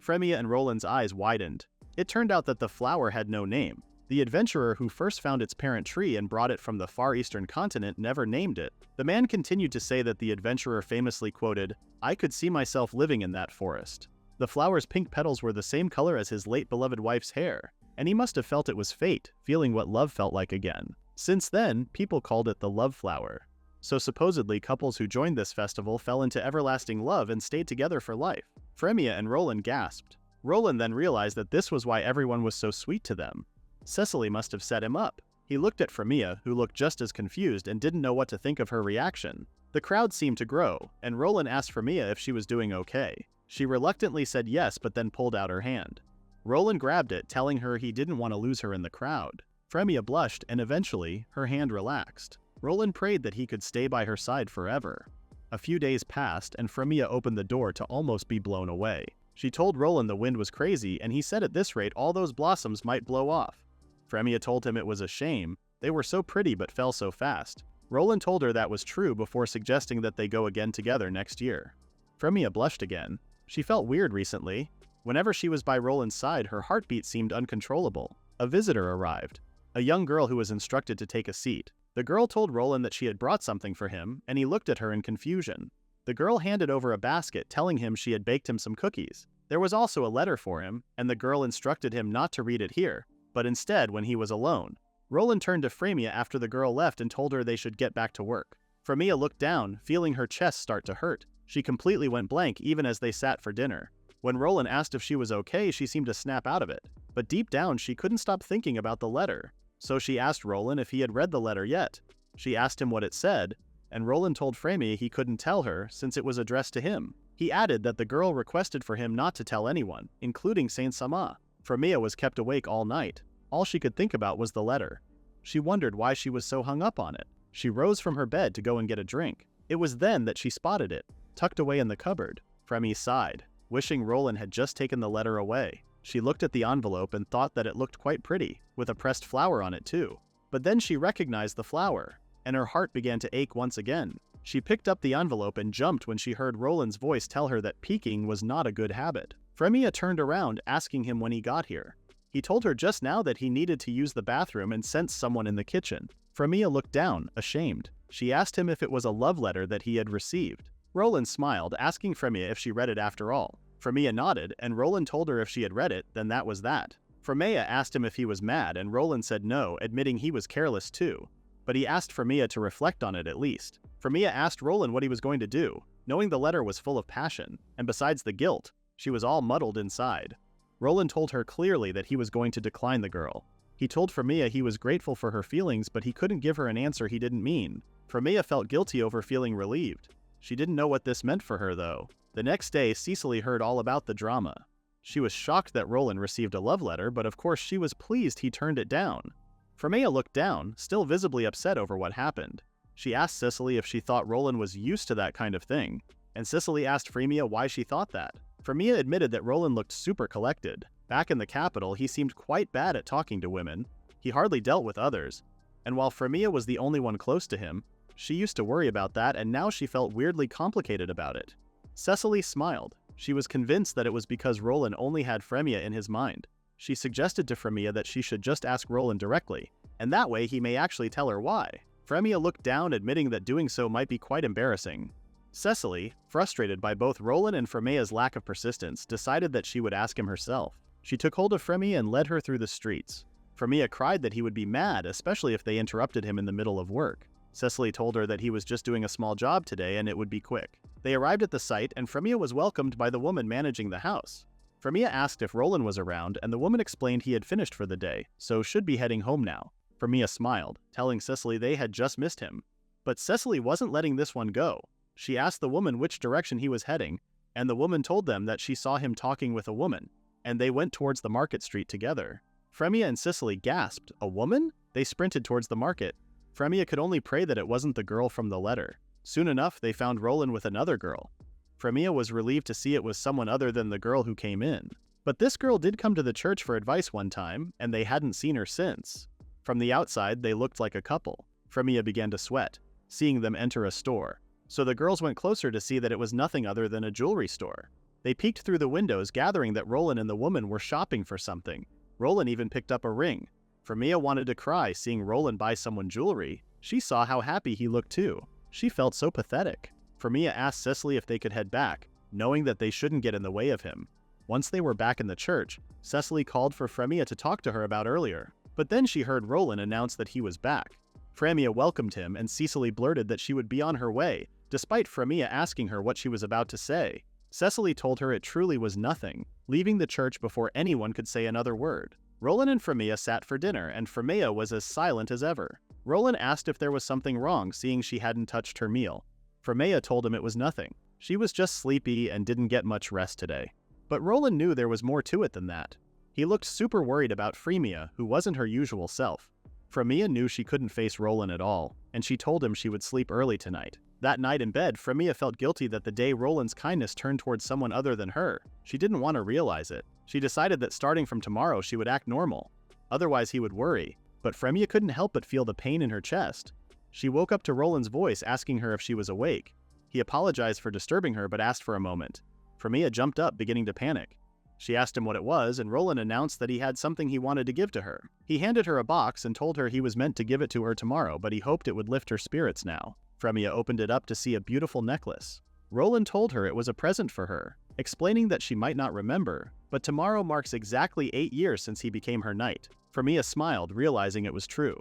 Frémea and Roland's eyes widened. It turned out that the flower had no name. The adventurer who first found its parent tree and brought it from the far eastern continent never named it. The man continued to say that the adventurer famously quoted, "I could see myself living in that forest." The flower's pink petals were the same color as his late beloved wife's hair, and he must have felt it was fate, feeling what love felt like again. Since then, people called it the love flower. So supposedly couples who joined this festival fell into everlasting love and stayed together for life. Frémea and Roland gasped. Roland then realized that this was why everyone was so sweet to them. Cecily must have set him up. He looked at Frémea, who looked just as confused and didn't know what to think of her reaction. The crowd seemed to grow, and Roland asked Frémea if she was doing okay. She reluctantly said yes, but then pulled out her hand. Roland grabbed it, telling her he didn't want to lose her in the crowd. Frémea blushed, and eventually, her hand relaxed. Roland prayed that he could stay by her side forever. A few days passed, and Frémea opened the door to almost be blown away. She told Roland the wind was crazy, and he said at this rate all those blossoms might blow off. Frémea told him it was a shame. They were so pretty but fell so fast. Roland told her that was true before suggesting that they go again together next year. Frémea blushed again. She felt weird recently. Whenever she was by Roland's side, her heartbeat seemed uncontrollable. A visitor arrived. A young girl who was instructed to take a seat. The girl told Roland that she had brought something for him, and he looked at her in confusion. The girl handed over a basket, telling him she had baked him some cookies. There was also a letter for him, and the girl instructed him not to read it here, but instead when he was alone. Roland turned to Frémea after the girl left and told her they should get back to work. Frémea looked down, feeling her chest start to hurt. She completely went blank even as they sat for dinner. When Roland asked if she was okay, she seemed to snap out of it. But deep down, she couldn't stop thinking about the letter. So she asked Roland if he had read the letter yet. She asked him what it said, and Roland told Frémea he couldn't tell her since it was addressed to him. He added that the girl requested for him not to tell anyone, including Saintess. Frémea was kept awake all night. All she could think about was the letter. She wondered why she was so hung up on it. She rose from her bed to go and get a drink. It was then that she spotted it, tucked away in the cupboard. Frémea sighed, wishing Roland had just taken the letter away. She looked at the envelope and thought that it looked quite pretty, with a pressed flower on it too. But then she recognized the flower, and her heart began to ache once again. She picked up the envelope and jumped when she heard Roland's voice tell her that peeking was not a good habit. Frémea turned around, asking him when he got here. He told her just now that he needed to use the bathroom and sensed someone in the kitchen. Frémea looked down, ashamed. She asked him if it was a love letter that he had received. Roland smiled, asking Frémea if she read it after all. Frémea nodded, and Roland told her if she had read it, then that was that. Frémea asked him if he was mad, and Roland said no, admitting he was careless too. But he asked Frémea to reflect on it at least. Frémea asked Roland what he was going to do, knowing the letter was full of passion, and besides the guilt, she was all muddled inside. Roland told her clearly that he was going to decline the girl. He told Frémea he was grateful for her feelings, but he couldn't give her an answer he didn't mean. Frémea felt guilty over feeling relieved. She didn't know what this meant for her, though. The next day, Cecily heard all about the drama. She was shocked that Roland received a love letter, but of course she was pleased he turned it down. Frémea looked down, still visibly upset over what happened. She asked Cecily if she thought Roland was used to that kind of thing, and Cecily asked Frémea why she thought that. Frémea admitted that Roland looked super collected. Back in the capital, he seemed quite bad at talking to women. He hardly dealt with others. And while Frémea was the only one close to him, she used to worry about that, and now she felt weirdly complicated about it. Cecily smiled. She was convinced that it was because Roland only had Frémea in his mind. She suggested to Frémea that she should just ask Roland directly, and that way he may actually tell her why. Frémea looked down, admitting that doing so might be quite embarrassing. Cecily, frustrated by both Roland and Frémea's lack of persistence, decided that she would ask him herself. She took hold of Frémea and led her through the streets. Frémea cried that he would be mad, especially if they interrupted him in the middle of work. Cecily told her that he was just doing a small job today and it would be quick. They arrived at the site, and Frémea was welcomed by the woman managing the house. Frémea asked if Roland was around, and the woman explained he had finished for the day, so should be heading home now. Frémea smiled, telling Cecily they had just missed him. But Cecily wasn't letting this one go. She asked the woman which direction he was heading, and the woman told them that she saw him talking with a woman, and they went towards the market street together. Frémea and Cecily gasped, "A woman?" They sprinted towards the market. Frémea could only pray that it wasn't the girl from the letter. Soon enough, they found Roland with another girl. Frémea was relieved to see it was someone other than the girl who came in. But this girl did come to the church for advice one time, and they hadn't seen her since. From the outside, they looked like a couple. Frémea began to sweat, seeing them enter a store. So the girls went closer to see that it was nothing other than a jewelry store. They peeked through the windows, gathering that Roland and the woman were shopping for something. Roland even picked up a ring. Frémea wanted to cry seeing Roland buy someone jewelry. She saw how happy he looked too. She felt so pathetic. Frémea asked Cecily if they could head back, knowing that they shouldn't get in the way of him. Once they were back in the church, Cecily called for Frémea to talk to her about earlier. But then she heard Roland announce that he was back. Frémea welcomed him, and Cecily blurted that she would be on her way, despite Frémea asking her what she was about to say. Cecily told her it truly was nothing, leaving the church before anyone could say another word. Roland and Frémea sat for dinner, and Frémea was as silent as ever. Roland asked if there was something wrong, seeing she hadn't touched her meal. Frémea told him it was nothing. She was just sleepy and didn't get much rest today. But Roland knew there was more to it than that. He looked super worried about Frémea, who wasn't her usual self. Frémea knew she couldn't face Roland at all, and she told him she would sleep early tonight. That night in bed, Frémea felt guilty that the day Roland's kindness turned towards someone other than her. She didn't want to realize it. She decided that starting from tomorrow she would act normal. Otherwise he would worry. But Frémea couldn't help but feel the pain in her chest. She woke up to Roland's voice asking her if she was awake. He apologized for disturbing her but asked for a moment. Frémea jumped up, beginning to panic. She asked him what it was, and Roland announced that he had something he wanted to give to her. He handed her a box and told her he was meant to give it to her tomorrow, but he hoped it would lift her spirits now. Frémea opened it up to see a beautiful necklace. Roland told her it was a present for her, explaining that she might not remember, but tomorrow marks exactly 8 years since he became her knight. Frémea smiled, realizing it was true.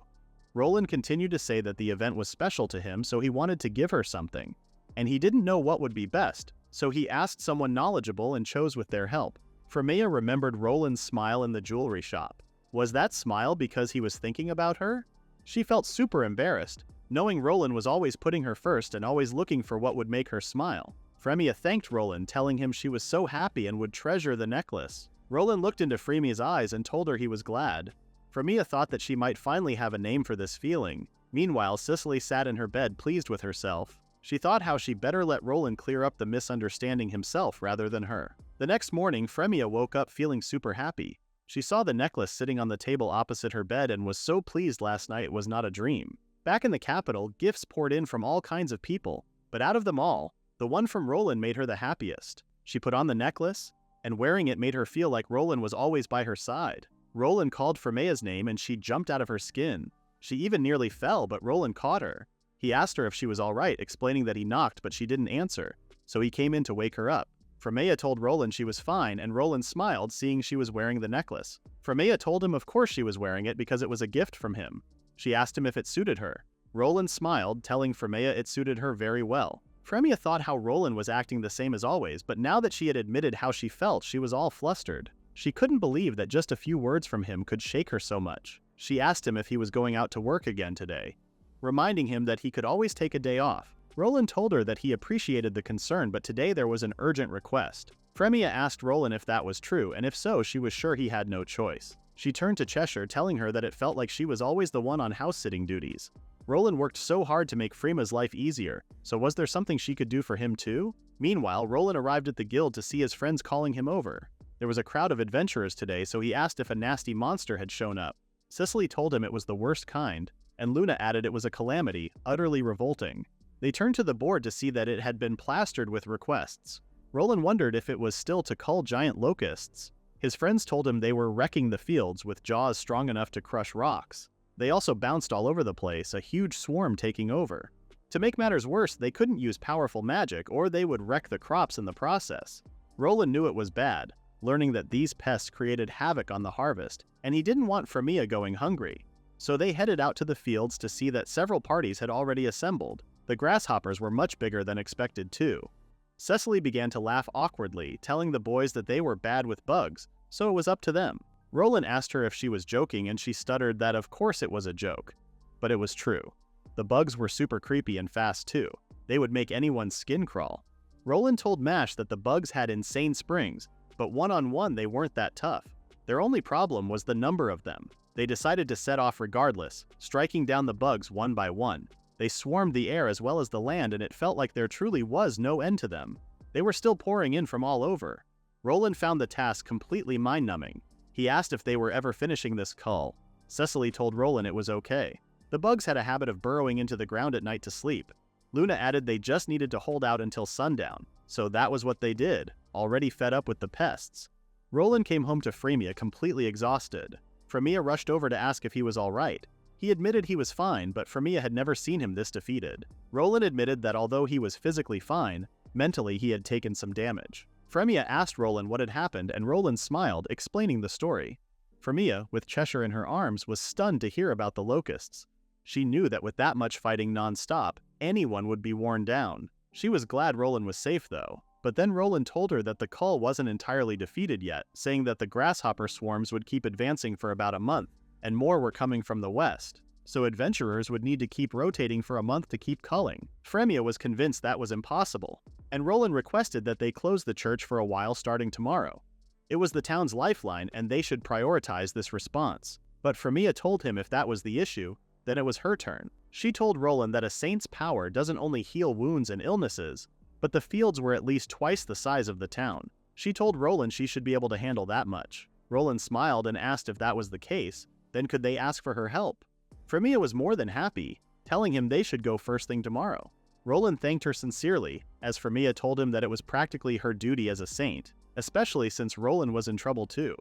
Roland continued to say that the event was special to him, so he wanted to give her something. And he didn't know what would be best, so he asked someone knowledgeable and chose with their help. Frémea remembered Roland's smile in the jewelry shop. Was that smile because he was thinking about her? She felt super embarrassed, knowing Roland was always putting her first and always looking for what would make her smile. Frémea thanked Roland, telling him she was so happy and would treasure the necklace. Roland looked into Frémea's eyes and told her he was glad. Frémea thought that she might finally have a name for this feeling. Meanwhile, Cicely sat in her bed pleased with herself. She thought how she better let Roland clear up the misunderstanding himself rather than her. The next morning, Frémea woke up feeling super happy. She saw the necklace sitting on the table opposite her bed and was so pleased last night it was not a dream. Back in the capital, gifts poured in from all kinds of people, but out of them all, the one from Roland made her the happiest. She put on the necklace, and wearing it made her feel like Roland was always by her side. Roland called Frémea's name and she jumped out of her skin. She even nearly fell, but Roland caught her. He asked her if she was alright, explaining that he knocked but she didn't answer, so he came in to wake her up. Frémea told Roland she was fine, and Roland smiled, seeing she was wearing the necklace. Frémea told him of course she was wearing it because it was a gift from him. She asked him if it suited her. Roland smiled, telling Frémea it suited her very well. Frémea thought how Roland was acting the same as always, but now that she had admitted how she felt, she was all flustered. She couldn't believe that just a few words from him could shake her so much. She asked him if he was going out to work again today, reminding him that he could always take a day off. Roland told her that he appreciated the concern, but today there was an urgent request. Frémea asked Roland if that was true, and if so, she was sure he had no choice. She turned to Cheshire, telling her that it felt like she was always the one on house-sitting duties. Roland worked so hard to make Frémea's life easier, so was there something she could do for him too? Meanwhile, Roland arrived at the guild to see his friends calling him over. There was a crowd of adventurers today, so he asked if a nasty monster had shown up. Cicely told him it was the worst kind, and Luna added it was a calamity, utterly revolting. They turned to the board to see that it had been plastered with requests. Roland wondered if it was still to cull giant locusts. His friends told him they were wrecking the fields with jaws strong enough to crush rocks. They also bounced all over the place, a huge swarm taking over. To make matters worse, they couldn't use powerful magic or they would wreck the crops in the process. Roland knew it was bad, learning that these pests created havoc on the harvest, and he didn't want Frémea going hungry. So they headed out to the fields to see that several parties had already assembled. The grasshoppers were much bigger than expected too. Cicely began to laugh awkwardly, telling the boys that they were bad with bugs, so it was up to them. Roland asked her if she was joking and she stuttered that of course it was a joke. But it was true. The bugs were super creepy and fast too. They would make anyone's skin crawl. Roland told Mash that the bugs had insane springs, but one-on-one they weren't that tough. Their only problem was the number of them. They decided to set off regardless, striking down the bugs one by one. They swarmed the air as well as the land, and it felt like there truly was no end to them. They were still pouring in from all over. Roland found the task completely mind-numbing. He asked if they were ever finishing this cull. Cicely told Roland it was okay. The bugs had a habit of burrowing into the ground at night to sleep. Luna added they just needed to hold out until sundown, so that was what they did, already fed up with the pests. Roland came home to Frémea completely exhausted. Frémea rushed over to ask if he was alright. He admitted he was fine, but Frémea had never seen him this defeated. Roland admitted that although he was physically fine, mentally he had taken some damage. Frémea asked Roland what had happened, and Roland smiled, explaining the story. Frémea, with Cheshire in her arms, was stunned to hear about the locusts. She knew that with that much fighting non-stop, anyone would be worn down. She was glad Roland was safe though. But then Roland told her that the cull wasn't entirely defeated yet, saying that the grasshopper swarms would keep advancing for about a month, and more were coming from the west. So adventurers would need to keep rotating for a month to keep culling. Frémea was convinced that was impossible, and Roland requested that they close the church for a while starting tomorrow. It was the town's lifeline and they should prioritize this response. But Frémea told him if that was the issue, then it was her turn. She told Roland that a saint's power doesn't only heal wounds and illnesses, but the fields were at least twice the size of the town. She told Roland she should be able to handle that much. Roland smiled and asked if that was the case, then could they ask for her help? Frémea was more than happy, telling him they should go first thing tomorrow. Roland thanked her sincerely, as Frémea told him that it was practically her duty as a saint, especially since Roland was in trouble too.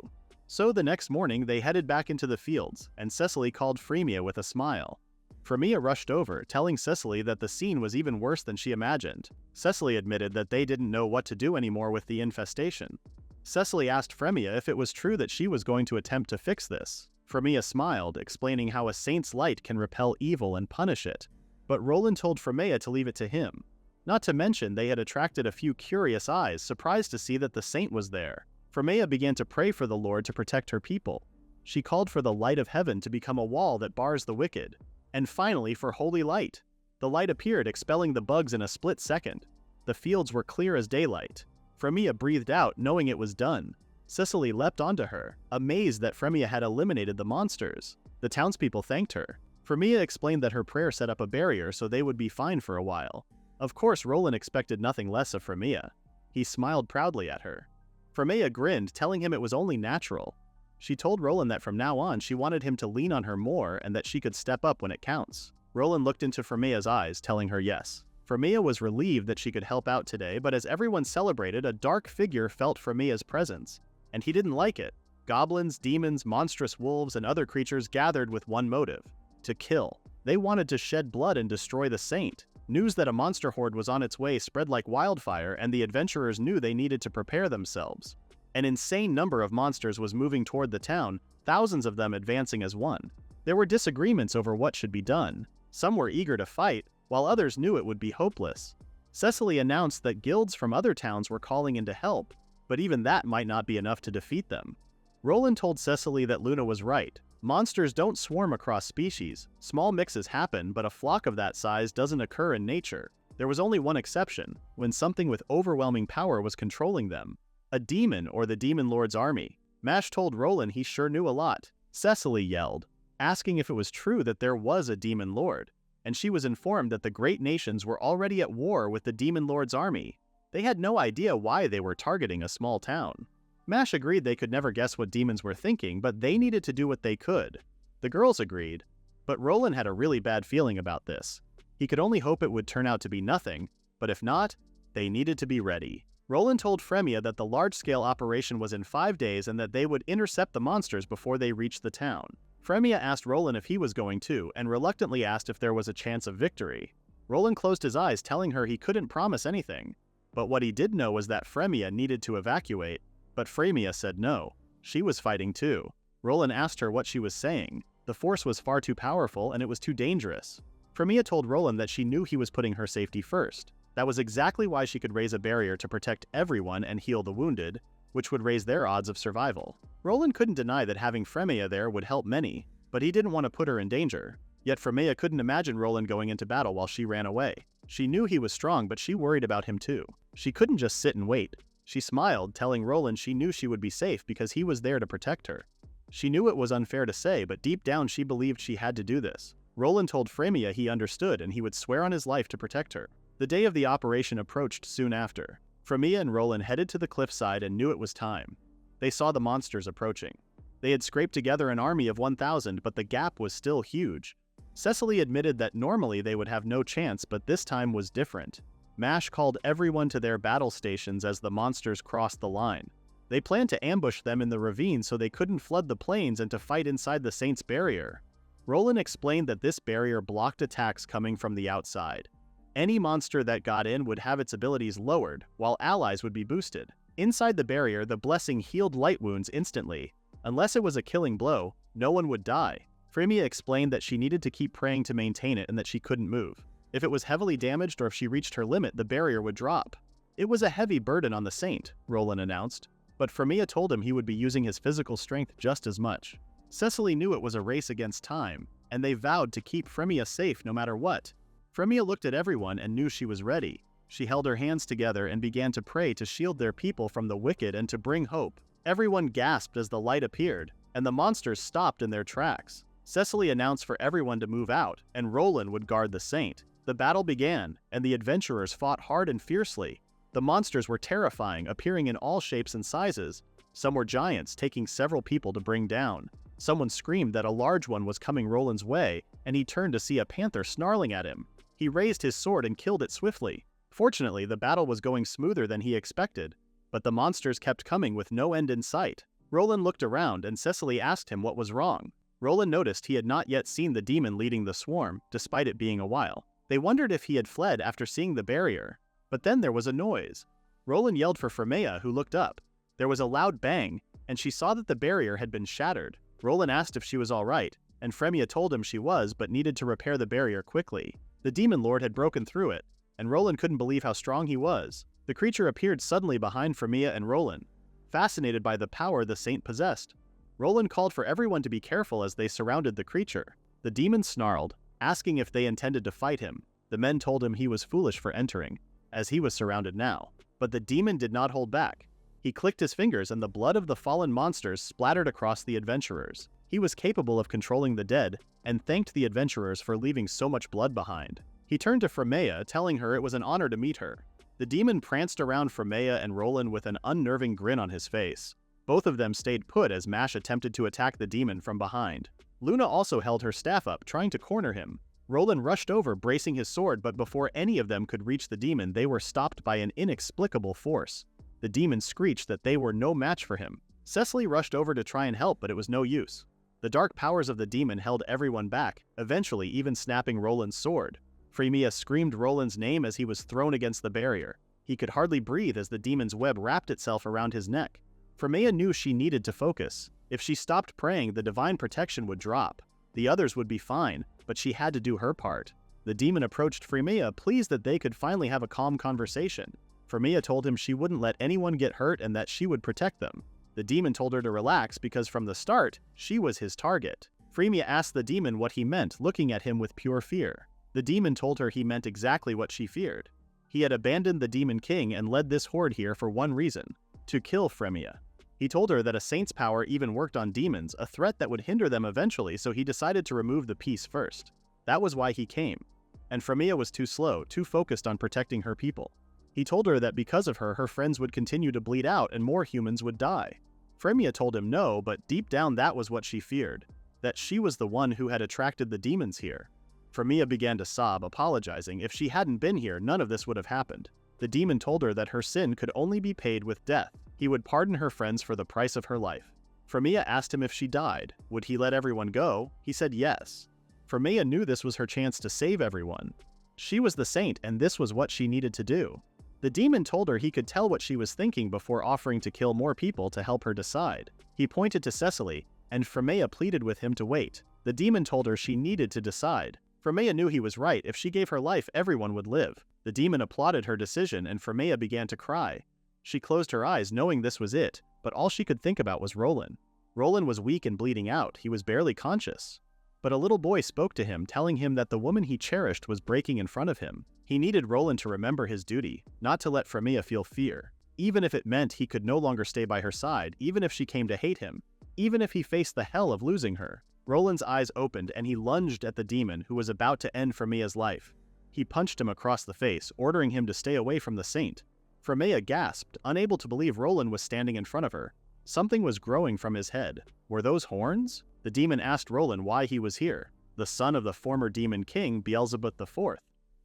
So the next morning they headed back into the fields, and Cecily called Frémea with a smile. Frémea rushed over, telling Cecily that the scene was even worse than she imagined. Cecily admitted that they didn't know what to do anymore with the infestation. Cecily asked Frémea if it was true that she was going to attempt to fix this. Frémea smiled, explaining how a saint's light can repel evil and punish it, but Roland told Frémea to leave it to him. Not to mention they had attracted a few curious eyes, surprised to see that the saint was there. Frémea began to pray for the Lord to protect her people. She called for the light of heaven to become a wall that bars the wicked. And finally for holy light. The light appeared, expelling the bugs in a split second. The fields were clear as daylight. Frémea breathed out, knowing it was done. Cecily leapt onto her, amazed that Frémea had eliminated the monsters. The townspeople thanked her. Frémea explained that her prayer set up a barrier so they would be fine for a while. Of course, Roland expected nothing less of Frémea. He smiled proudly at her. Frémea grinned, telling him it was only natural. She told Roland that from now on she wanted him to lean on her more and that she could step up when it counts. Roland looked into Frémea's eyes, telling her yes. Frémea was relieved that she could help out today, but as everyone celebrated, a dark figure felt Frémea's presence. And he didn't like it. Goblins, demons, monstrous wolves, and other creatures gathered with one motive: to kill. They wanted to shed blood and destroy the saint. News that a monster horde was on its way spread like wildfire, and the adventurers knew they needed to prepare themselves. An insane number of monsters was moving toward the town, thousands of them advancing as one. There were disagreements over what should be done. Some were eager to fight, while others knew it would be hopeless. Cecily announced that guilds from other towns were calling in to help, but even that might not be enough to defeat them. Roland told Cecily that Luna was right. Monsters don't swarm across species. Small mixes happen, but a flock of that size doesn't occur in nature. There was only one exception, when something with overwhelming power was controlling them. A demon or the Demon Lord's army. Mash told Roland he sure knew a lot. Cecily yelled, asking if it was true that there was a Demon Lord, and she was informed that the great nations were already at war with the Demon Lord's army. They had no idea why they were targeting a small town. Mash agreed they could never guess what demons were thinking, but they needed to do what they could. The girls agreed, but Roland had a really bad feeling about this. He could only hope it would turn out to be nothing, but if not, they needed to be ready. Roland told Frémea that the large-scale operation was in 5 days and that they would intercept the monsters before they reached the town. Frémea asked Roland if he was going too, and reluctantly asked if there was a chance of victory. Roland closed his eyes, telling her he couldn't promise anything. But what he did know was that Frémea needed to evacuate, but Frémea said no. She was fighting too. Roland asked her what she was saying. The force was far too powerful and it was too dangerous. Frémea told Roland that she knew he was putting her safety first. That was exactly why she could raise a barrier to protect everyone and heal the wounded, which would raise their odds of survival. Roland couldn't deny that having Frémea there would help many, but he didn't want to put her in danger. Yet Frémea couldn't imagine Roland going into battle while she ran away. She knew he was strong, but she worried about him too. She couldn't just sit and wait. She smiled, telling Roland she knew she would be safe because he was there to protect her. She knew it was unfair to say, but deep down she believed she had to do this. Roland told Frémea he understood and he would swear on his life to protect her. The day of the operation approached soon after. Frémea and Roland headed to the cliffside and knew it was time. They saw the monsters approaching. They had scraped together an army of 1,000, but the gap was still huge. Cecily admitted that normally they would have no chance, but this time was different. Mash called everyone to their battle stations as the monsters crossed the line. They planned to ambush them in the ravine so they couldn't flood the plains and to fight inside the Saint's barrier. Roland explained that this barrier blocked attacks coming from the outside. Any monster that got in would have its abilities lowered, while allies would be boosted. Inside the barrier, the blessing healed light wounds instantly. Unless it was a killing blow, no one would die. Frémea explained that she needed to keep praying to maintain it and that she couldn't move. If it was heavily damaged or if she reached her limit, the barrier would drop. It was a heavy burden on the Saint, Roland announced, but Frémea told him he would be using his physical strength just as much. Cecily knew it was a race against time, and they vowed to keep Frémea safe no matter what. Frémea looked at everyone and knew she was ready. She held her hands together and began to pray to shield their people from the wicked and to bring hope. Everyone gasped as the light appeared, and the monsters stopped in their tracks. Cecily announced for everyone to move out, and Roland would guard the Saint. The battle began, and the adventurers fought hard and fiercely. The monsters were terrifying, appearing in all shapes and sizes. Some were giants, taking several people to bring down. Someone screamed that a large one was coming Roland's way, and he turned to see a panther snarling at him. He raised his sword and killed it swiftly. Fortunately, the battle was going smoother than he expected, but the monsters kept coming with no end in sight. Roland looked around and Cecily asked him what was wrong. Roland noticed he had not yet seen the demon leading the swarm, despite it being a while. They wondered if he had fled after seeing the barrier. But then there was a noise. Roland yelled for Frémea, who looked up. There was a loud bang, and she saw that the barrier had been shattered. Roland asked if she was all right, and Frémea told him she was but needed to repair the barrier quickly. The demon lord had broken through it, and Roland couldn't believe how strong he was. The creature appeared suddenly behind Frémea and Roland, fascinated by the power the saint possessed. Roland called for everyone to be careful as they surrounded the creature. The demon snarled, asking if they intended to fight him. The men told him he was foolish for entering, as he was surrounded now. But the demon did not hold back. He clicked his fingers and the blood of the fallen monsters splattered across the adventurers. He was capable of controlling the dead, and thanked the adventurers for leaving so much blood behind. He turned to Frémea, telling her it was an honor to meet her. The demon pranced around Frémea and Roland with an unnerving grin on his face. Both of them stayed put as Mash attempted to attack the demon from behind. Luna also held her staff up, trying to corner him. Roland rushed over, bracing his sword, but before any of them could reach the demon, they were stopped by an inexplicable force. The demon screeched that they were no match for him. Cecily rushed over to try and help, but it was no use. The dark powers of the demon held everyone back, eventually even snapping Roland's sword. Frémea screamed Roland's name as he was thrown against the barrier. He could hardly breathe as the demon's web wrapped itself around his neck. Frémea knew she needed to focus. If she stopped praying, the divine protection would drop. The others would be fine, but she had to do her part. The demon approached Frémea, pleased that they could finally have a calm conversation. Frémea told him she wouldn't let anyone get hurt and that she would protect them. The demon told her to relax because from the start, she was his target. Frémea asked the demon what he meant, looking at him with pure fear. The demon told her he meant exactly what she feared. He had abandoned the demon king and led this horde here for one reason: to kill Frémea. He told her that a saint's power even worked on demons, a threat that would hinder them eventually, so he decided to remove the peace first. That was why he came. And Frémea was too slow, too focused on protecting her people. He told her that because of her, her friends would continue to bleed out and more humans would die. Frémea told him no, but deep down that was what she feared, that she was the one who had attracted the demons here. Frémea began to sob, apologizing. If she hadn't been here, none of this would have happened. The demon told her that her sin could only be paid with death. He would pardon her friends for the price of her life. Frémea asked him if she died. Would he let everyone go? He said yes. Frémea knew this was her chance to save everyone. She was the saint, and this was what she needed to do. The demon told her he could tell what she was thinking before offering to kill more people to help her decide. He pointed to Cecily, and Frémea pleaded with him to wait. The demon told her she needed to decide. Frémea knew he was right. If she gave her life, everyone would live. The demon applauded her decision, and Frémea began to cry. She closed her eyes, knowing this was it, but all she could think about was Roland. Roland was weak and bleeding out. He was barely conscious. But a little boy spoke to him, telling him that the woman he cherished was breaking in front of him. He needed Roland to remember his duty, not to let Frémea feel fear. Even if it meant he could no longer stay by her side, even if she came to hate him, even if he faced the hell of losing her. Roland's eyes opened and he lunged at the demon who was about to end Frémea's life. He punched him across the face, ordering him to stay away from the saint. Frémea gasped, unable to believe Roland was standing in front of her. Something was growing from his head. Were those horns? The demon asked Roland why he was here. The son of the former demon king, Beelzebub IV.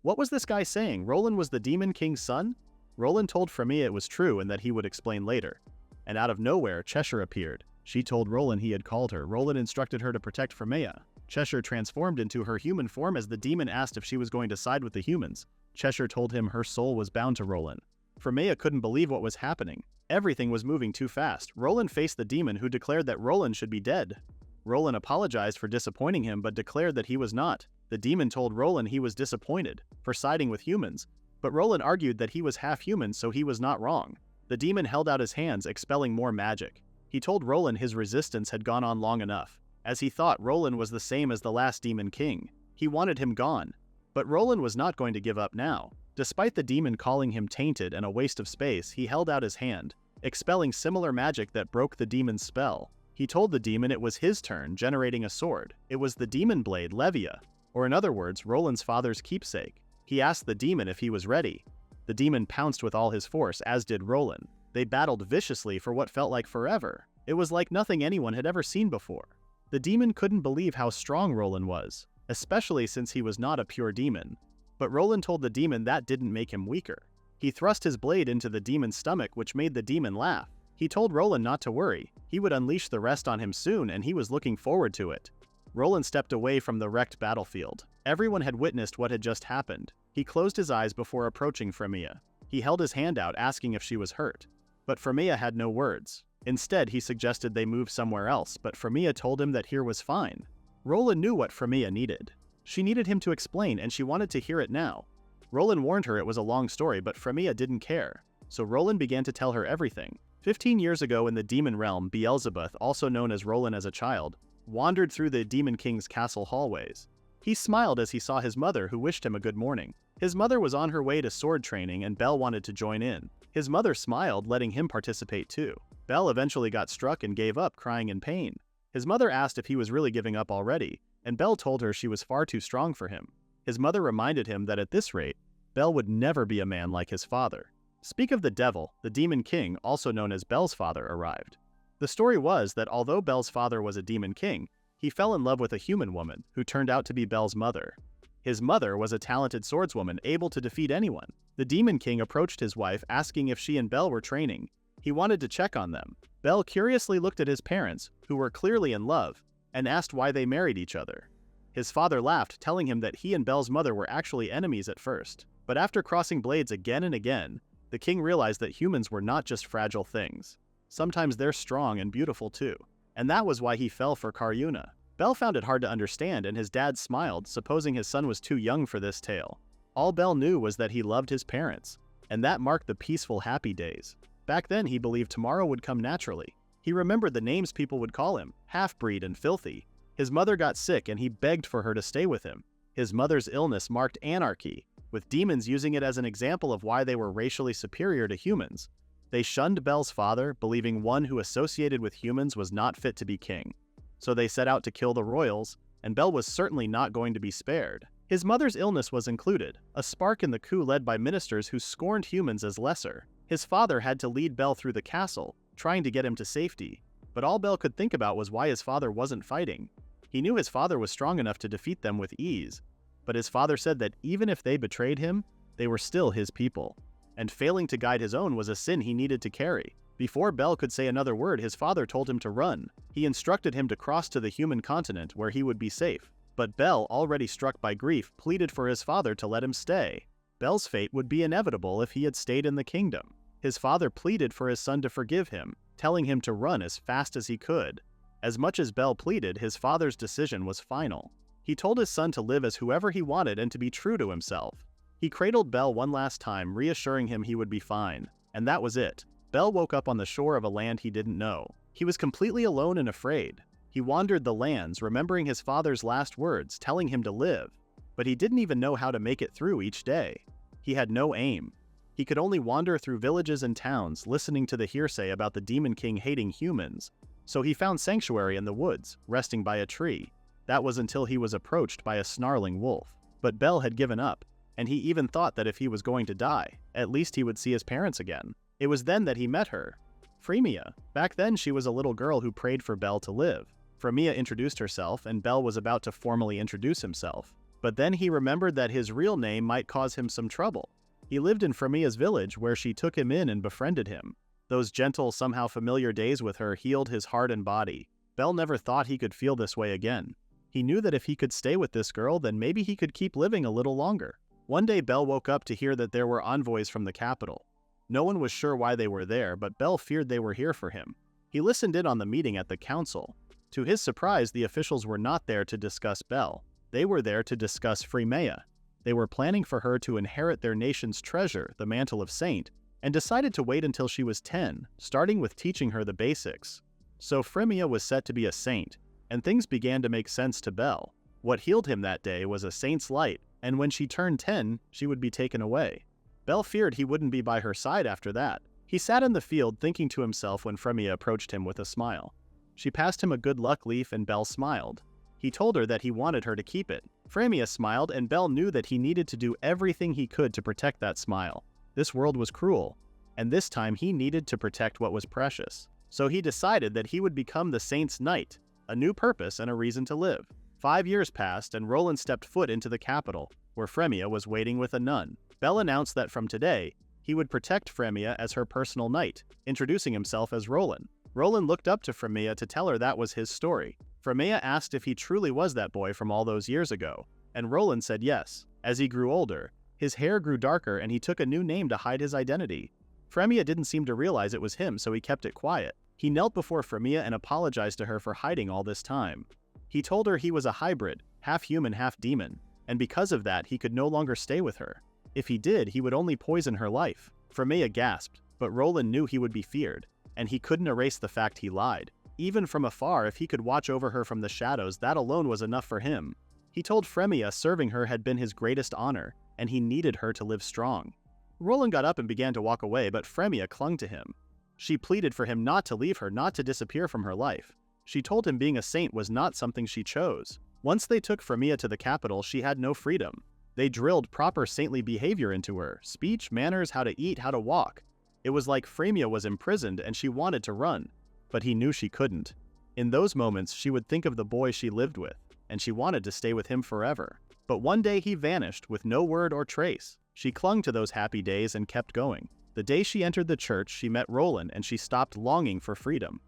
What was this guy saying? Roland was the demon king's son? Roland told Frémea it was true and that he would explain later. And out of nowhere, Cheshire appeared. She told Roland he had called her. Roland instructed her to protect Frémea. Cheshire transformed into her human form as the demon asked if she was going to side with the humans. Cheshire told him her soul was bound to Roland. Frémea couldn't believe what was happening. Everything was moving too fast. Roland faced the demon, who declared that Roland should be dead. Roland apologized for disappointing him but declared that he was not. The demon told Roland he was disappointed for siding with humans, but Roland argued that he was half human, so he was not wrong. The demon held out his hands, expelling more magic. He told Roland his resistance had gone on long enough, as he thought Roland was the same as the last demon king. He wanted him gone. But Roland was not going to give up now. Despite the demon calling him tainted and a waste of space, he held out his hand, expelling similar magic that broke the demon's spell. He told the demon it was his turn, generating a sword. It was the demon blade, Levia, or in other words, Roland's father's keepsake. He asked the demon if he was ready. The demon pounced with all his force, as did Roland. They battled viciously for what felt like forever. It was like nothing anyone had ever seen before. The demon couldn't believe how strong Roland was, especially since he was not a pure demon. But Roland told the demon that didn't make him weaker. He thrust his blade into the demon's stomach, which made the demon laugh. He told Roland not to worry, he would unleash the rest on him soon and he was looking forward to it. Roland stepped away from the wrecked battlefield. Everyone had witnessed what had just happened. He closed his eyes before approaching Frémea. He held his hand out asking if she was hurt. But Frémea had no words. Instead, he suggested they move somewhere else, but Frémea told him that here was fine. Roland knew what Frémea needed. She needed him to explain and she wanted to hear it now. Roland warned her it was a long story, but Frémea didn't care. So Roland began to tell her everything. 15 years ago in the demon realm, Beelzebub, also known as Roland as a child, wandered through the Demon King's castle hallways. He smiled as he saw his mother, who wished him a good morning. His mother was on her way to sword training and Belle wanted to join in. His mother smiled, letting him participate too. Belle eventually got struck and gave up, crying in pain. His mother asked if he was really giving up already, and Belle told her she was far too strong for him. His mother reminded him that at this rate, Belle would never be a man like his father. Speak of the devil, the Demon King, also known as Belle's father, arrived. The story was that although Belle's father was a Demon King, he fell in love with a human woman who turned out to be Belle's mother. His mother was a talented swordswoman able to defeat anyone. The Demon King approached his wife asking if she and Belle were training. He wanted to check on them. Belle curiously looked at his parents, who were clearly in love, and asked why they married each other. His father laughed, telling him that he and Belle's mother were actually enemies at first. But after crossing blades again and again, the king realized that humans were not just fragile things. Sometimes they're strong and beautiful too. And that was why he fell for Karyuna. Belle found it hard to understand and his dad smiled, supposing his son was too young for this tale. All Belle knew was that he loved his parents, and that marked the peaceful, happy days. Back then he believed tomorrow would come naturally. He remembered the names people would call him, half-breed and filthy. His mother got sick and he begged for her to stay with him. His mother's illness marked anarchy, with demons using it as an example of why they were racially superior to humans. They shunned Belle's father, believing one who associated with humans was not fit to be king. So they set out to kill the royals, and Belle was certainly not going to be spared. His mother's illness was included, a spark in the coup led by ministers who scorned humans as lesser. His father had to lead Belle through the castle, trying to get him to safety. But all Belle could think about was why his father wasn't fighting. He knew his father was strong enough to defeat them with ease, but his father said that even if they betrayed him, they were still his people. And failing to guide his own was a sin he needed to carry. Before Belle could say another word, his father told him to run. He instructed him to cross to the human continent where he would be safe. But Belle, already struck by grief, pleaded for his father to let him stay. Belle's fate would be inevitable if he had stayed in the kingdom. His father pleaded for his son to forgive him, telling him to run as fast as he could. As much as Belle pleaded, his father's decision was final. He told his son to live as whoever he wanted and to be true to himself. He cradled Belle one last time, reassuring him he would be fine. And that was it. Belle woke up on the shore of a land he didn't know. He was completely alone and afraid. He wandered the lands, remembering his father's last words, telling him to live. But he didn't even know how to make it through each day. He had no aim. He could only wander through villages and towns, listening to the hearsay about the Demon King hating humans. So he found sanctuary in the woods, resting by a tree. That was until he was approached by a snarling wolf. But Belle had given up, and he even thought that if he was going to die, at least he would see his parents again. It was then that he met her. Frémea. Back then she was a little girl who prayed for Belle to live. Frémea introduced herself, and Belle was about to formally introduce himself. But then he remembered that his real name might cause him some trouble. He lived in Frémea's village, where she took him in and befriended him. Those gentle, somehow familiar days with her healed his heart and body. Belle never thought he could feel this way again. He knew that if he could stay with this girl, then maybe he could keep living a little longer. One day Belle woke up to hear that there were envoys from the capital. No one was sure why they were there, but Belle feared they were here for him. He listened in on the meeting at the council. To his surprise, the officials were not there to discuss Belle. They were there to discuss Frémea. They were planning for her to inherit their nation's treasure, the mantle of saint, and decided to wait until she was 10, starting with teaching her the basics. So Frémea was set to be a saint, and things began to make sense to Belle. What healed him that day was a saint's light, and when she turned 10, she would be taken away. Belle feared he wouldn't be by her side after that. He sat in the field thinking to himself when Frémea approached him with a smile. She passed him a good luck leaf and Belle smiled. He told her that he wanted her to keep it. Frémea smiled and Belle knew that he needed to do everything he could to protect that smile. This world was cruel, and this time he needed to protect what was precious. So he decided that he would become the saint's knight, a new purpose and a reason to live. 5 years passed and Roland stepped foot into the capital, where Frémea was waiting with a nun. Bel announced that from today, he would protect Frémea as her personal knight, introducing himself as Roland. Roland looked up to Frémea to tell her that was his story. Frémea asked if he truly was that boy from all those years ago, and Roland said yes. As he grew older, his hair grew darker and he took a new name to hide his identity. Frémea didn't seem to realize it was him, so he kept it quiet. He knelt before Frémea and apologized to her for hiding all this time. He told her he was a hybrid, half human, half demon, and because of that he could no longer stay with her. If he did, he would only poison her life. Frémea gasped, but Roland knew he would be feared, and he couldn't erase the fact he lied. Even from afar, if he could watch over her from the shadows, that alone was enough for him. He told Frémea serving her had been his greatest honor, and he needed her to live strong. Roland got up and began to walk away, but Frémea clung to him. She pleaded for him not to leave her, not to disappear from her life. She told him being a saint was not something she chose. Once they took Frémea to the capital, she had no freedom. They drilled proper saintly behavior into her, speech, manners, how to eat, how to walk. It was like Frémea was imprisoned and she wanted to run, but he knew she couldn't. In those moments, she would think of the boy she lived with, and she wanted to stay with him forever. But one day he vanished with no word or trace. She clung to those happy days and kept going. The day she entered the church, she met Roland and she stopped longing for freedom.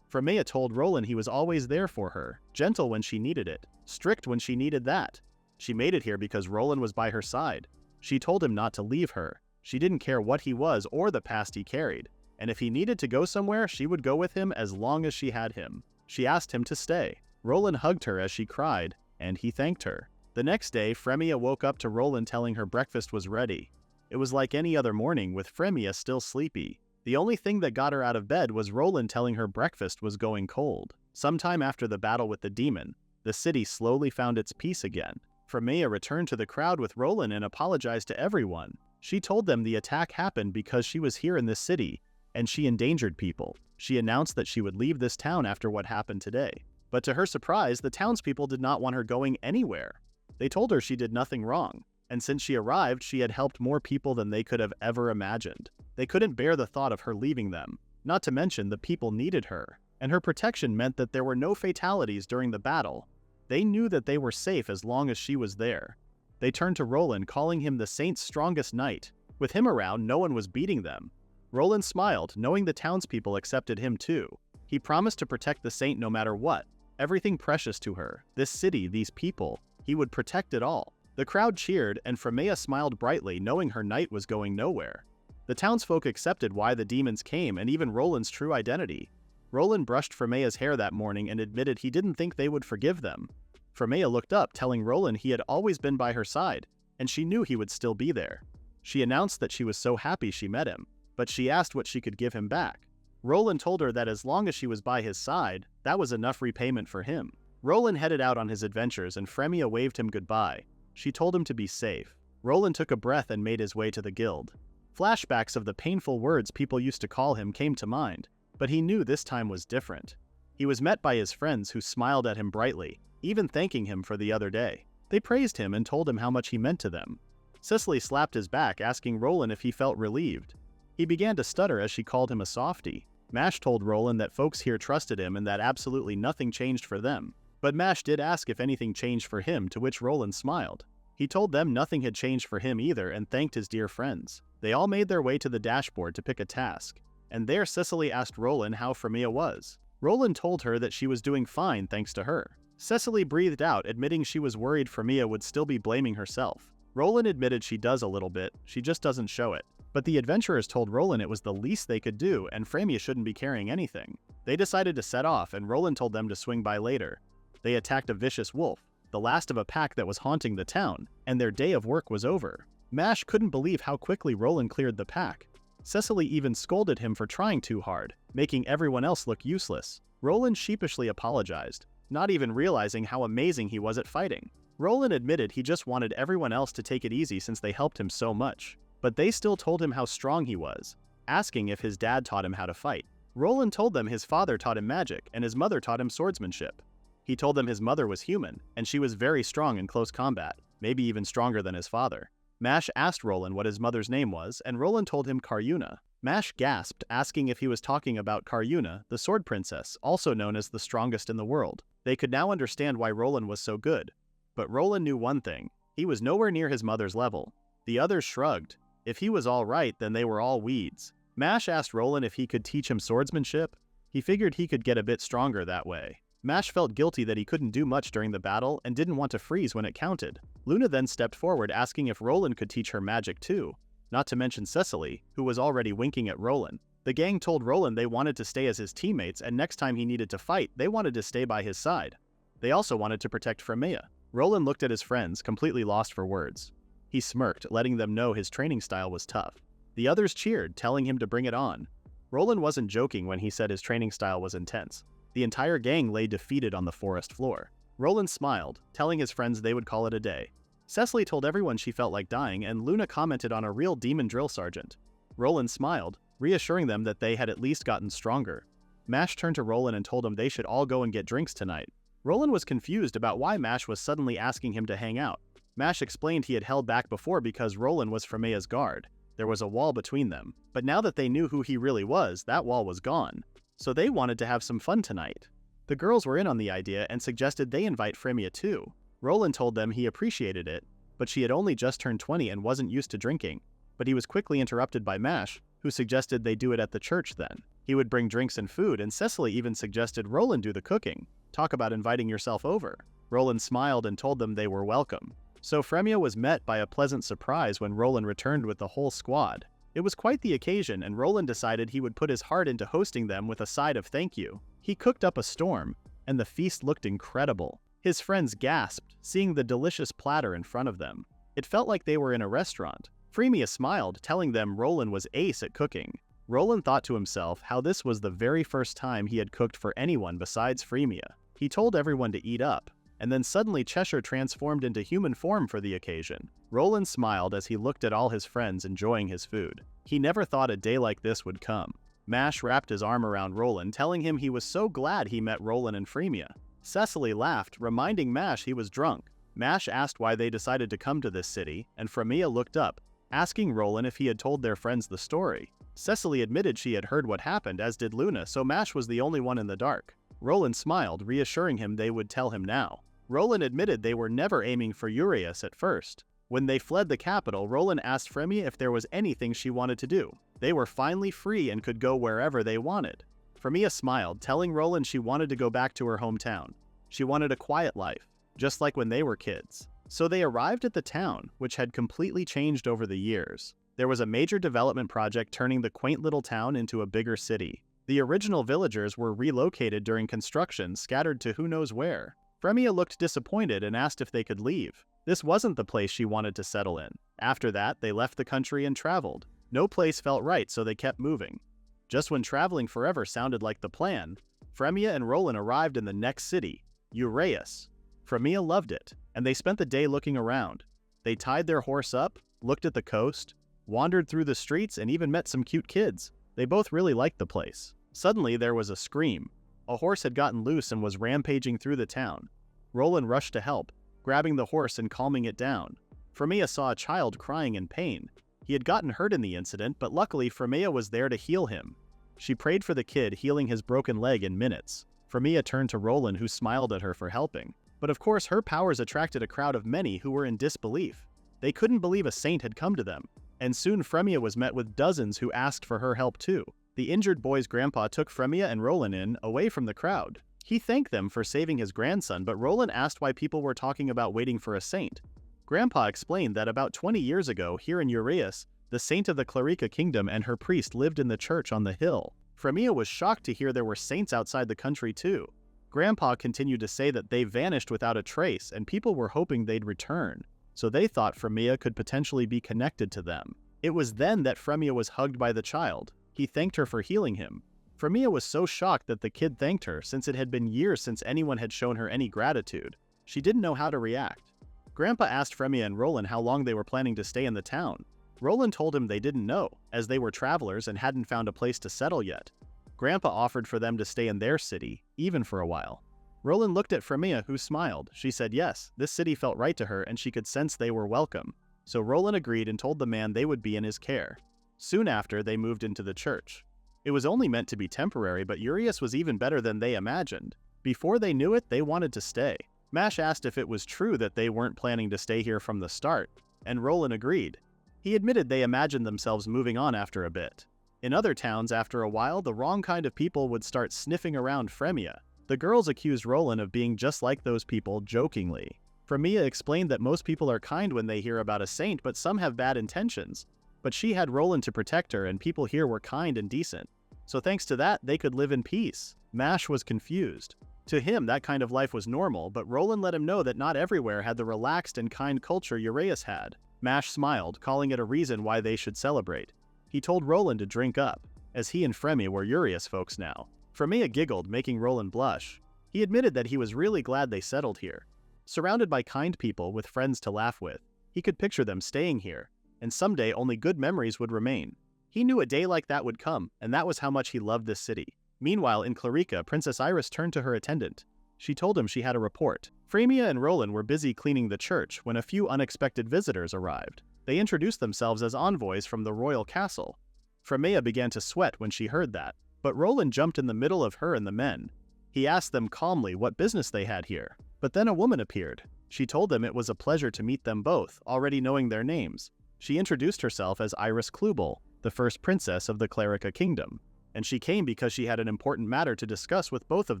Frémea told Roland he was always there for her, gentle when she needed it, strict when she needed that. She made it here because Roland was by her side. She told him not to leave her. She didn't care what he was or the past he carried, and if he needed to go somewhere, she would go with him as long as she had him. She asked him to stay. Roland hugged her as she cried, and he thanked her. The next day, Frémea woke up to Roland telling her breakfast was ready. It was like any other morning, with Frémea still sleepy. The only thing that got her out of bed was Roland telling her breakfast was going cold. Sometime after the battle with the demon, the city slowly found its peace again. Frémea returned to the crowd with Roland and apologized to everyone. She told them the attack happened because she was here in this city, and she endangered people. She announced that she would leave this town after what happened today. But to her surprise, the townspeople did not want her going anywhere. They told her she did nothing wrong, and since she arrived, she had helped more people than they could have ever imagined. They couldn't bear the thought of her leaving them, not to mention the people needed her, and her protection meant that there were no fatalities during the battle. They knew that they were safe as long as she was there. They turned to Roland, calling him the saint's strongest knight. With him around, no one was beating them. Roland smiled, knowing the townspeople accepted him too. He promised to protect the saint no matter what. Everything precious to her, this city, these people, he would protect it all. The crowd cheered, and Frémea smiled brightly, knowing her knight was going nowhere. The townsfolk accepted why the demons came and even Roland's true identity. Roland brushed Frémea's hair that morning and admitted he didn't think they would forgive them. Frémea looked up, telling Roland he had always been by her side, and she knew he would still be there. She announced that she was so happy she met him, but she asked what she could give him back. Roland told her that as long as she was by his side, that was enough repayment for him. Roland headed out on his adventures and Frémea waved him goodbye. She told him to be safe. Roland took a breath and made his way to the guild. Flashbacks of the painful words people used to call him came to mind, but he knew this time was different. He was met by his friends who smiled at him brightly, even thanking him for the other day. They praised him and told him how much he meant to them. Cicely slapped his back, asking Roland if he felt relieved. He began to stutter as she called him a softie. Mash told Roland that folks here trusted him and that absolutely nothing changed for them. But Mash did ask if anything changed for him, to which Roland smiled. He told them nothing had changed for him either and thanked his dear friends. They all made their way to the dashboard to pick a task, and there Cicely asked Roland how Frémea was. Roland told her that she was doing fine thanks to her. Cicely breathed out, admitting she was worried Frémea would still be blaming herself. Roland admitted she does a little bit, she just doesn't show it. But the adventurers told Roland it was the least they could do and Frémea shouldn't be carrying anything. They decided to set off and Roland told them to swing by later. They attacked a vicious wolf, the last of a pack that was haunting the town, and their day of work was over. Mash couldn't believe how quickly Roland cleared the pack. Cicely even scolded him for trying too hard, making everyone else look useless. Roland sheepishly apologized, not even realizing how amazing he was at fighting. Roland admitted he just wanted everyone else to take it easy since they helped him so much. But they still told him how strong he was, asking if his dad taught him how to fight. Roland told them his father taught him magic and his mother taught him swordsmanship. He told them his mother was human, and she was very strong in close combat, maybe even stronger than his father. Mash asked Roland what his mother's name was, and Roland told him Karyuna. Mash gasped, asking if he was talking about Karyuna, the sword princess, also known as the strongest in the world. They could now understand why Roland was so good. But Roland knew one thing. He was nowhere near his mother's level. The others shrugged. If he was all right, then they were all weeds. Mash asked Roland if he could teach him swordsmanship. He figured he could get a bit stronger that way. Mash felt guilty that he couldn't do much during the battle and didn't want to freeze when it counted. Luna then stepped forward asking if Roland could teach her magic too, not to mention Cecily, who was already winking at Roland. The gang told Roland they wanted to stay as his teammates, and next time he needed to fight, they wanted to stay by his side. They also wanted to protect Frémea. Roland looked at his friends, completely lost for words. He smirked, letting them know his training style was tough. The others cheered, telling him to bring it on. Roland wasn't joking when he said his training style was intense. The entire gang lay defeated on the forest floor. Roland smiled, telling his friends they would call it a day. Cecily told everyone she felt like dying, and Luna commented on a real demon drill sergeant. Roland smiled, reassuring them that they had at least gotten stronger. Mash turned to Roland and told him they should all go and get drinks tonight. Roland was confused about why Mash was suddenly asking him to hang out. Mash explained he had held back before because Roland was Frémea's guard. There was a wall between them, but now that they knew who he really was, that wall was gone. So they wanted to have some fun tonight. The girls were in on the idea and suggested they invite Frémea too. Roland told them he appreciated it, but she had only just turned 20 and wasn't used to drinking. But he was quickly interrupted by Mash, who suggested they do it at the church then. He would bring drinks and food, and Cecily even suggested Roland do the cooking. Talk about inviting yourself over. Roland smiled and told them they were welcome. So Frémea was met by a pleasant surprise when Roland returned with the whole squad. It was quite the occasion, and Roland decided he would put his heart into hosting them with a side of thank you. He cooked up a storm, and the feast looked incredible. His friends gasped, seeing the delicious platter in front of them. It felt like they were in a restaurant. Frémea smiled, telling them Roland was ace at cooking. Roland thought to himself how this was the very first time he had cooked for anyone besides Frémea. He told everyone to eat up, and then suddenly Cheshire transformed into human form for the occasion. Roland smiled as he looked at all his friends enjoying his food. He never thought a day like this would come. Mash wrapped his arm around Roland, telling him he was so glad he met Roland and Frémea. Cecily laughed, reminding Mash he was drunk. Mash asked why they decided to come to this city, and Frémea looked up, asking Roland if he had told their friends the story. Cecily admitted she had heard what happened, as did Luna, so Mash was the only one in the dark. Roland smiled, reassuring him they would tell him now. Roland admitted they were never aiming for Urias at first. When they fled the capital, Roland asked Frémea if there was anything she wanted to do. They were finally free and could go wherever they wanted. Frémea smiled, telling Roland she wanted to go back to her hometown. She wanted a quiet life, just like when they were kids. So they arrived at the town, which had completely changed over the years. There was a major development project turning the quaint little town into a bigger city. The original villagers were relocated during construction, scattered to who knows where. Frémea looked disappointed and asked if they could leave. This wasn't the place she wanted to settle in. After that, they left the country and traveled. No place felt right, so they kept moving. Just when traveling forever sounded like the plan, Frémea and Roland arrived in the next city, Urias. Frémea loved it, and they spent the day looking around. They tied their horse up, looked at the coast, wandered through the streets, and even met some cute kids. They both really liked the place. Suddenly, there was a scream. A horse had gotten loose and was rampaging through the town. Roland rushed to help, grabbing the horse and calming it down. Frémea saw a child crying in pain. He had gotten hurt in the incident, but luckily Frémea was there to heal him. She prayed for the kid, healing his broken leg in minutes. Frémea turned to Roland, who smiled at her for helping. But of course, her powers attracted a crowd of many who were in disbelief. They couldn't believe a saint had come to them, and soon Frémea was met with dozens who asked for her help too. The injured boy's grandpa took Frémea and Roland away from the crowd. He thanked them for saving his grandson, but Roland asked why people were talking about waiting for a saint. Grandpa explained that about 20 years ago, here in Urias, the saint of the Clerica kingdom and her priest lived in the church on the hill. Frémea was shocked to hear there were saints outside the country too. Grandpa continued to say that they vanished without a trace, and people were hoping they'd return, so they thought Frémea could potentially be connected to them. It was then that Frémea was hugged by the child. He thanked her for healing him. Frémea was so shocked that the kid thanked her, since it had been years since anyone had shown her any gratitude. She didn't know how to react. Grandpa asked Frémea and Roland how long they were planning to stay in the town. Roland told him they didn't know, as they were travelers and hadn't found a place to settle yet. Grandpa offered for them to stay in their city, even for a while. Roland looked at Frémea, who smiled. She said yes, this city felt right to her and she could sense they were welcome. So Roland agreed and told the man they would be in his care. Soon after, they moved into the church. It was only meant to be temporary, but Urias was even better than they imagined. Before they knew it, they wanted to stay. Mash asked if it was true that they weren't planning to stay here from the start, and Roland agreed. He admitted they imagined themselves moving on after a bit. In other towns, after a while, the wrong kind of people would start sniffing around Frémea. The girls accused Roland of being just like those people, jokingly. Frémea explained that most people are kind when they hear about a saint, but some have bad intentions. But she had Roland to protect her, and people here were kind and decent. So thanks to that, they could live in peace. Mash was confused. To him, that kind of life was normal, but Roland let him know that not everywhere had the relaxed and kind culture Uraeus had. Mash smiled, calling it a reason why they should celebrate. He told Roland to drink up, as he and Frémea were Uraeus folks now. Frémea giggled, making Roland blush. He admitted that he was really glad they settled here. Surrounded by kind people with friends to laugh with, he could picture them staying here, and someday only good memories would remain. He knew a day like that would come, and that was how much he loved this city. Meanwhile, in Clarica, Princess Iris turned to her attendant. She told him she had a report. Frémea and Roland were busy cleaning the church when a few unexpected visitors arrived. They introduced themselves as envoys from the royal castle. Frémea began to sweat when she heard that, but Roland jumped in the middle of her and the men. He asked them calmly what business they had here. But then a woman appeared. She told them it was a pleasure to meet them both, already knowing their names. She introduced herself as Iris Klubal, the first princess of the Clarica kingdom. And she came because she had an important matter to discuss with both of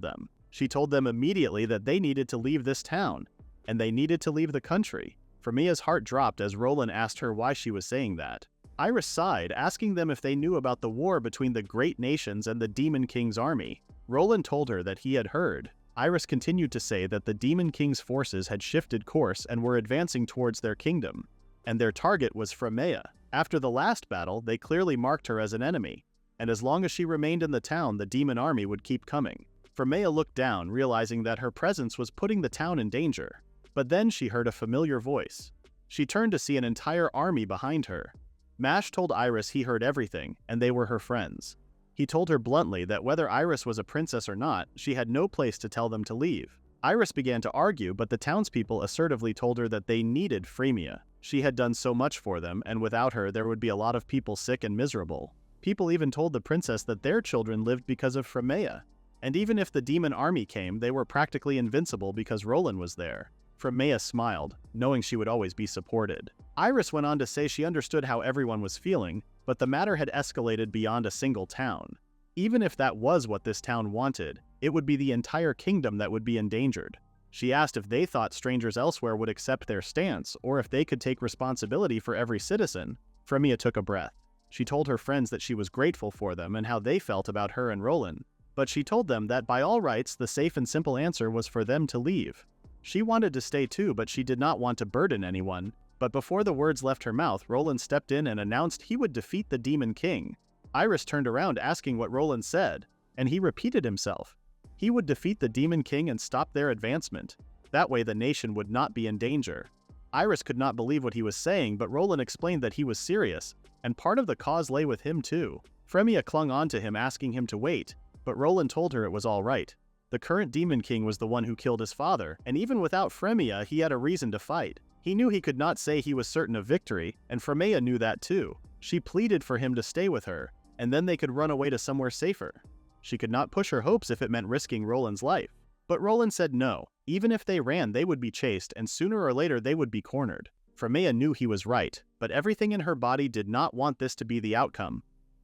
them. She told them immediately that they needed to leave this town, and they needed to leave the country. Frémea's heart dropped as Roland asked her why she was saying that. Iris sighed, asking them if they knew about the war between the great nations and the Demon King's army. Roland told her that he had heard. Iris continued to say that the Demon King's forces had shifted course and were advancing towards their kingdom, and their target was Frémea. After the last battle, they clearly marked her as an enemy, and as long as she remained in the town, the demon army would keep coming. Frémea looked down, realizing that her presence was putting the town in danger. But then she heard a familiar voice. She turned to see an entire army behind her. Mash told Iris he heard everything, and they were her friends. He told her bluntly that whether Iris was a princess or not, she had no place to tell them to leave. Iris began to argue, but the townspeople assertively told her that they needed Frémea. She had done so much for them, and without her there would be a lot of people sick and miserable. People even told the princess that their children lived because of Frémea. And even if the demon army came, they were practically invincible because Roland was there. Frémea smiled, knowing she would always be supported. Iris went on to say she understood how everyone was feeling, but the matter had escalated beyond a single town. Even if that was what this town wanted, it would be the entire kingdom that would be endangered. She asked if they thought strangers elsewhere would accept their stance, or if they could take responsibility for every citizen. Frémea took a breath. She told her friends that she was grateful for them and how they felt about her and Roland, but she told them that by all rights the safe and simple answer was for them to leave. She wanted to stay too, but she did not want to burden anyone. But before the words left her mouth, Roland stepped in and announced he would defeat the Demon King. Iris turned around asking what Roland said, and he repeated himself. He would defeat the Demon King and stop their advancement. That way the nation would not be in danger. Iris could not believe what he was saying, but Roland explained that he was serious, and part of the cause lay with him too. Frémea clung on to him, asking him to wait, but Roland told her it was all right. The current Demon King was the one who killed his father, and even without Frémea, he had a reason to fight. He knew he could not say he was certain of victory, and Frémea knew that too. She pleaded for him to stay with her, and then they could run away to somewhere safer. She could not push her hopes if it meant risking Roland's life. But Roland said no. Even if they ran, they would be chased, and sooner or later they would be cornered. Frémea knew he was right, but everything in her body did not want this to be the outcome.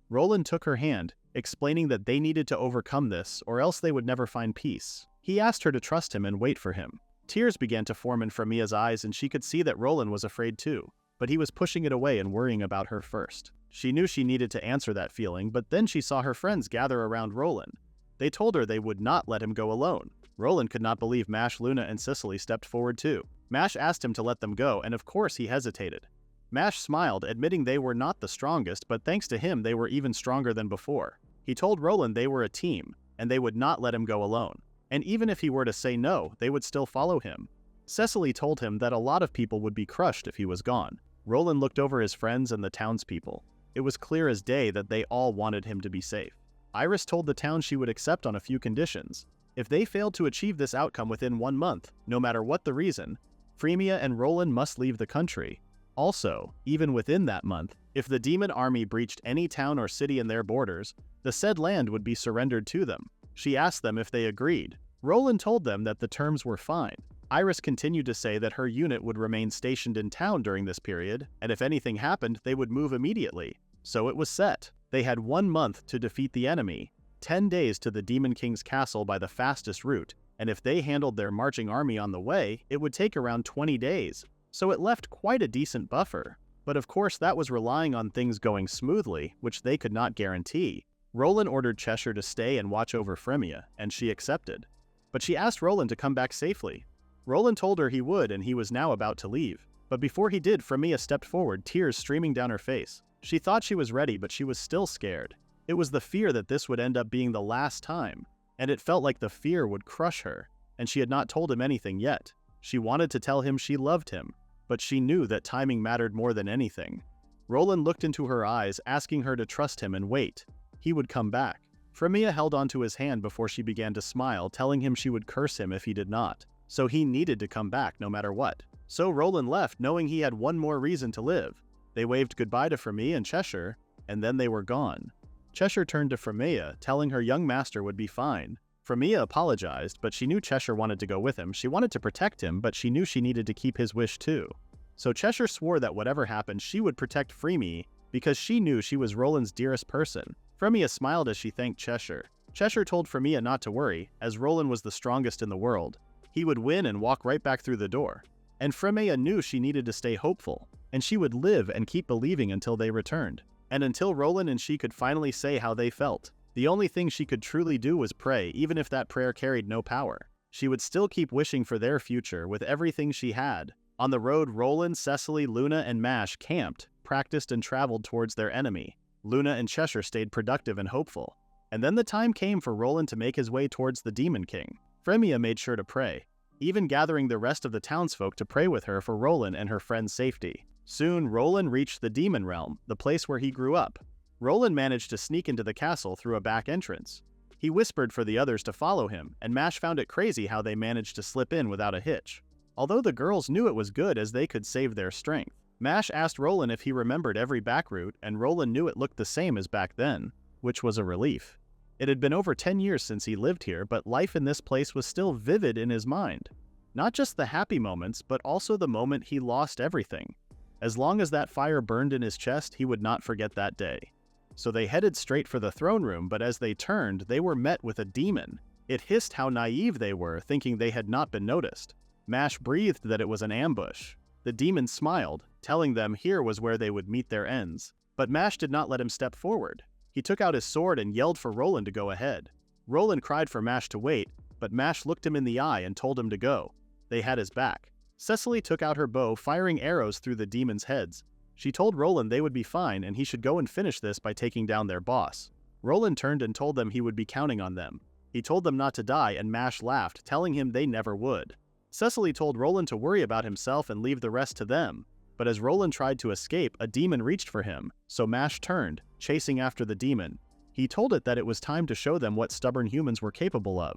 Roland took her hand, explaining that they needed to overcome this, or else they would never find peace. He asked her to trust him and wait for him. Tears began to form in Frémea's eyes, and she could see that Roland was afraid too, but he was pushing it away and worrying about her first. She knew she needed to answer that feeling, but then she saw her friends gather around Roland. They told her they would not let him go alone. Roland could not believe Mash, Luna, and Cicely stepped forward too. Mash asked him to let them go, and of course he hesitated. Mash smiled, admitting they were not the strongest, but thanks to him they were even stronger than before. He told Roland they were a team, and they would not let him go alone. And even if he were to say no, they would still follow him. Cicely told him that a lot of people would be crushed if he was gone. Roland looked over his friends and the townspeople. It was clear as day that they all wanted him to be safe. Iris told the town she would accept on a few conditions. If they failed to achieve this outcome within 1 month, no matter what the reason, Frémea and Roland must leave the country. Also, even within that month, if the demon army breached any town or city in their borders, the said land would be surrendered to them. She asked them if they agreed. Roland told them that the terms were fine. Iris continued to say that her unit would remain stationed in town during this period, and if anything happened, they would move immediately. So it was set. They had 1 month to defeat the enemy, 10 days to the Demon King's castle by the fastest route, and if they handled their marching army on the way, it would take around 20 days. So it left quite a decent buffer. But of course that was relying on things going smoothly, which they could not guarantee. Roland ordered Cheshire to stay and watch over Frémea, and she accepted. But she asked Roland to come back safely. Roland told her he would, and he was now about to leave. But before he did, Frémea stepped forward, tears streaming down her face. She thought she was ready, but she was still scared. It was the fear that this would end up being the last time, and it felt like the fear would crush her, and she had not told him anything yet. She wanted to tell him she loved him, but she knew that timing mattered more than anything. Roland looked into her eyes, asking her to trust him and wait. He would come back. Frémea held onto his hand before she began to smile, telling him she would curse him if he did not. So he needed to come back no matter what. So Roland left, knowing he had one more reason to live. They waved goodbye to Frémea and Cheshire, and then they were gone. Cheshire turned to Frémea, telling her young master would be fine. Frémea apologized, but she knew Cheshire wanted to go with him. She wanted to protect him, but she knew she needed to keep his wish too. So Cheshire swore that whatever happened, she would protect Frémea, because she knew she was Roland's dearest person. Frémea smiled as she thanked Cheshire. Cheshire told Frémea not to worry, as Roland was the strongest in the world. He would win and walk right back through the door. And Frémea knew she needed to stay hopeful, and she would live and keep believing until they returned. And until Roland and she could finally say how they felt. The only thing she could truly do was pray, even if that prayer carried no power. She would still keep wishing for their future with everything she had. On the road, Roland, Cecily, Luna, and Mash camped, practiced, and traveled towards their enemy. Luna and Cheshire stayed productive and hopeful. And then the time came for Roland to make his way towards the Demon King. Frémea made sure to pray, even gathering the rest of the townsfolk to pray with her for Roland and her friend's safety. Soon, Roland reached the Demon Realm, the place where he grew up. Roland managed to sneak into the castle through a back entrance. He whispered for the others to follow him, and Mash found it crazy how they managed to slip in without a hitch. Although the girls knew it was good as they could save their strength. Mash asked Roland if he remembered every back route, and Roland knew it looked the same as back then, which was a relief. It had been over 10 years since he lived here, but life in this place was still vivid in his mind. Not just the happy moments, but also the moment he lost everything. As long as that fire burned in his chest, he would not forget that day. So they headed straight for the throne room, but as they turned, they were met with a demon. It hissed how naive they were, thinking they had not been noticed. Mash breathed that it was an ambush. The demon smiled, telling them here was where they would meet their ends. But Mash did not let him step forward. He took out his sword and yelled for Roland to go ahead. Roland cried for Mash to wait, but Mash looked him in the eye and told him to go. They had his back. Cecily took out her bow, firing arrows through the demons' heads. She told Roland they would be fine and he should go and finish this by taking down their boss. Roland turned and told them he would be counting on them. He told them not to die, and Mash laughed, telling him they never would. Cecily told Roland to worry about himself and leave the rest to them. But as Roland tried to escape, a demon reached for him, so Mash turned, chasing after the demon. He told it that it was time to show them what stubborn humans were capable of.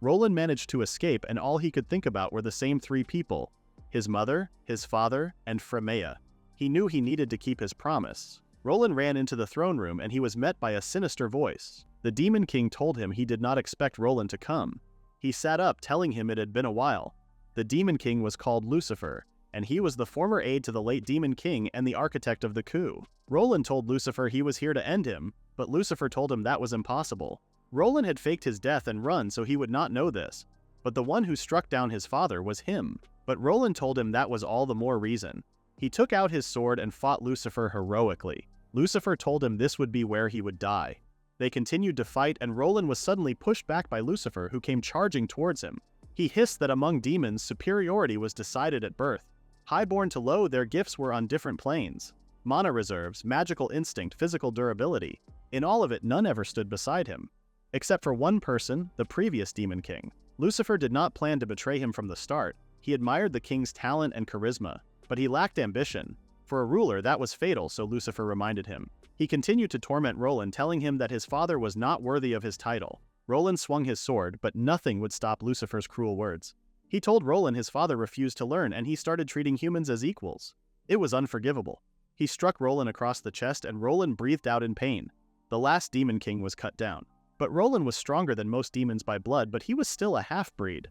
Roland managed to escape, and all he could think about were the same 3 people: his mother, his father, and Frémea. He knew he needed to keep his promise. Roland ran into the throne room and he was met by a sinister voice. The Demon King told him he did not expect Roland to come. He sat up, telling him it had been a while. The Demon King was called Lucifer, and he was the former aide to the late Demon King and the architect of the coup. Roland told Lucifer he was here to end him, but Lucifer told him that was impossible. Roland had faked his death and run so he would not know this, but the one who struck down his father was him. But Roland told him that was all the more reason. He took out his sword and fought Lucifer heroically. Lucifer told him this would be where he would die. They continued to fight, and Roland was suddenly pushed back by Lucifer, who came charging towards him. He hissed that among demons, superiority was decided at birth. Highborn to low, their gifts were on different planes. Mana reserves, magical instinct, physical durability. In all of it, none ever stood beside him. Except for one person, the previous Demon King. Lucifer did not plan to betray him from the start. He admired the king's talent and charisma, but he lacked ambition. For a ruler, that was fatal, so Lucifer reminded him. He continued to torment Roland, telling him that his father was not worthy of his title. Roland swung his sword, but nothing would stop Lucifer's cruel words. He told Roland his father refused to learn, and he started treating humans as equals. It was unforgivable. He struck Roland across the chest, and Roland breathed out in pain. The last Demon King was cut down. But Roland was stronger than most demons by blood, but he was still a half-breed.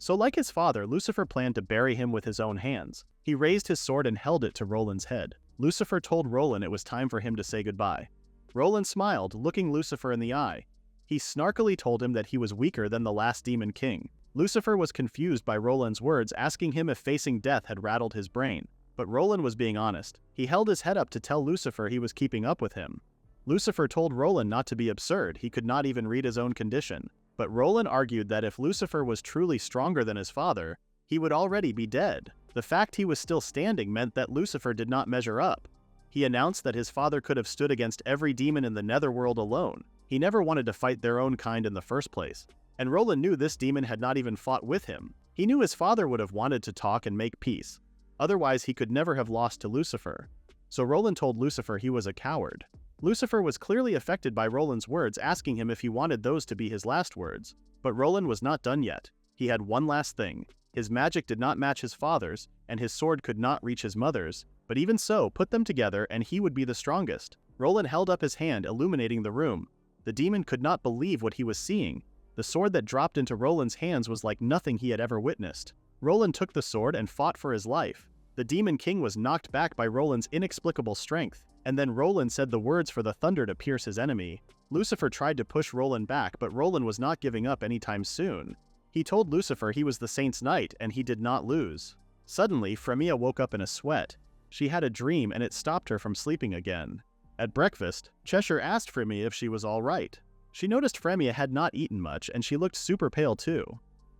So like his father, Lucifer planned to bury him with his own hands. He raised his sword and held it to Roland's head. Lucifer told Roland it was time for him to say goodbye. Roland smiled, looking Lucifer in the eye. He snarkily told him that he was weaker than the last demon king. Lucifer was confused by Roland's words, asking him if facing death had rattled his brain. But Roland was being honest. He held his head up to tell Lucifer he was keeping up with him. Lucifer told Roland not to be absurd, he could not even read his own condition. But Roland argued that if Lucifer was truly stronger than his father, he would already be dead. The fact he was still standing meant that Lucifer did not measure up. He announced that his father could have stood against every demon in the netherworld alone. He never wanted to fight their own kind in the first place. And Roland knew this demon had not even fought with him. He knew his father would have wanted to talk and make peace. Otherwise, he could never have lost to Lucifer. So Roland told Lucifer he was a coward. Lucifer was clearly affected by Roland's words, asking him if he wanted those to be his last words. But Roland was not done yet. He had one last thing. His magic did not match his father's, and his sword could not reach his mother's, but even so, put them together and he would be the strongest. Roland held up his hand, illuminating the room. The demon could not believe what he was seeing. The sword that dropped into Roland's hands was like nothing he had ever witnessed. Roland took the sword and fought for his life. The demon king was knocked back by Roland's inexplicable strength, and then Roland said the words for the thunder to pierce his enemy. Lucifer tried to push Roland back, but Roland was not giving up anytime soon. He told Lucifer he was the saint's knight and he did not lose. Suddenly, Frémea woke up in a sweat. She had a dream and it stopped her from sleeping again. At breakfast, Cheshire asked Frémea if she was all right. She noticed Frémea had not eaten much and she looked super pale too.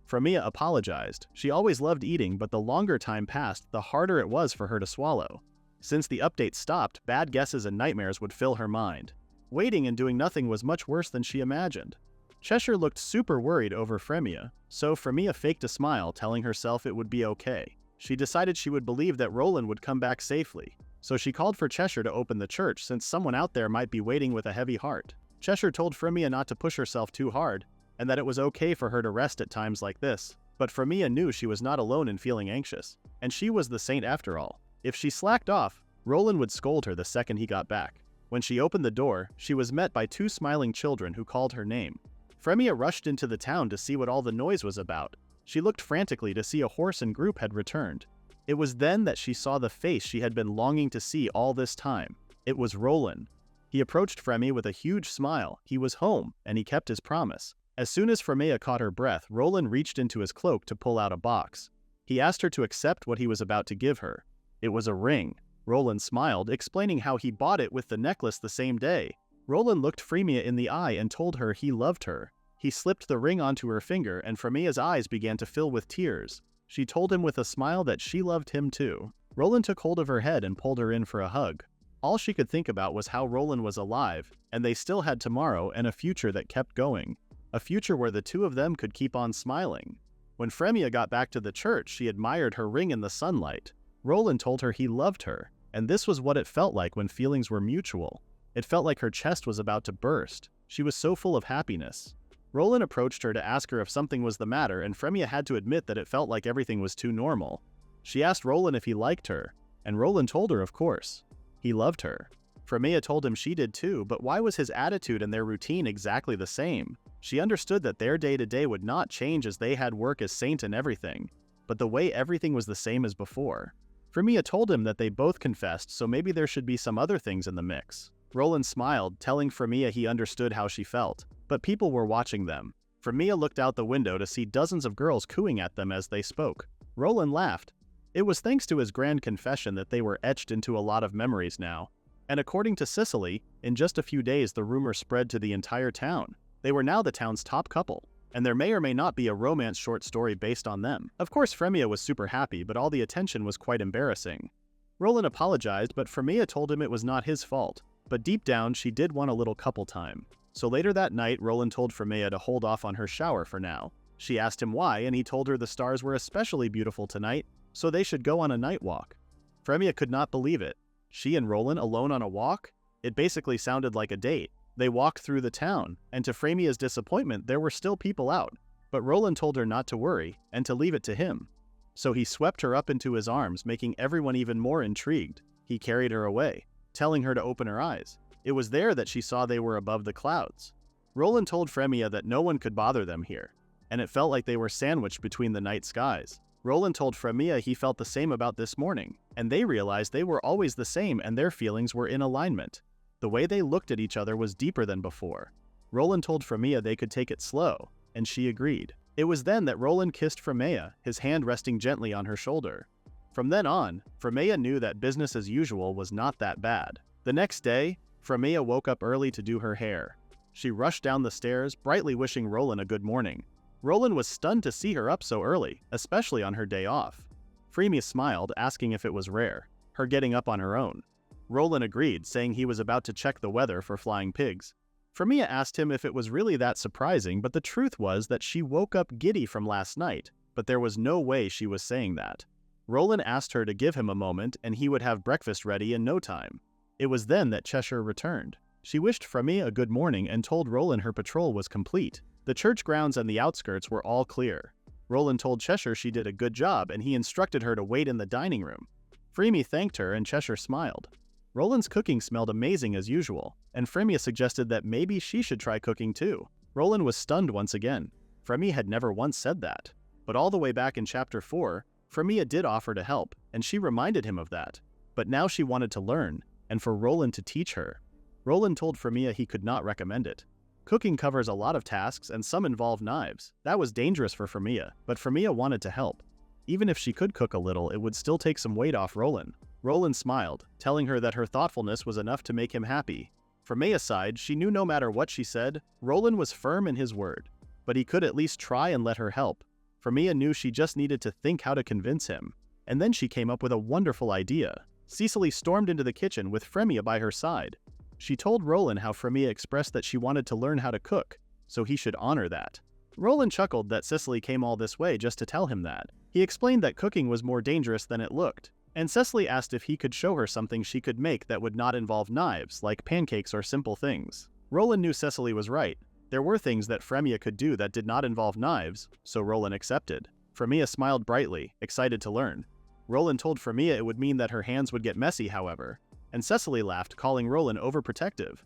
Frémea apologized. She always loved eating, but the longer time passed, the harder it was for her to swallow. Since the update stopped, bad guesses and nightmares would fill her mind. Waiting and doing nothing was much worse than she imagined. Cheshire looked super worried over Frémea, so Frémea faked a smile, telling herself it would be okay. She decided she would believe that Roland would come back safely, so she called for Cheshire to open the church since someone out there might be waiting with a heavy heart. Cheshire told Frémea not to push herself too hard, and that it was okay for her to rest at times like this. But Frémea knew she was not alone in feeling anxious, and she was the saint after all. If she slacked off, Roland would scold her the second he got back. When she opened the door, she was met by two smiling children who called her name. Frémea rushed into the town to see what all the noise was about. She looked frantically to see a horse and group had returned. It was then that she saw the face she had been longing to see all this time. It was Roland. He approached Frémea with a huge smile. He was home, and he kept his promise. As soon as Frémea caught her breath, Roland reached into his cloak to pull out a box. He asked her to accept what he was about to give her. It was a ring. Roland smiled, explaining how he bought it with the necklace the same day. Roland looked Frémea in the eye and told her he loved her. He slipped the ring onto her finger, and Frémea's eyes began to fill with tears. She told him with a smile that she loved him too. Roland took hold of her head and pulled her in for a hug. All she could think about was how Roland was alive, and they still had tomorrow and a future that kept going. A future where the two of them could keep on smiling. When Frémea got back to the church, she admired her ring in the sunlight. Roland told her he loved her, and this was what it felt like when feelings were mutual. It felt like her chest was about to burst. She was so full of happiness. Roland approached her to ask her if something was the matter, and Frémea had to admit that it felt like everything was too normal. She asked Roland if he liked her, and Roland told her of course. He loved her. Frémea told him she did too, but why was his attitude and their routine exactly the same? She understood that their day-to-day would not change as they had work as saint and everything, but the way everything was the same as before. Frémea told him that they both confessed, so maybe there should be some other things in the mix. Roland smiled, telling Frémea he understood how she felt, but people were watching them. Frémea looked out the window to see dozens of girls cooing at them as they spoke. Roland laughed. It was thanks to his grand confession that they were etched into a lot of memories now. And according to Sicily, in just a few days the rumor spread to the entire town. They were now the town's top couple, and there may or may not be a romance short story based on them. Of course, Frémea was super happy, but all the attention was quite embarrassing. Roland apologized, but Frémea told him it was not his fault. But deep down, she did want a little couple time. So later that night, Roland told Frémea to hold off on her shower for now. She asked him why, and he told her the stars were especially beautiful tonight, so they should go on a night walk. Frémea could not believe it. She and Roland alone on a walk? It basically sounded like a date. They walked through the town, and to Frémea's disappointment, there were still people out. But Roland told her not to worry, and to leave it to him. So he swept her up into his arms, making everyone even more intrigued. He carried her away, telling her to open her eyes. It was there that she saw they were above the clouds. Roland told Frémea that no one could bother them here. and it felt like they were sandwiched between the night skies. Roland told Frémea he felt the same about this morning, and they realized they were always the same and their feelings were in alignment. The way they looked at each other was deeper than before. Roland told Frémea they could take it slow, and she agreed. It was then that Roland kissed Frémea, his hand resting gently on her shoulder. From then on, Frémea knew that business as usual was not that bad. The next day, Frémea woke up early to do her hair. She rushed down the stairs, brightly wishing Roland a good morning. Roland was stunned to see her up so early, especially on her day off. Frémea smiled, asking if it was rare, her getting up on her own. Roland agreed, saying he was about to check the weather for flying pigs. Frémea asked him if it was really that surprising, but the truth was that she woke up giddy from last night, but there was no way she was saying that. Roland asked her to give him a moment and he would have breakfast ready in no time. It was then that Cheshire returned. She wished Frémea a good morning and told Roland her patrol was complete. The church grounds and the outskirts were all clear. Roland told Cheshire she did a good job and he instructed her to wait in the dining room. Frémea thanked her and Cheshire smiled. Roland's cooking smelled amazing as usual, and Frémea suggested that maybe she should try cooking too. Roland was stunned once again. Frémea had never once said that. But all the way back in Chapter 4, Frémea did offer to help, and she reminded him of that. But now she wanted to learn, and for Roland to teach her. Roland told Frémea he could not recommend it. Cooking covers a lot of tasks and some involve knives. That was dangerous for Frémea, but Frémea wanted to help. Even if she could cook a little, it would still take some weight off Roland. Roland smiled, telling her that her thoughtfulness was enough to make him happy. Frémea's side, she knew no matter what she said, Roland was firm in his word. But he could at least try and let her help. Frémea knew she just needed to think how to convince him. And then she came up with a wonderful idea. Cecily stormed into the kitchen with Frémea by her side. She told Roland how Frémea expressed that she wanted to learn how to cook, so he should honor that. Roland chuckled that Cecily came all this way just to tell him that. He explained that cooking was more dangerous than it looked, and Cecily asked if he could show her something she could make that would not involve knives, like pancakes or simple things. Roland knew Cecily was right. There were things that Frémea could do that did not involve knives, so Roland accepted. Frémea smiled brightly, excited to learn. Roland told Frémea it would mean that her hands would get messy, however, and Cecily laughed, calling Roland overprotective.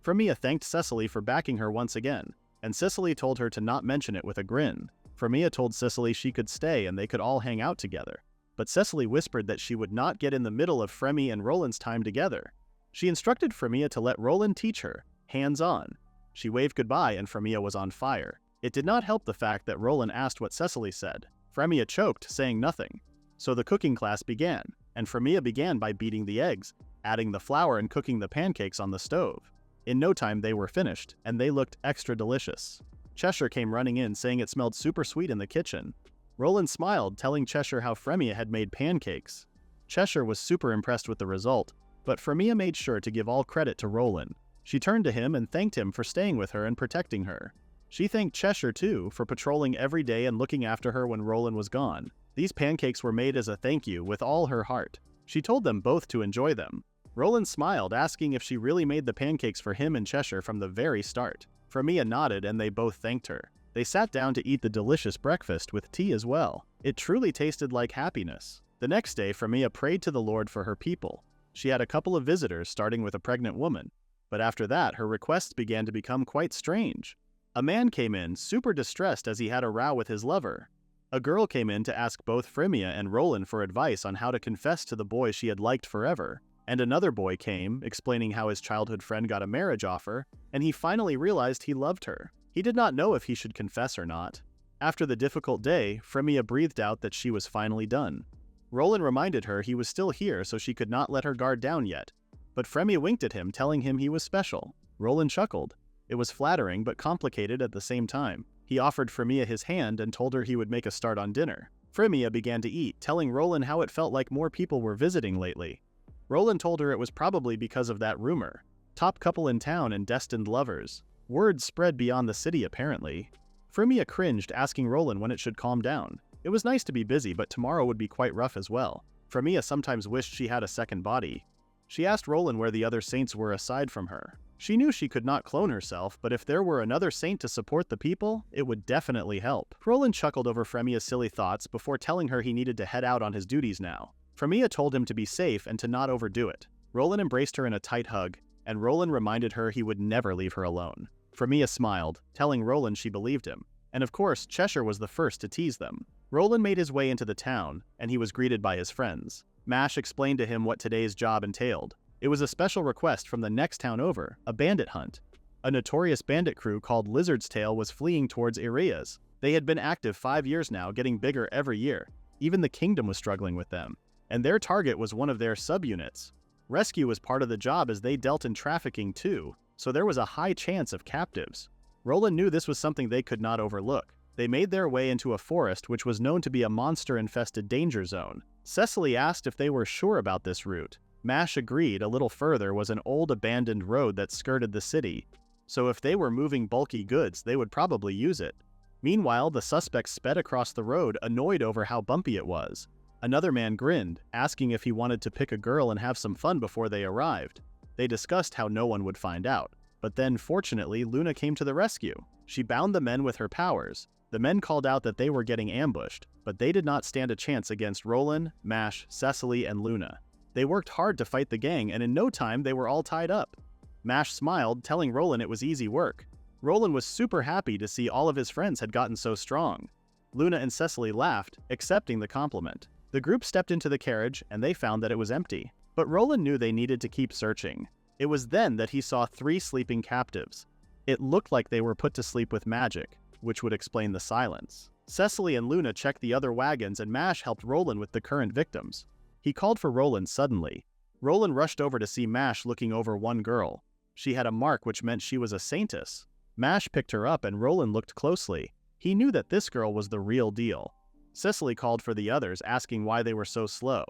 Frémea thanked Cecily for backing her once again, and Cecily told her to not mention it with a grin. Frémea told Cecily she could stay and they could all hang out together. But Cecily whispered that she would not get in the middle of Frémea and Roland's time together. She instructed Frémea to let Roland teach her, hands-on. She waved goodbye and Frémea was on fire. It did not help the fact that Roland asked what Cecily said. Frémea choked, saying nothing. So the cooking class began, and Frémea began by beating the eggs, adding the flour and cooking the pancakes on the stove. In no time they were finished, and they looked extra delicious. Cheshire came running in saying it smelled super sweet in the kitchen. Roland smiled, telling Cheshire how Frémea had made pancakes. Cheshire was super impressed with the result, but Frémea made sure to give all credit to Roland. She turned to him and thanked him for staying with her and protecting her. She thanked Cheshire too for patrolling every day and looking after her when Roland was gone. These pancakes were made as a thank you with all her heart. She told them both to enjoy them. Roland smiled, asking if she really made the pancakes for him and Cheshire from the very start. Frémea nodded and they both thanked her. They sat down to eat the delicious breakfast with tea as well. It truly tasted like happiness. The next day, Frémea prayed to the Lord for her people. She had a couple of visitors, starting with a pregnant woman. But after that, her requests began to become quite strange. A man came in, super distressed as he had a row with his lover. A girl came in to ask both Frémea and Roland for advice on how to confess to the boy she had liked forever. And another boy came, explaining how his childhood friend got a marriage offer, and he finally realized he loved her. He did not know if he should confess or not. After the difficult day, Frémea breathed out that she was finally done. Roland reminded her he was still here, so she could not let her guard down yet. But Frémea winked at him, telling him he was special. Roland chuckled. It was flattering but complicated at the same time. He offered Frémea his hand and told her he would make a start on dinner. Frémea began to eat, telling Roland how it felt like more people were visiting lately. Roland told her it was probably because of that rumor. Top couple in town and destined lovers. Word spread beyond the city apparently. Frémea cringed, asking Roland when it should calm down. It was nice to be busy, but tomorrow would be quite rough as well. Frémea sometimes wished she had a second body. She asked Roland where the other saints were aside from her. She knew she could not clone herself, but if there were another saint to support the people, it would definitely help. Roland chuckled over Frémea's silly thoughts before telling her he needed to head out on his duties now. Frémea told him to be safe and to not overdo it. Roland embraced her in a tight hug, and Roland reminded her he would never leave her alone. Frémea smiled, telling Roland she believed him. And of course, Cheshire was the first to tease them. Roland made his way into the town, and he was greeted by his friends. Mash explained to him what today's job entailed. It was a special request from the next town over, a bandit hunt. A notorious bandit crew called Lizard's Tail was fleeing towards areas. They had been active 5 years now, getting bigger every year. Even the kingdom was struggling with them. And their target was one of their subunits. Rescue was part of the job as they dealt in trafficking too, so there was a high chance of captives. Roland knew this was something they could not overlook. They made their way into a forest which was known to be a monster-infested danger zone. Cecily asked if they were sure about this route. Mash agreed. A little further was an old abandoned road that skirted the city, so if they were moving bulky goods, they would probably use it. Meanwhile, the suspects sped across the road, annoyed over how bumpy it was. Another man grinned, asking if he wanted to pick a girl and have some fun before they arrived. They discussed how no one would find out. But then, fortunately, Luna came to the rescue. She bound the men with her powers. The men called out that they were getting ambushed, but they did not stand a chance against Roland, Mash, Cecily, and Luna. They worked hard to fight the gang, and in no time they were all tied up. Mash smiled, telling Roland it was easy work. Roland was super happy to see all of his friends had gotten so strong. Luna and Cecily laughed, accepting the compliment. The group stepped into the carriage, and they found that it was empty. But Roland knew they needed to keep searching. It was then that he saw 3 sleeping captives. It looked like they were put to sleep with magic, which would explain the silence. Cecily and Luna checked the other wagons, and Mash helped Roland with the current victims. He called for Roland suddenly. Roland rushed over to see Mash looking over one girl. She had a mark which meant she was a Saintess. Mash picked her up and Roland looked closely. He knew that this girl was the real deal. Cecily called for the others, asking why they were so slow.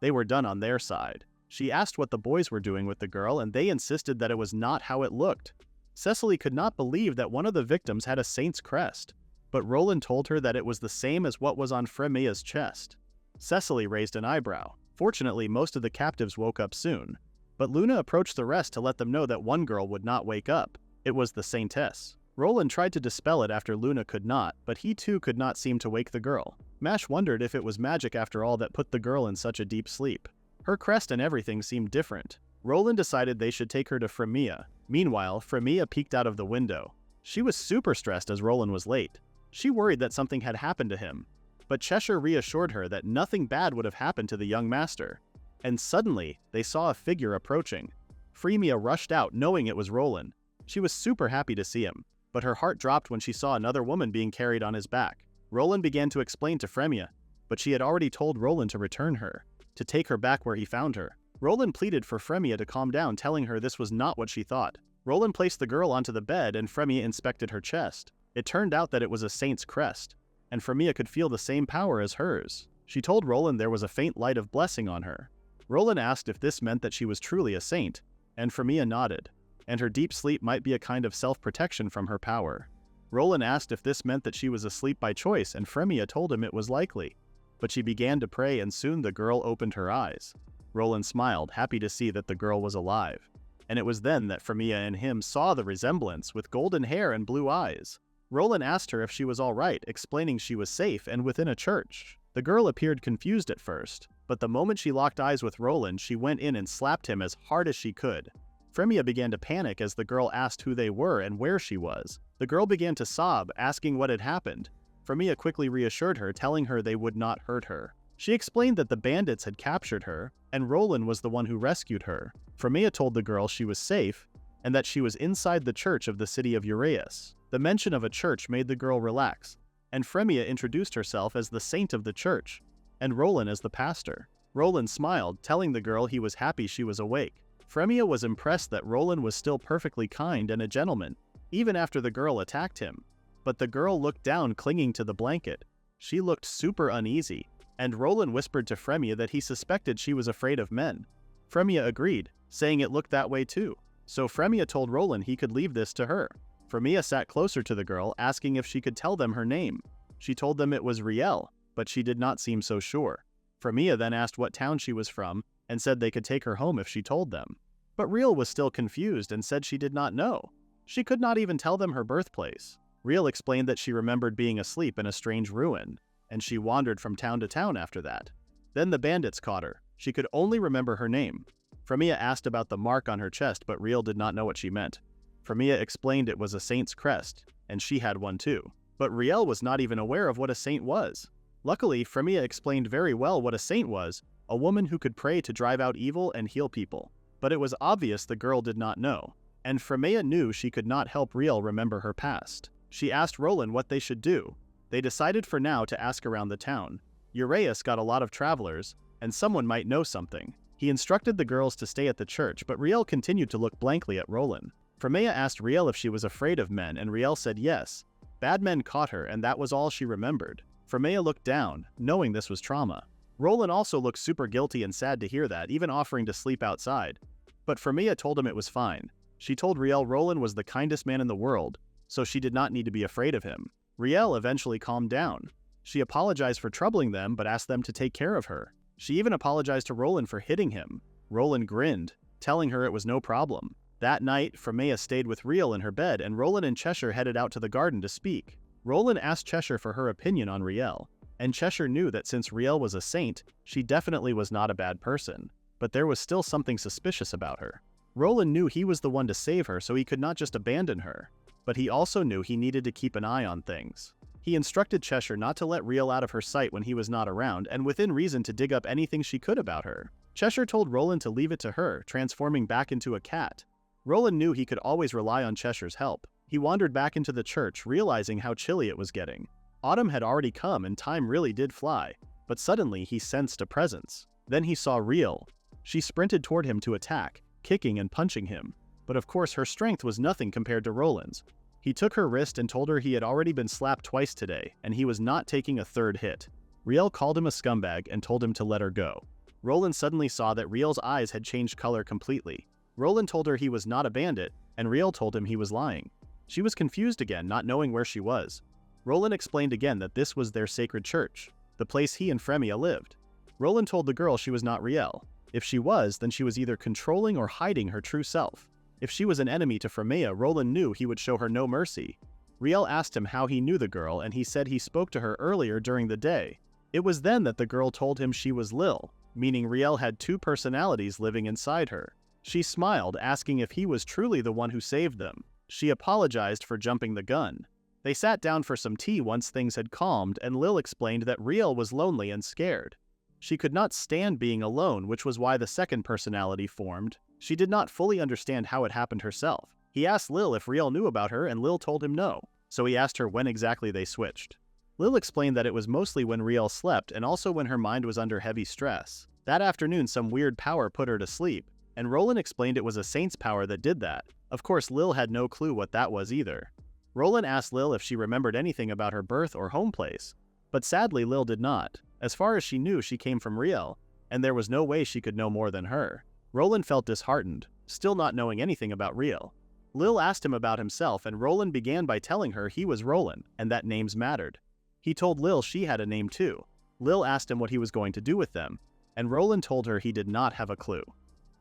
They were done on their side. She asked what the boys were doing with the girl, and they insisted that it was not how it looked. Cecily could not believe that one of the victims had a saint's crest, but Roland told her that it was the same as what was on Fréméa's chest. Cecily raised an eyebrow. Fortunately, most of the captives woke up soon, but Luna approached the rest to let them know that one girl would not wake up. It was the Saintess. Roland tried to dispel it after Luna could not, but he too could not seem to wake the girl. Mash wondered if it was magic after all that put the girl in such a deep sleep. Her crest and everything seemed different. Roland decided they should take her to Frémea. Meanwhile, Frémea peeked out of the window. She was super stressed as Roland was late. She worried that something had happened to him. But Cheshire reassured her that nothing bad would have happened to the young master. And suddenly, they saw a figure approaching. Frémea rushed out, knowing it was Roland. She was super happy to see him, but her heart dropped when she saw another woman being carried on his back. Roland began to explain to Frémea, but she had already told Roland to return her, to take her back where he found her. Roland pleaded for Frémea to calm down, telling her this was not what she thought. Roland placed the girl onto the bed and Frémea inspected her chest. It turned out that it was a saint's crest, and Frémea could feel the same power as hers. She told Roland there was a faint light of blessing on her. Roland asked if this meant that she was truly a saint, and Frémea nodded, and her deep sleep might be a kind of self-protection from her power. Roland asked if this meant that she was asleep by choice, and Frémea told him it was likely. But she began to pray, and soon the girl opened her eyes. Roland smiled, happy to see that the girl was alive. And it was then that Frémea and him saw the resemblance, with golden hair and blue eyes. Roland asked her if she was all right, explaining she was safe and within a church. The girl appeared confused at first, but the moment she locked eyes with Roland, she went in and slapped him as hard as she could. Frémea began to panic as the girl asked who they were and where she was. The girl began to sob, asking what had happened. Frémea quickly reassured her, telling her they would not hurt her. She explained that the bandits had captured her, and Roland was the one who rescued her. Frémea told the girl she was safe, and that she was inside the church of the city of Uraeus. The mention of a church made the girl relax, and Frémea introduced herself as the saint of the church, and Roland as the pastor. Roland smiled, telling the girl he was happy she was awake. Frémea was impressed that Roland was still perfectly kind and a gentleman, even after the girl attacked him. But the girl looked down, clinging to the blanket. She looked super uneasy, and Roland whispered to Frémea that he suspected she was afraid of men. Frémea agreed, saying it looked that way too. So Frémea told Roland he could leave this to her. Frémea sat closer to the girl, asking if she could tell them her name. She told them it was Riel, but she did not seem so sure. Frémea then asked what town she was from, and said they could take her home if she told them. But Riel was still confused and said she did not know. She could not even tell them her birthplace. Riel explained that she remembered being asleep in a strange ruin, and she wandered from town to town after that. Then the bandits caught her. She could only remember her name. Frémea asked about the mark on her chest, but Riel did not know what she meant. Frémea explained it was a saint's crest, and she had one too. But Riel was not even aware of what a saint was. Luckily, Frémea explained very well what a saint was, a woman who could pray to drive out evil and heal people. But it was obvious the girl did not know, and Frémea knew she could not help Riel remember her past. She asked Roland what they should do. They decided for now to ask around the town. Uraeus got a lot of travelers, and someone might know something. He instructed the girls to stay at the church, but Riel continued to look blankly at Roland. Frémea asked Riel if she was afraid of men, and Riel said yes. Bad men caught her, and that was all she remembered. Frémea looked down, knowing this was trauma. Roland also looked super guilty and sad to hear that, even offering to sleep outside. But Frémea told him it was fine. She told Riel Roland was the kindest man in the world, so she did not need to be afraid of him. Riel eventually calmed down. She apologized for troubling them, but asked them to take care of her. She even apologized to Roland for hitting him. Roland grinned, telling her it was no problem. That night, Frémea stayed with Riel in her bed, and Roland and Cheshire headed out to the garden to speak. Roland asked Cheshire for her opinion on Riel, and Cheshire knew that since Riel was a saint, she definitely was not a bad person, but there was still something suspicious about her. Roland knew he was the one to save her, so he could not just abandon her, but he also knew he needed to keep an eye on things. He instructed Cheshire not to let Riel out of her sight when he was not around, and within reason to dig up anything she could about her. Cheshire told Roland to leave it to her, transforming back into a cat. Roland knew he could always rely on Cheshire's help. He wandered back into the church, realizing how chilly it was getting. Autumn had already come and time really did fly, but suddenly he sensed a presence. Then he saw Riel. She sprinted toward him to attack, kicking and punching him. But of course her strength was nothing compared to Roland's. He took her wrist and told her he had already been slapped twice today, and he was not taking a third hit. Riel called him a scumbag and told him to let her go. Roland suddenly saw that Riel's eyes had changed color completely. Roland told her he was not a bandit, and Riel told him he was lying. She was confused again, not knowing where she was. Roland explained again that this was their sacred church, the place he and Frémea lived. Roland told the girl she was not Riel. If she was, then she was either controlling or hiding her true self. If she was an enemy to Frémea, Roland knew he would show her no mercy. Riel asked him how he knew the girl, and he said he spoke to her earlier during the day. It was then that the girl told him she was Lil, meaning Riel had two personalities living inside her. She smiled, asking if he was truly the one who saved them. She apologized for jumping the gun. They sat down for some tea once things had calmed, and Lil explained that Riel was lonely and scared. She could not stand being alone, which was why the second personality formed. She did not fully understand how it happened herself. He asked Lil if Riel knew about her, and Lil told him no, so he asked her when exactly they switched. Lil explained that it was mostly when Riel slept and also when her mind was under heavy stress. That afternoon some weird power put her to sleep, and Roland explained it was a saint's power that did that. Of course, Lil had no clue what that was either. Roland asked Lil if she remembered anything about her birth or home place, but sadly Lil did not. As far as she knew, she came from Riel, and there was no way she could know more than her. Roland felt disheartened, still not knowing anything about Riel. Lil asked him about himself, and Roland began by telling her he was Roland, and that names mattered. He told Lil she had a name too. Lil asked him what he was going to do with them, and Roland told her he did not have a clue.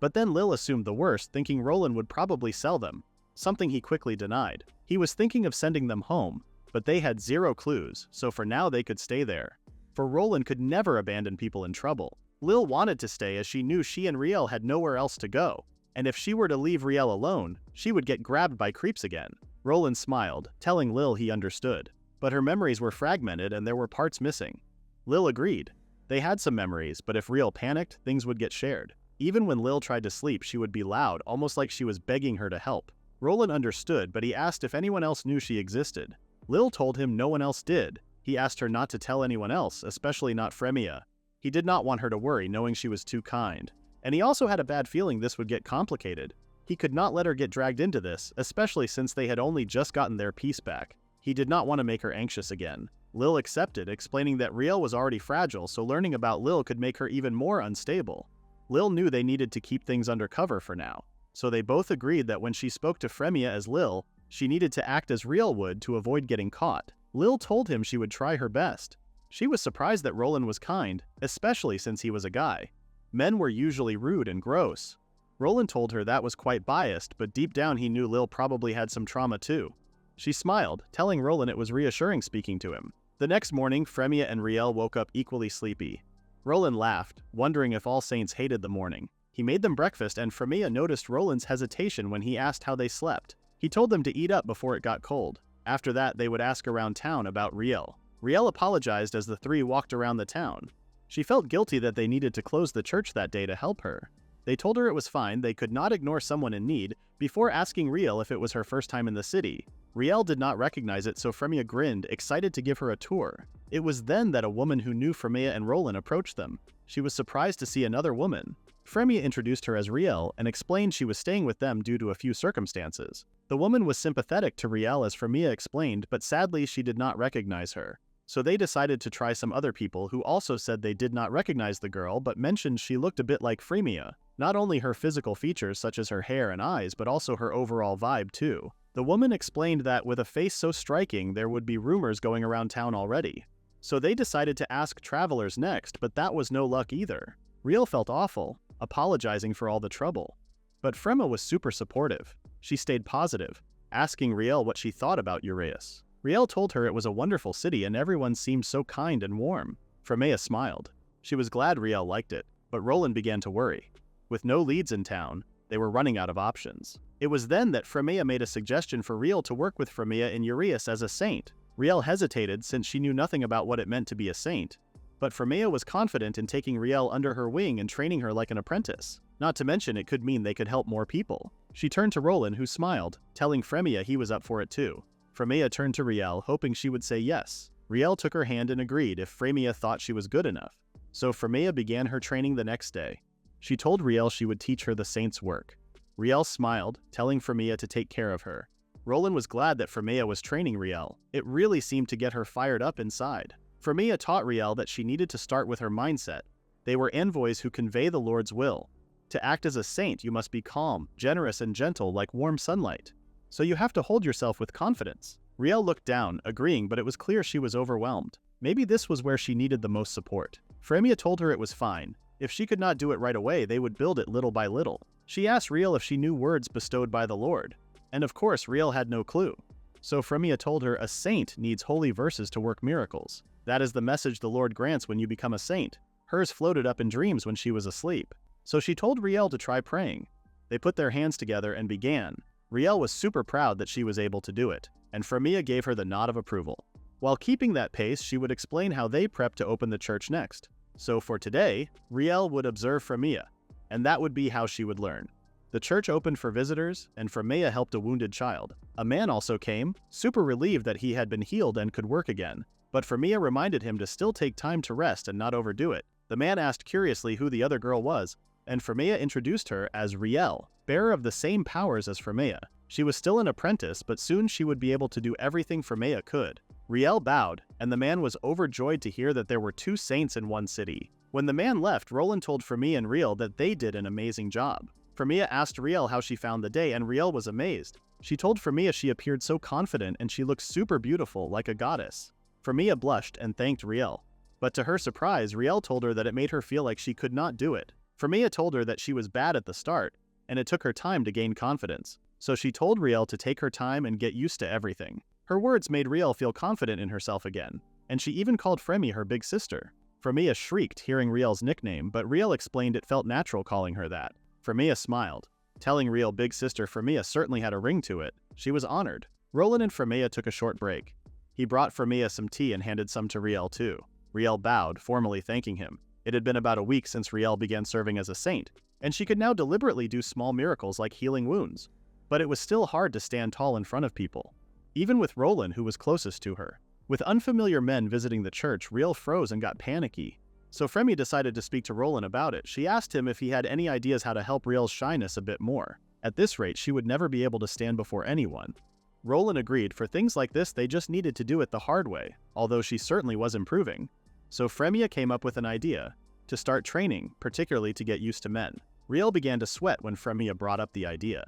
But then Lil assumed the worst, thinking Roland would probably sell them, something he quickly denied. He was thinking of sending them home, but they had zero clues, so for now they could stay there. For Roland could never abandon people in trouble. Lil wanted to stay as she knew she and Riel had nowhere else to go, and if she were to leave Riel alone, she would get grabbed by creeps again. Roland smiled, telling Lil he understood, but her memories were fragmented and there were parts missing. Lil agreed. They had some memories, but if Riel panicked, things would get shared. Even when Lil tried to sleep, she would be loud, almost like she was begging her to help. Roland understood, but he asked if anyone else knew she existed. Lil told him no one else did. He asked her not to tell anyone else, especially not Frémea. He did not want her to worry, knowing she was too kind. And he also had a bad feeling this would get complicated. He could not let her get dragged into this, especially since they had only just gotten their peace back. He did not want to make her anxious again. Lil accepted, explaining that Riel was already fragile, so learning about Lil could make her even more unstable. Lil knew they needed to keep things under cover for now, so they both agreed that when she spoke to Frémea as Lil, she needed to act as Riel would to avoid getting caught. Lil told him she would try her best. She was surprised that Roland was kind, especially since he was a guy. Men were usually rude and gross. Roland told her that was quite biased, but deep down he knew Lil probably had some trauma too. She smiled, telling Roland it was reassuring speaking to him. The next morning, Frémea and Riel woke up equally sleepy. Roland laughed, wondering if all saints hated the morning. He made them breakfast, and Frémea noticed Roland's hesitation when he asked how they slept. He told them to eat up before it got cold. After that, they would ask around town about Riel. Riel apologized as the three walked around the town. She felt guilty that they needed to close the church that day to help her. They told her it was fine, they could not ignore someone in need, before asking Riel if it was her first time in the city. Riel did not recognize it, so Frémea grinned, excited to give her a tour. It was then that a woman who knew Frémea and Roland approached them. She was surprised to see another woman. Frémea introduced her as Riel and explained she was staying with them due to a few circumstances. The woman was sympathetic to Riel as Frémea explained, but sadly she did not recognize her. So they decided to try some other people who also said they did not recognize the girl but mentioned she looked a bit like Frémea. Not only her physical features such as her hair and eyes, but also her overall vibe too. The woman explained that with a face so striking there would be rumors going around town already. So they decided to ask travelers next, but that was no luck either. Riel felt awful, apologizing for all the trouble. But Frémea was super supportive. She stayed positive, asking Riel what she thought about Uraeus. Riel told her it was a wonderful city and everyone seemed so kind and warm. Frémea smiled. She was glad Riel liked it, but Roland began to worry. With no leads in town, they were running out of options. It was then that Frémea made a suggestion for Riel to work with Frémea in Uraeus as a saint. Riel hesitated since she knew nothing about what it meant to be a saint. But Frémea was confident in taking Riel under her wing and training her like an apprentice. Not to mention it could mean they could help more people. She turned to Roland, who smiled, telling Frémea he was up for it too. Frémea turned to Riel, hoping she would say yes. Riel took her hand and agreed if Frémea thought she was good enough. So Frémea began her training the next day. She told Riel she would teach her the saint's work. Riel smiled, telling Frémea to take care of her. Roland was glad that Frémea was training Riel. It really seemed to get her fired up inside. Frémea taught Riel that she needed to start with her mindset. They were envoys who convey the Lord's will. To act as a saint, you must be calm, generous, and gentle like warm sunlight. So you have to hold yourself with confidence. Riel looked down, agreeing, but it was clear she was overwhelmed. Maybe this was where she needed the most support. Frémea told her it was fine. If she could not do it right away, they would build it little by little. She asked Riel if she knew words bestowed by the Lord. And of course, Riel had no clue. So Frémea told her a saint needs holy verses to work miracles. That is the message the Lord grants when you become a saint. Hers floated up in dreams when she was asleep. So she told Riel to try praying. They put their hands together and began. Riel was super proud that she was able to do it, and Frémea gave her the nod of approval. While keeping that pace, she would explain how they prepped to open the church next. So for today, Riel would observe Frémea, and that would be how she would learn. The church opened for visitors, and Frémea helped a wounded child. A man also came, super relieved that he had been healed and could work again, but Frémea reminded him to still take time to rest and not overdo it. The man asked curiously who the other girl was, and Frémea introduced her as Riel, bearer of the same powers as Frémea. She was still an apprentice, but soon she would be able to do everything Frémea could. Riel bowed, and the man was overjoyed to hear that there were 2 saints in one city. When the man left, Roland told Frémea and Riel that they did an amazing job. Frémea asked Riel how she found the day, and Riel was amazed. She told Frémea she appeared so confident and she looked super beautiful, like a goddess. Frémea blushed and thanked Riel. But to her surprise, Riel told her that it made her feel like she could not do it. Frémea told her that she was bad at the start, and it took her time to gain confidence. So she told Riel to take her time and get used to everything. Her words made Riel feel confident in herself again, and she even called Frémea her big sister. Frémea shrieked hearing Riel's nickname, but Riel explained it felt natural calling her that. Frémea smiled. Telling Riel big sister Frémea certainly had a ring to it. She was honored. Roland and Frémea took a short break. He brought Frémea some tea and handed some to Riel too. Riel bowed, formally thanking him. It had been about a week since Riel began serving as a saint, and she could now deliberately do small miracles like healing wounds. But it was still hard to stand tall in front of people, even with Roland, who was closest to her. With unfamiliar men visiting the church, Riel froze and got panicky. So Frémea decided to speak to Roland about it. She asked him if he had any ideas how to help Riel's shyness a bit more. At this rate, she would never be able to stand before anyone. Roland agreed. For things like this, they just needed to do it the hard way, although she certainly was improving. So Frémea came up with an idea, to start training, particularly to get used to men. Riel began to sweat when Frémea brought up the idea.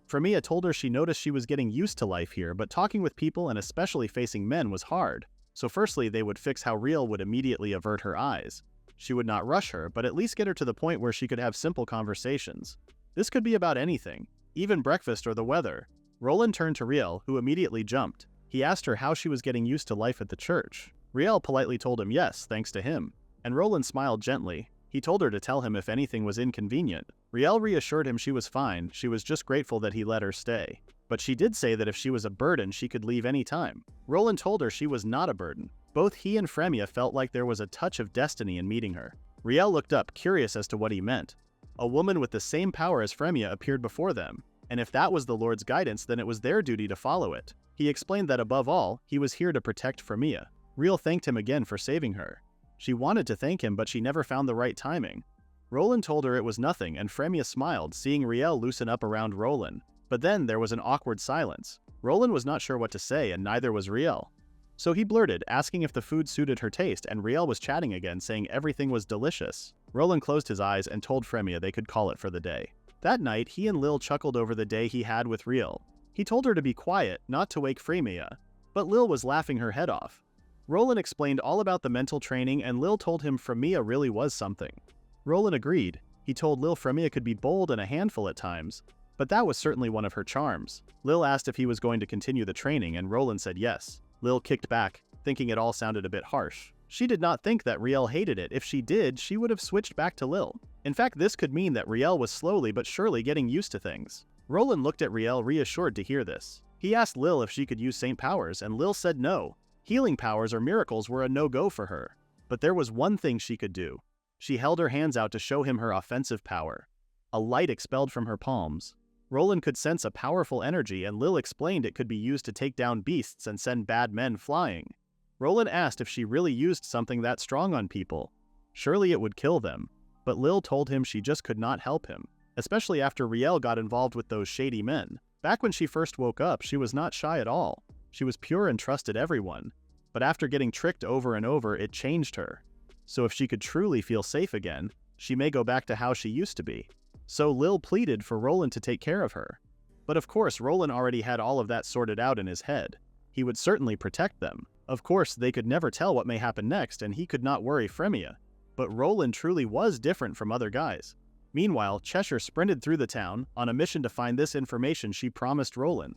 Frémea told her she noticed she was getting used to life here, but talking with people and especially facing men was hard. So firstly, they would fix how Riel would immediately avert her eyes. She would not rush her, but at least get her to the point where she could have simple conversations. This could be about anything, even breakfast or the weather. Roland turned to Riel, who immediately jumped. He asked her how she was getting used to life at the church. Riel politely told him yes, thanks to him. And Roland smiled gently. He told her to tell him if anything was inconvenient. Riel reassured him she was fine, she was just grateful that he let her stay. but she did say that if she was a burden she could leave any time. Roland told her she was not a burden. Both he and Frémea felt like there was a touch of destiny in meeting her. Riel looked up, curious as to what he meant. A woman with the same power as Frémea appeared before them, and if that was the Lord's guidance, then it was their duty to follow it. He explained that above all, he was here to protect Frémea. Riel thanked him again for saving her. She wanted to thank him, but she never found the right timing. Roland told her it was nothing, and Frémea smiled, seeing Riel loosen up around Roland. But then there was an awkward silence. Roland was not sure what to say, and neither was Riel. So he blurted, asking if the food suited her taste, and Riel was chatting again, saying everything was delicious. Roland closed his eyes and told Frémea they could call it for the day. That night, he and Lil chuckled over the day he had with Riel. He told her to be quiet, not to wake Frémea, but Lil was laughing her head off. Roland explained all about the mental training, and Lil told him Frémea really was something. Roland agreed. He told Lil Frémea could be bold and a handful at times, but that was certainly one of her charms. Lil asked if he was going to continue the training, and Roland said yes. Lil kicked back, thinking it all sounded a bit harsh. She did not think that Riel hated it. If she did, she would have switched back to Lil. In fact, this could mean that Riel was slowly but surely getting used to things. Roland looked at Riel, reassured to hear this. He asked Lil if she could use Saint powers, and Lil said no. Healing powers or miracles were a no-go for her. But there was one thing she could do. She held her hands out to show him her offensive power. A light expelled from her palms. Roland could sense a powerful energy, and Lil explained it could be used to take down beasts and send bad men flying. Roland asked if she really used something that strong on people. Surely it would kill them. But Lil told him she just could not help him, especially after Riel got involved with those shady men. Back when she first woke up, she was not shy at all. She was pure and trusted everyone. But after getting tricked over and over, it changed her. So if she could truly feel safe again, she may go back to how she used to be. So Lil pleaded for Roland to take care of her. But of course, Roland already had all of that sorted out in his head. He would certainly protect them. Of course, they could never tell what may happen next, and he could not worry Frémea. But Roland truly was different from other guys. Meanwhile, Cheshire sprinted through the town, on a mission to find this information she promised Roland.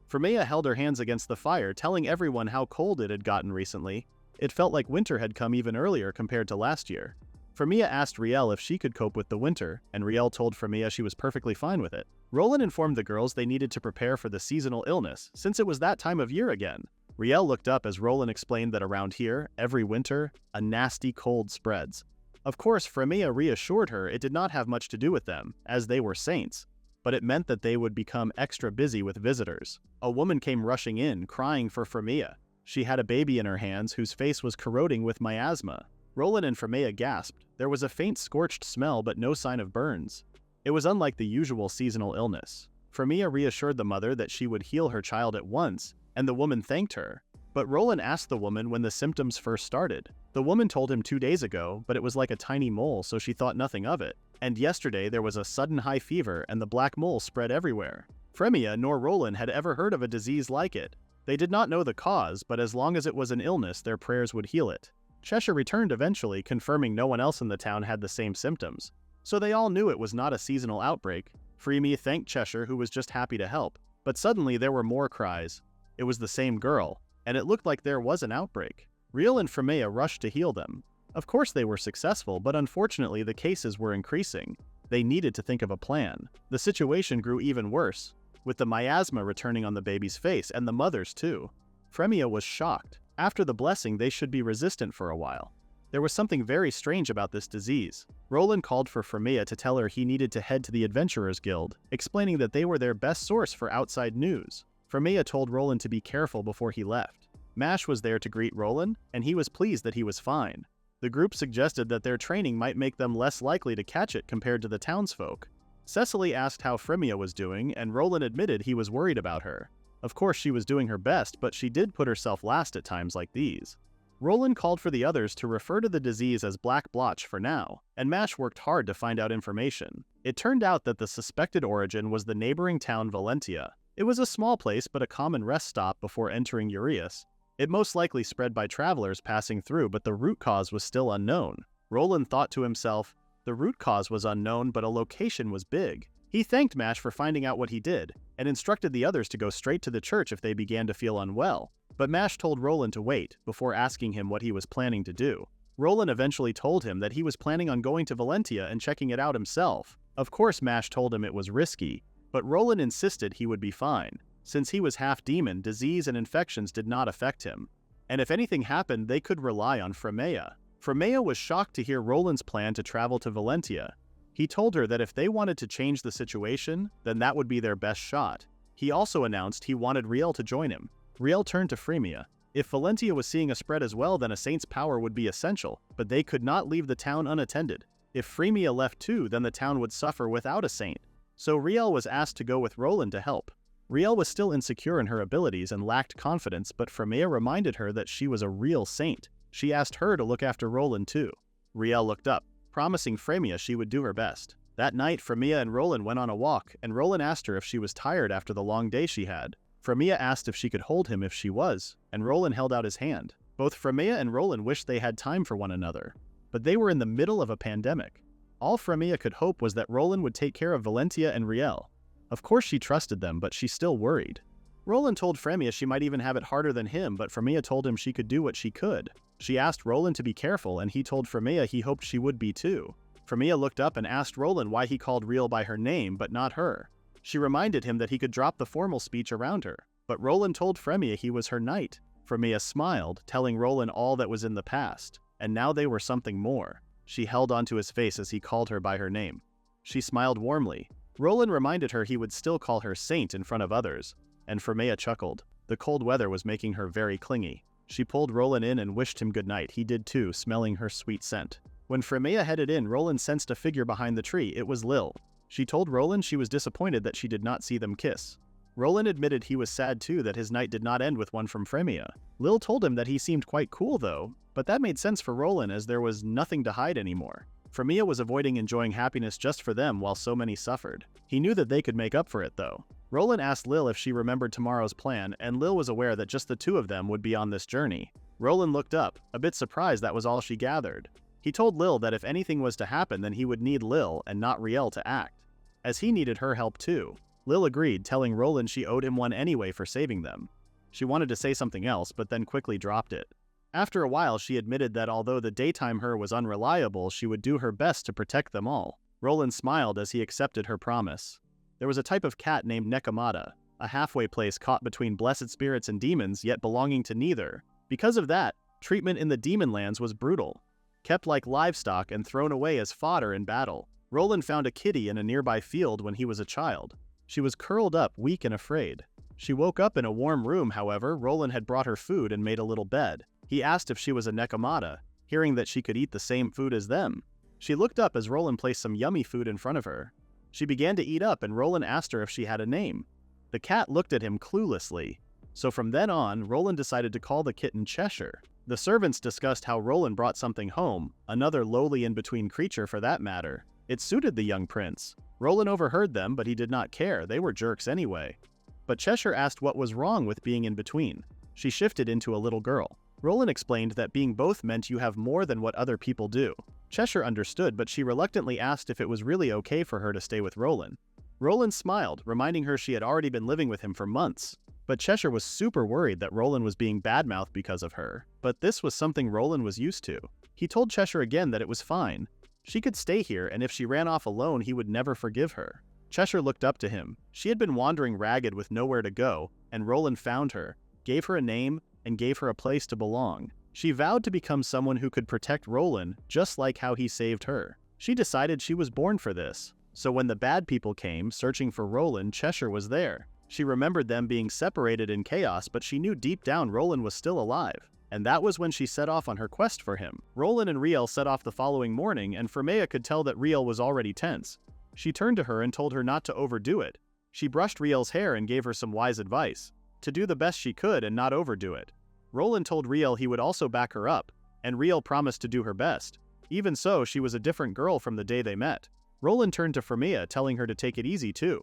Frémea held her hands against the fire, telling everyone how cold it had gotten recently. It felt like winter had come even earlier compared to last year. Frémea asked Riel if she could cope with the winter, and Riel told Frémea she was perfectly fine with it. Roland informed the girls they needed to prepare for the seasonal illness, since it was that time of year again. Riel looked up as Roland explained that around here, every winter, a nasty cold spreads. Of course, Frémea reassured her it did not have much to do with them, as they were saints, but it meant that they would become extra busy with visitors. A woman came rushing in, crying for Frémea. She had a baby in her hands whose face was corroding with miasma. Roland and Frémea gasped. There was a faint scorched smell but no sign of burns. It was unlike the usual seasonal illness. Frémea reassured the mother that she would heal her child at once, and the woman thanked her. But Roland asked the woman when the symptoms first started. The woman told him 2 days ago, but it was like a tiny mole, so she thought nothing of it. And yesterday there was a sudden high fever and the black mole spread everywhere. Frémea nor Roland had ever heard of a disease like it. They did not know the cause, but as long as it was an illness, their prayers would heal it. Cheshire returned eventually, confirming no one else in the town had the same symptoms. So they all knew it was not a seasonal outbreak. Frémea thanked Cheshire, who was just happy to help. But suddenly there were more cries. It was the same girl, and it looked like there was an outbreak. Riel and Frémea rushed to heal them. Of course they were successful, but unfortunately the cases were increasing. They needed to think of a plan. The situation grew even worse, with the miasma returning on the baby's face, and the mother's too. Frémea was shocked. After the blessing, they should be resistant for a while. There was something very strange about this disease. Roland called for Frémea to tell her he needed to head to the Adventurers Guild, explaining that they were their best source for outside news. Frémea told Roland to be careful before he left. Mash was there to greet Roland, and he was pleased that he was fine. The group suggested that their training might make them less likely to catch it compared to the townsfolk. Cecily asked how Frémea was doing, and Roland admitted he was worried about her. Of course, she was doing her best, but she did put herself last at times like these. Roland called for the others to refer to the disease as Black Blotch for now, and Mash worked hard to find out information. It turned out that the suspected origin was the neighboring town Valentia. It was a small place but a common rest stop before entering Urias. It most likely spread by travelers passing through, but the root cause was still unknown. Roland thought to himself, the root cause was unknown, but a location was big. He thanked Mash for finding out what he did, and instructed the others to go straight to the church if they began to feel unwell. But Mash told Roland to wait, before asking him what he was planning to do. Roland eventually told him that he was planning on going to Valentia and checking it out himself. Of course, Mash told him it was risky, but Roland insisted he would be fine. Since he was half demon, disease and infections did not affect him. And if anything happened, they could rely on Frémea. Frémea was shocked to hear Roland's plan to travel to Valentia. He told her that if they wanted to change the situation, then that would be their best shot. He also announced he wanted Riel to join him. Riel turned to Frémea. If Valentia was seeing a spread as well, then a saint's power would be essential, but they could not leave the town unattended. If Frémea left too, then the town would suffer without a saint. So Riel was asked to go with Roland to help. Riel was still insecure in her abilities and lacked confidence, but Frémea reminded her that she was a real saint. She asked her to look after Roland too. Riel looked up, promising Frémea she would do her best. That night, Frémea and Roland went on a walk, and Roland asked her if she was tired after the long day she had. Frémea asked if she could hold him if she was, and Roland held out his hand. Both Frémea and Roland wished they had time for one another. But they were in the middle of a pandemic. All Frémea could hope was that Roland would take care of Valentia and Riel. Of course she trusted them, but she still worried. Roland told Frémea she might even have it harder than him, but Frémea told him she could do what she could. She asked Roland to be careful, and he told Frémea he hoped she would be too. Frémea looked up and asked Roland why he called Riel by her name, but not her. She reminded him that he could drop the formal speech around her, but Roland told Frémea he was her knight. Frémea smiled, telling Roland all that was in the past, and now they were something more. She held onto his face as he called her by her name. She smiled warmly. Roland reminded her he would still call her saint in front of others, and Frémea chuckled. The cold weather was making her very clingy. She pulled Roland in and wished him good night. He did too, smelling her sweet scent. When Frémea headed in, Roland sensed a figure behind the tree. It was Lil. She told Roland she was disappointed that she did not see them kiss. Roland admitted he was sad too that his night did not end with one from Frémea. Lil told him that he seemed quite cool though, but that made sense for Roland as there was nothing to hide anymore. Frémea was avoiding enjoying happiness just for them while so many suffered. He knew that they could make up for it though. Roland asked Lil if she remembered tomorrow's plan, and Lil was aware that just the two of them would be on this journey. Roland looked up, a bit surprised that was all she gathered. He told Lil that if anything was to happen, then he would need Lil and not Riel to act, as he needed her help too. Lil agreed, telling Roland she owed him one anyway for saving them. She wanted to say something else, but then quickly dropped it. After a while, she admitted that although the daytime her was unreliable, she would do her best to protect them all. Roland smiled as he accepted her promise. There was a type of cat named Nekomata, a halfway place caught between blessed spirits and demons, yet belonging to neither. Because of that, treatment in the demon lands was brutal. Kept like livestock and thrown away as fodder in battle. Roland found a kitty in a nearby field when he was a child. She was curled up, weak and afraid. She woke up in a warm room, however. Roland had brought her food and made a little bed. He asked if she was a Nekomata, hearing that she could eat the same food as them. She looked up as Roland placed some yummy food in front of her. She began to eat up, and Roland asked her if she had a name. The cat looked at him cluelessly. So from then on, Roland decided to call the kitten Cheshire. The servants discussed how Roland brought something home, another lowly in-between creature for that matter. It suited the young prince. Roland overheard them, but he did not care. They were jerks anyway. But Cheshire asked what was wrong with being in between. She shifted into a little girl. Roland explained that being both meant you have more than what other people do. Cheshire understood, but she reluctantly asked if it was really okay for her to stay with Roland. Roland smiled, reminding her she had already been living with him for months. But Cheshire was super worried that Roland was being badmouthed because of her. But this was something Roland was used to. He told Cheshire again that it was fine. She could stay here, and if she ran off alone, he would never forgive her. Cheshire looked up to him. She had been wandering ragged with nowhere to go, and Roland found her, gave her a name, and gave her a place to belong. She vowed to become someone who could protect Roland, just like how he saved her. She decided she was born for this. So when the bad people came, searching for Roland, Cheshire was there. She remembered them being separated in chaos, but she knew deep down Roland was still alive. And that was when she set off on her quest for him. Roland and Riel set off the following morning, and Frémea could tell that Riel was already tense. She turned to her and told her not to overdo it. She brushed Riel's hair and gave her some wise advice. To do the best she could and not overdo it. Roland told Riel he would also back her up, and Riel promised to do her best. Even so, she was a different girl from the day they met. Roland turned to Frémea, telling her to take it easy too.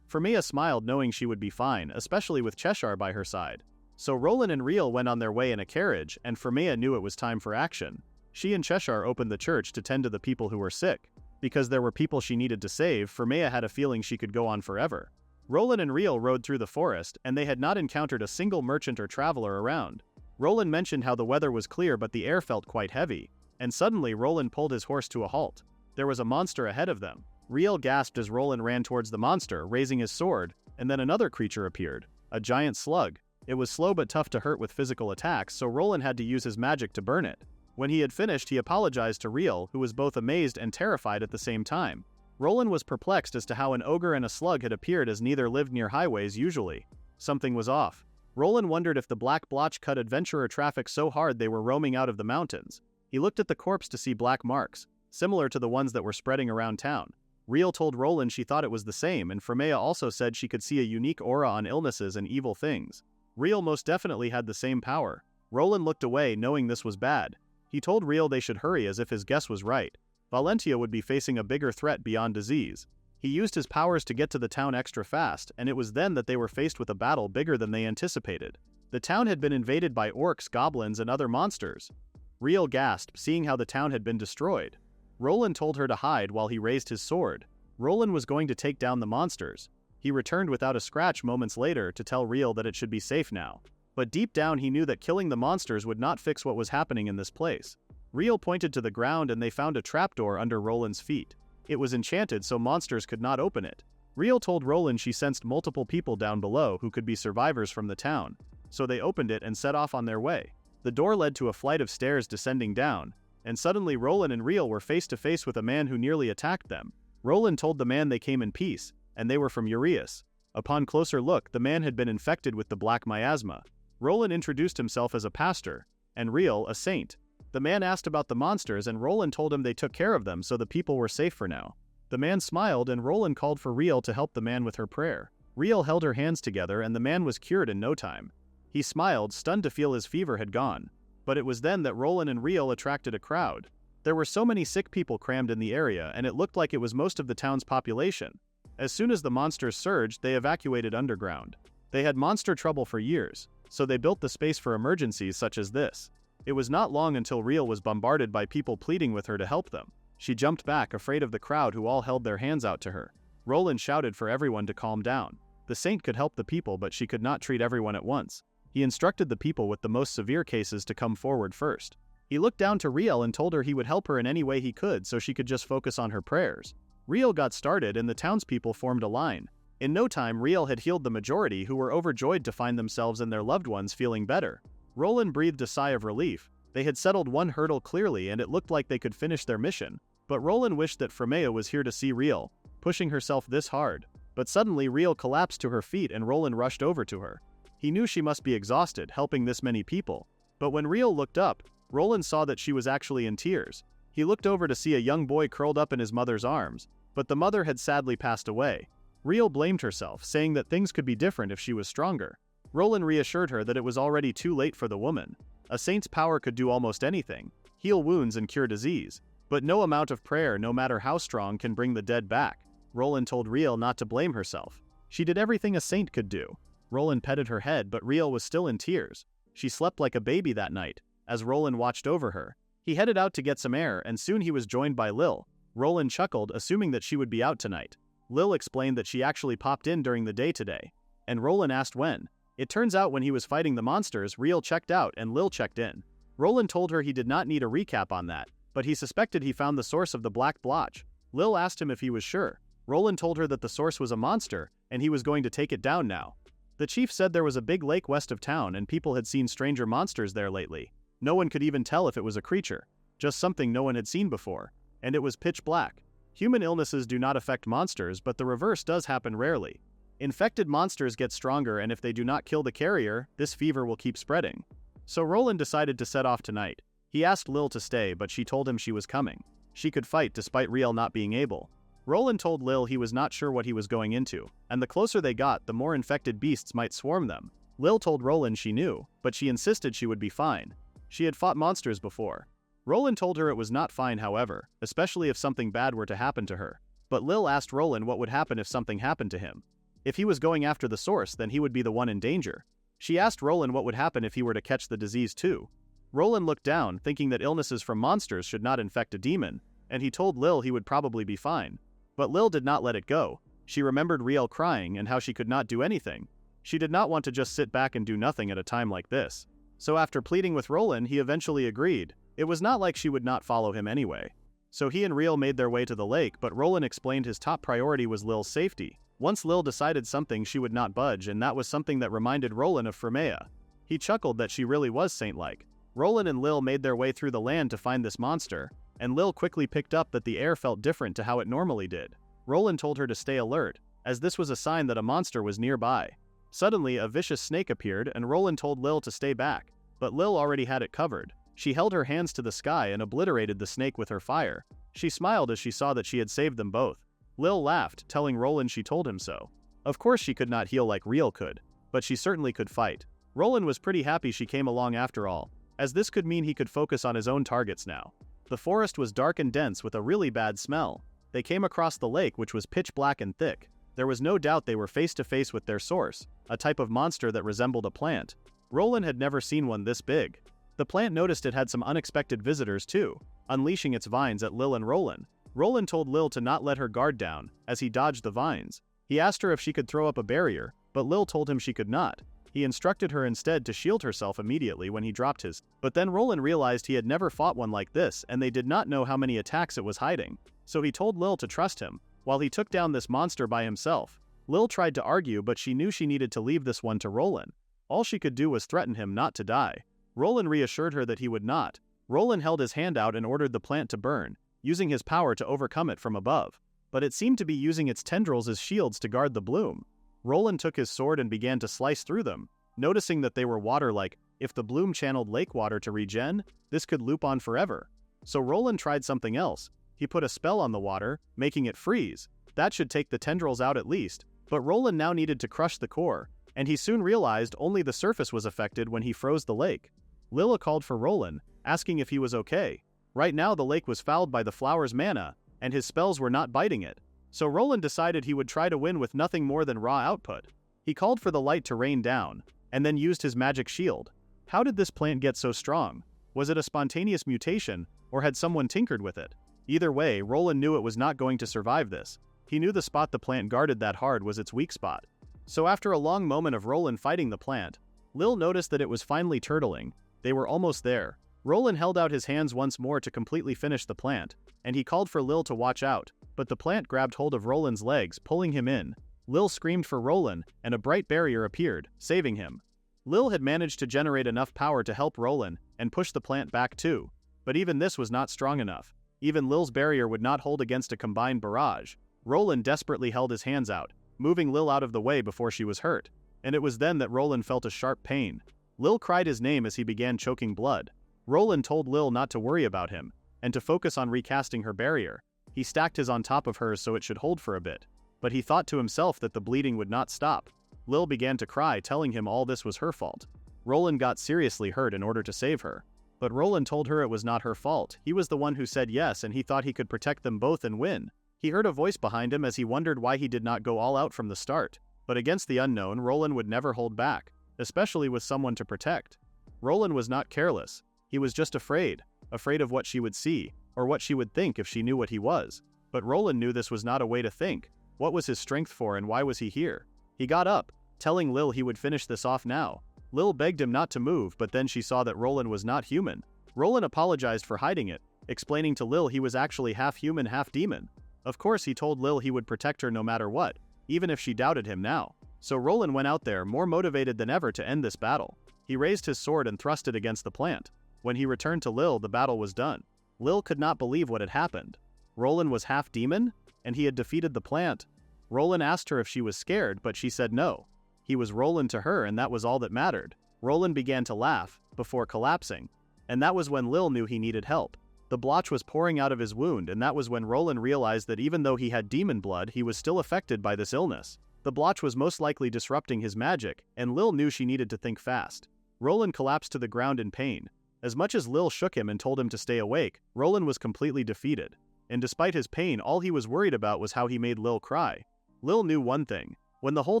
Frémea smiled, knowing she would be fine, especially with Cheshire by her side. So Roland and Riel went on their way in a carriage, and Frémea knew it was time for action. She and Cheshire opened the church to tend to the people who were sick. Because there were people she needed to save, Frémea had a feeling she could go on forever. Roland and Riel rode through the forest, and they had not encountered a single merchant or traveler around. Roland mentioned how the weather was clear, but the air felt quite heavy. And suddenly Roland pulled his horse to a halt. There was a monster ahead of them. Riel gasped as Roland ran towards the monster, raising his sword, and then another creature appeared. A giant slug. It was slow but tough to hurt with physical attacks, so Roland had to use his magic to burn it. When he had finished, he apologized to Riel, who was both amazed and terrified at the same time. Roland was perplexed as to how an ogre and a slug had appeared, as neither lived near highways usually. Something was off. Roland wondered if the black blotch cut adventurer traffic so hard they were roaming out of the mountains. He looked at the corpse to see black marks, similar to the ones that were spreading around town. Riel told Roland she thought it was the same, and Frémea also said she could see a unique aura on illnesses and evil things. Riel most definitely had the same power. Roland looked away, knowing this was bad. He told Riel they should hurry, as if his guess was right. Valentia would be facing a bigger threat beyond disease. He used his powers to get to the town extra fast, and it was then that they were faced with a battle bigger than they anticipated. The town had been invaded by orcs, goblins, and other monsters. Riel gasped, seeing how the town had been destroyed. Roland told her to hide while he raised his sword. Roland was going to take down the monsters. He returned without a scratch moments later to tell Riel that it should be safe now. But deep down he knew that killing the monsters would not fix what was happening in this place. Riel pointed to the ground and they found a trapdoor under Roland's feet. It was enchanted so monsters could not open it. Riel told Roland she sensed multiple people down below who could be survivors from the town, so they opened it and set off on their way. The door led to a flight of stairs descending down, and suddenly Roland and Riel were face to face with a man who nearly attacked them. Roland told the man they came in peace, and they were from Urias. Upon closer look, the man had been infected with the black miasma. Roland introduced himself as a pastor, and Riel a saint. The man asked about the monsters, and Roland told him they took care of them, so the people were safe for now. The man smiled, and Roland called for Riel to help the man with her prayer. Riel held her hands together, and the man was cured in no time. He smiled, stunned to feel his fever had gone. But it was then that Roland and Riel attracted a crowd. There were so many sick people crammed in the area, and it looked like it was most of the town's population. As soon as the monsters surged, they evacuated underground. They had monster trouble for years, so they built the space for emergencies such as this. It was not long until Riel was bombarded by people pleading with her to help them. She jumped back, afraid of the crowd who all held their hands out to her. Roland shouted for everyone to calm down. The saint could help the people, but she could not treat everyone at once. He instructed the people with the most severe cases to come forward first. He looked down to Riel and told her he would help her in any way he could so she could just focus on her prayers. Riel got started and the townspeople formed a line. In no time, Riel had healed the majority, who were overjoyed to find themselves and their loved ones feeling better. Roland breathed a sigh of relief. They had settled one hurdle clearly and it looked like they could finish their mission. But Roland wished that Frémea was here to see Riel, pushing herself this hard. But suddenly Riel collapsed to her feet and Roland rushed over to her. He knew she must be exhausted helping this many people. But when Riel looked up, Roland saw that she was actually in tears. He looked over to see a young boy curled up in his mother's arms, but the mother had sadly passed away. Riel blamed herself, saying that things could be different if she was stronger. Roland reassured her that it was already too late for the woman. A saint's power could do almost anything, heal wounds and cure disease. But no amount of prayer, no matter how strong, can bring the dead back. Roland told Riel not to blame herself. She did everything a saint could do. Roland petted her head, but Riel was still in tears. She slept like a baby that night, as Roland watched over her. He headed out to get some air, and soon he was joined by Lil. Roland chuckled, assuming that she would be out tonight. Lil explained that she actually popped in during the day today. And Roland asked when. It turns out when he was fighting the monsters, Riel checked out and Lil checked in. Roland told her he did not need a recap on that, but he suspected he found the source of the black blotch. Lil asked him if he was sure. Roland told her that the source was a monster, and he was going to take it down now. The chief said there was a big lake west of town and people had seen stranger monsters there lately. No one could even tell if it was a creature, just something no one had seen before. And it was pitch black. Human illnesses do not affect monsters, but the reverse does happen rarely. Infected monsters get stronger, and if they do not kill the carrier, this fever will keep spreading. So Roland decided to set off tonight. He asked Lil to stay, but she told him she was coming. She could fight despite Riel not being able. Roland told Lil he was not sure what he was going into, and the closer they got, the more infected beasts might swarm them. Lil told Roland she knew, but she insisted she would be fine. She had fought monsters before. Roland told her it was not fine, however, especially if something bad were to happen to her. But Lil asked Roland what would happen if something happened to him. If he was going after the source, then he would be the one in danger. She asked Roland what would happen if he were to catch the disease too. Roland looked down, thinking that illnesses from monsters should not infect a demon, and he told Lil he would probably be fine. But Lil did not let it go. She remembered Riel crying and how she could not do anything. She did not want to just sit back and do nothing at a time like this. So after pleading with Roland, he eventually agreed. It was not like she would not follow him anyway. So he and Riel made their way to the lake, but Roland explained his top priority was Lil's safety. Once Lil decided something, she would not budge, and that was something that reminded Roland of Frémea. He chuckled that she really was saint-like. Roland and Lil made their way through the land to find this monster, and Lil quickly picked up that the air felt different to how it normally did. Roland told her to stay alert, as this was a sign that a monster was nearby. Suddenly, a vicious snake appeared, and Roland told Lil to stay back, but Lil already had it covered. She held her hands to the sky and obliterated the snake with her fire. She smiled as she saw that she had saved them both. Lil laughed, telling Roland she told him so. Of course she could not heal like Riel could, but she certainly could fight. Roland was pretty happy she came along after all, as this could mean he could focus on his own targets now. The forest was dark and dense with a really bad smell. They came across the lake, which was pitch black and thick. There was no doubt they were face to face with their source, a type of monster that resembled a plant. Roland had never seen one this big. The plant noticed it had some unexpected visitors too, unleashing its vines at Lil and Roland. Roland told Lil to not let her guard down, as he dodged the vines. He asked her if she could throw up a barrier, but Lil told him she could not. He instructed her instead to shield herself immediately when he dropped his. But then Roland realized he had never fought one like this, and they did not know how many attacks it was hiding. So he told Lil to trust him, while he took down this monster by himself. Lil tried to argue, but she knew she needed to leave this one to Roland. All she could do was threaten him not to die. Roland reassured her that he would not. Roland held his hand out and ordered the plant to burn, using his power to overcome it from above. But it seemed to be using its tendrils as shields to guard the bloom. Roland took his sword and began to slice through them, noticing that they were water-like. If the bloom channeled lake water to regen, this could loop on forever. So Roland tried something else. He put a spell on the water, making it freeze. That should take the tendrils out at least, but Roland now needed to crush the core, and he soon realized only the surface was affected when he froze the lake. Lila called for Roland, asking if he was okay. Right now the lake was fouled by the flower's mana, and his spells were not biting it. So Roland decided he would try to win with nothing more than raw output. He called for the light to rain down, and then used his magic shield. How did this plant get so strong? Was it a spontaneous mutation, or had someone tinkered with it? Either way, Roland knew it was not going to survive this. He knew the spot the plant guarded that hard was its weak spot. So after a long moment of Roland fighting the plant, Lil noticed that it was finally turtling. They were almost there. Roland held out his hands once more to completely finish the plant, and he called for Lil to watch out, but the plant grabbed hold of Roland's legs, pulling him in. Lil screamed for Roland, and a bright barrier appeared, saving him. Lil had managed to generate enough power to help Roland, and push the plant back too. But even this was not strong enough. Even Lil's barrier would not hold against a combined barrage. Roland desperately held his hands out, moving Lil out of the way before she was hurt. And it was then that Roland felt a sharp pain. Lil cried his name as he began choking blood. Roland told Lil not to worry about him, and to focus on recasting her barrier. He stacked his on top of hers so it should hold for a bit. But he thought to himself that the bleeding would not stop. Lil began to cry, telling him all this was her fault. Roland got seriously hurt in order to save her. But Roland told her it was not her fault. He was the one who said yes, and he thought he could protect them both and win. He heard a voice behind him as he wondered why he did not go all out from the start. But against the unknown, Roland would never hold back, especially with someone to protect. Roland was not careless. He was just afraid of what she would see, or what she would think if she knew what he was. But Roland knew this was not a way to think. What was his strength for, and why was he here? He got up, telling Lil he would finish this off now. Lil begged him not to move, but then she saw that Roland was not human. Roland apologized for hiding it, explaining to Lil he was actually half human, half demon. Of course he told Lil he would protect her no matter what, even if she doubted him now. So Roland went out there more motivated than ever to end this battle. He raised his sword and thrust it against the plant. When he returned to Lil, the battle was done. Lil could not believe what had happened. Roland was half demon, and he had defeated the plant. Roland asked her if she was scared, but she said no. He was Roland to her, and that was all that mattered. Roland began to laugh, before collapsing. And that was when Lil knew he needed help. The blotch was pouring out of his wound, and that was when Roland realized that even though he had demon blood, he was still affected by this illness. The blotch was most likely disrupting his magic, and Lil knew she needed to think fast. Roland collapsed to the ground in pain. As much as Lil shook him and told him to stay awake, Roland was completely defeated. And despite his pain, all he was worried about was how he made Lil cry. Lil knew one thing. When the whole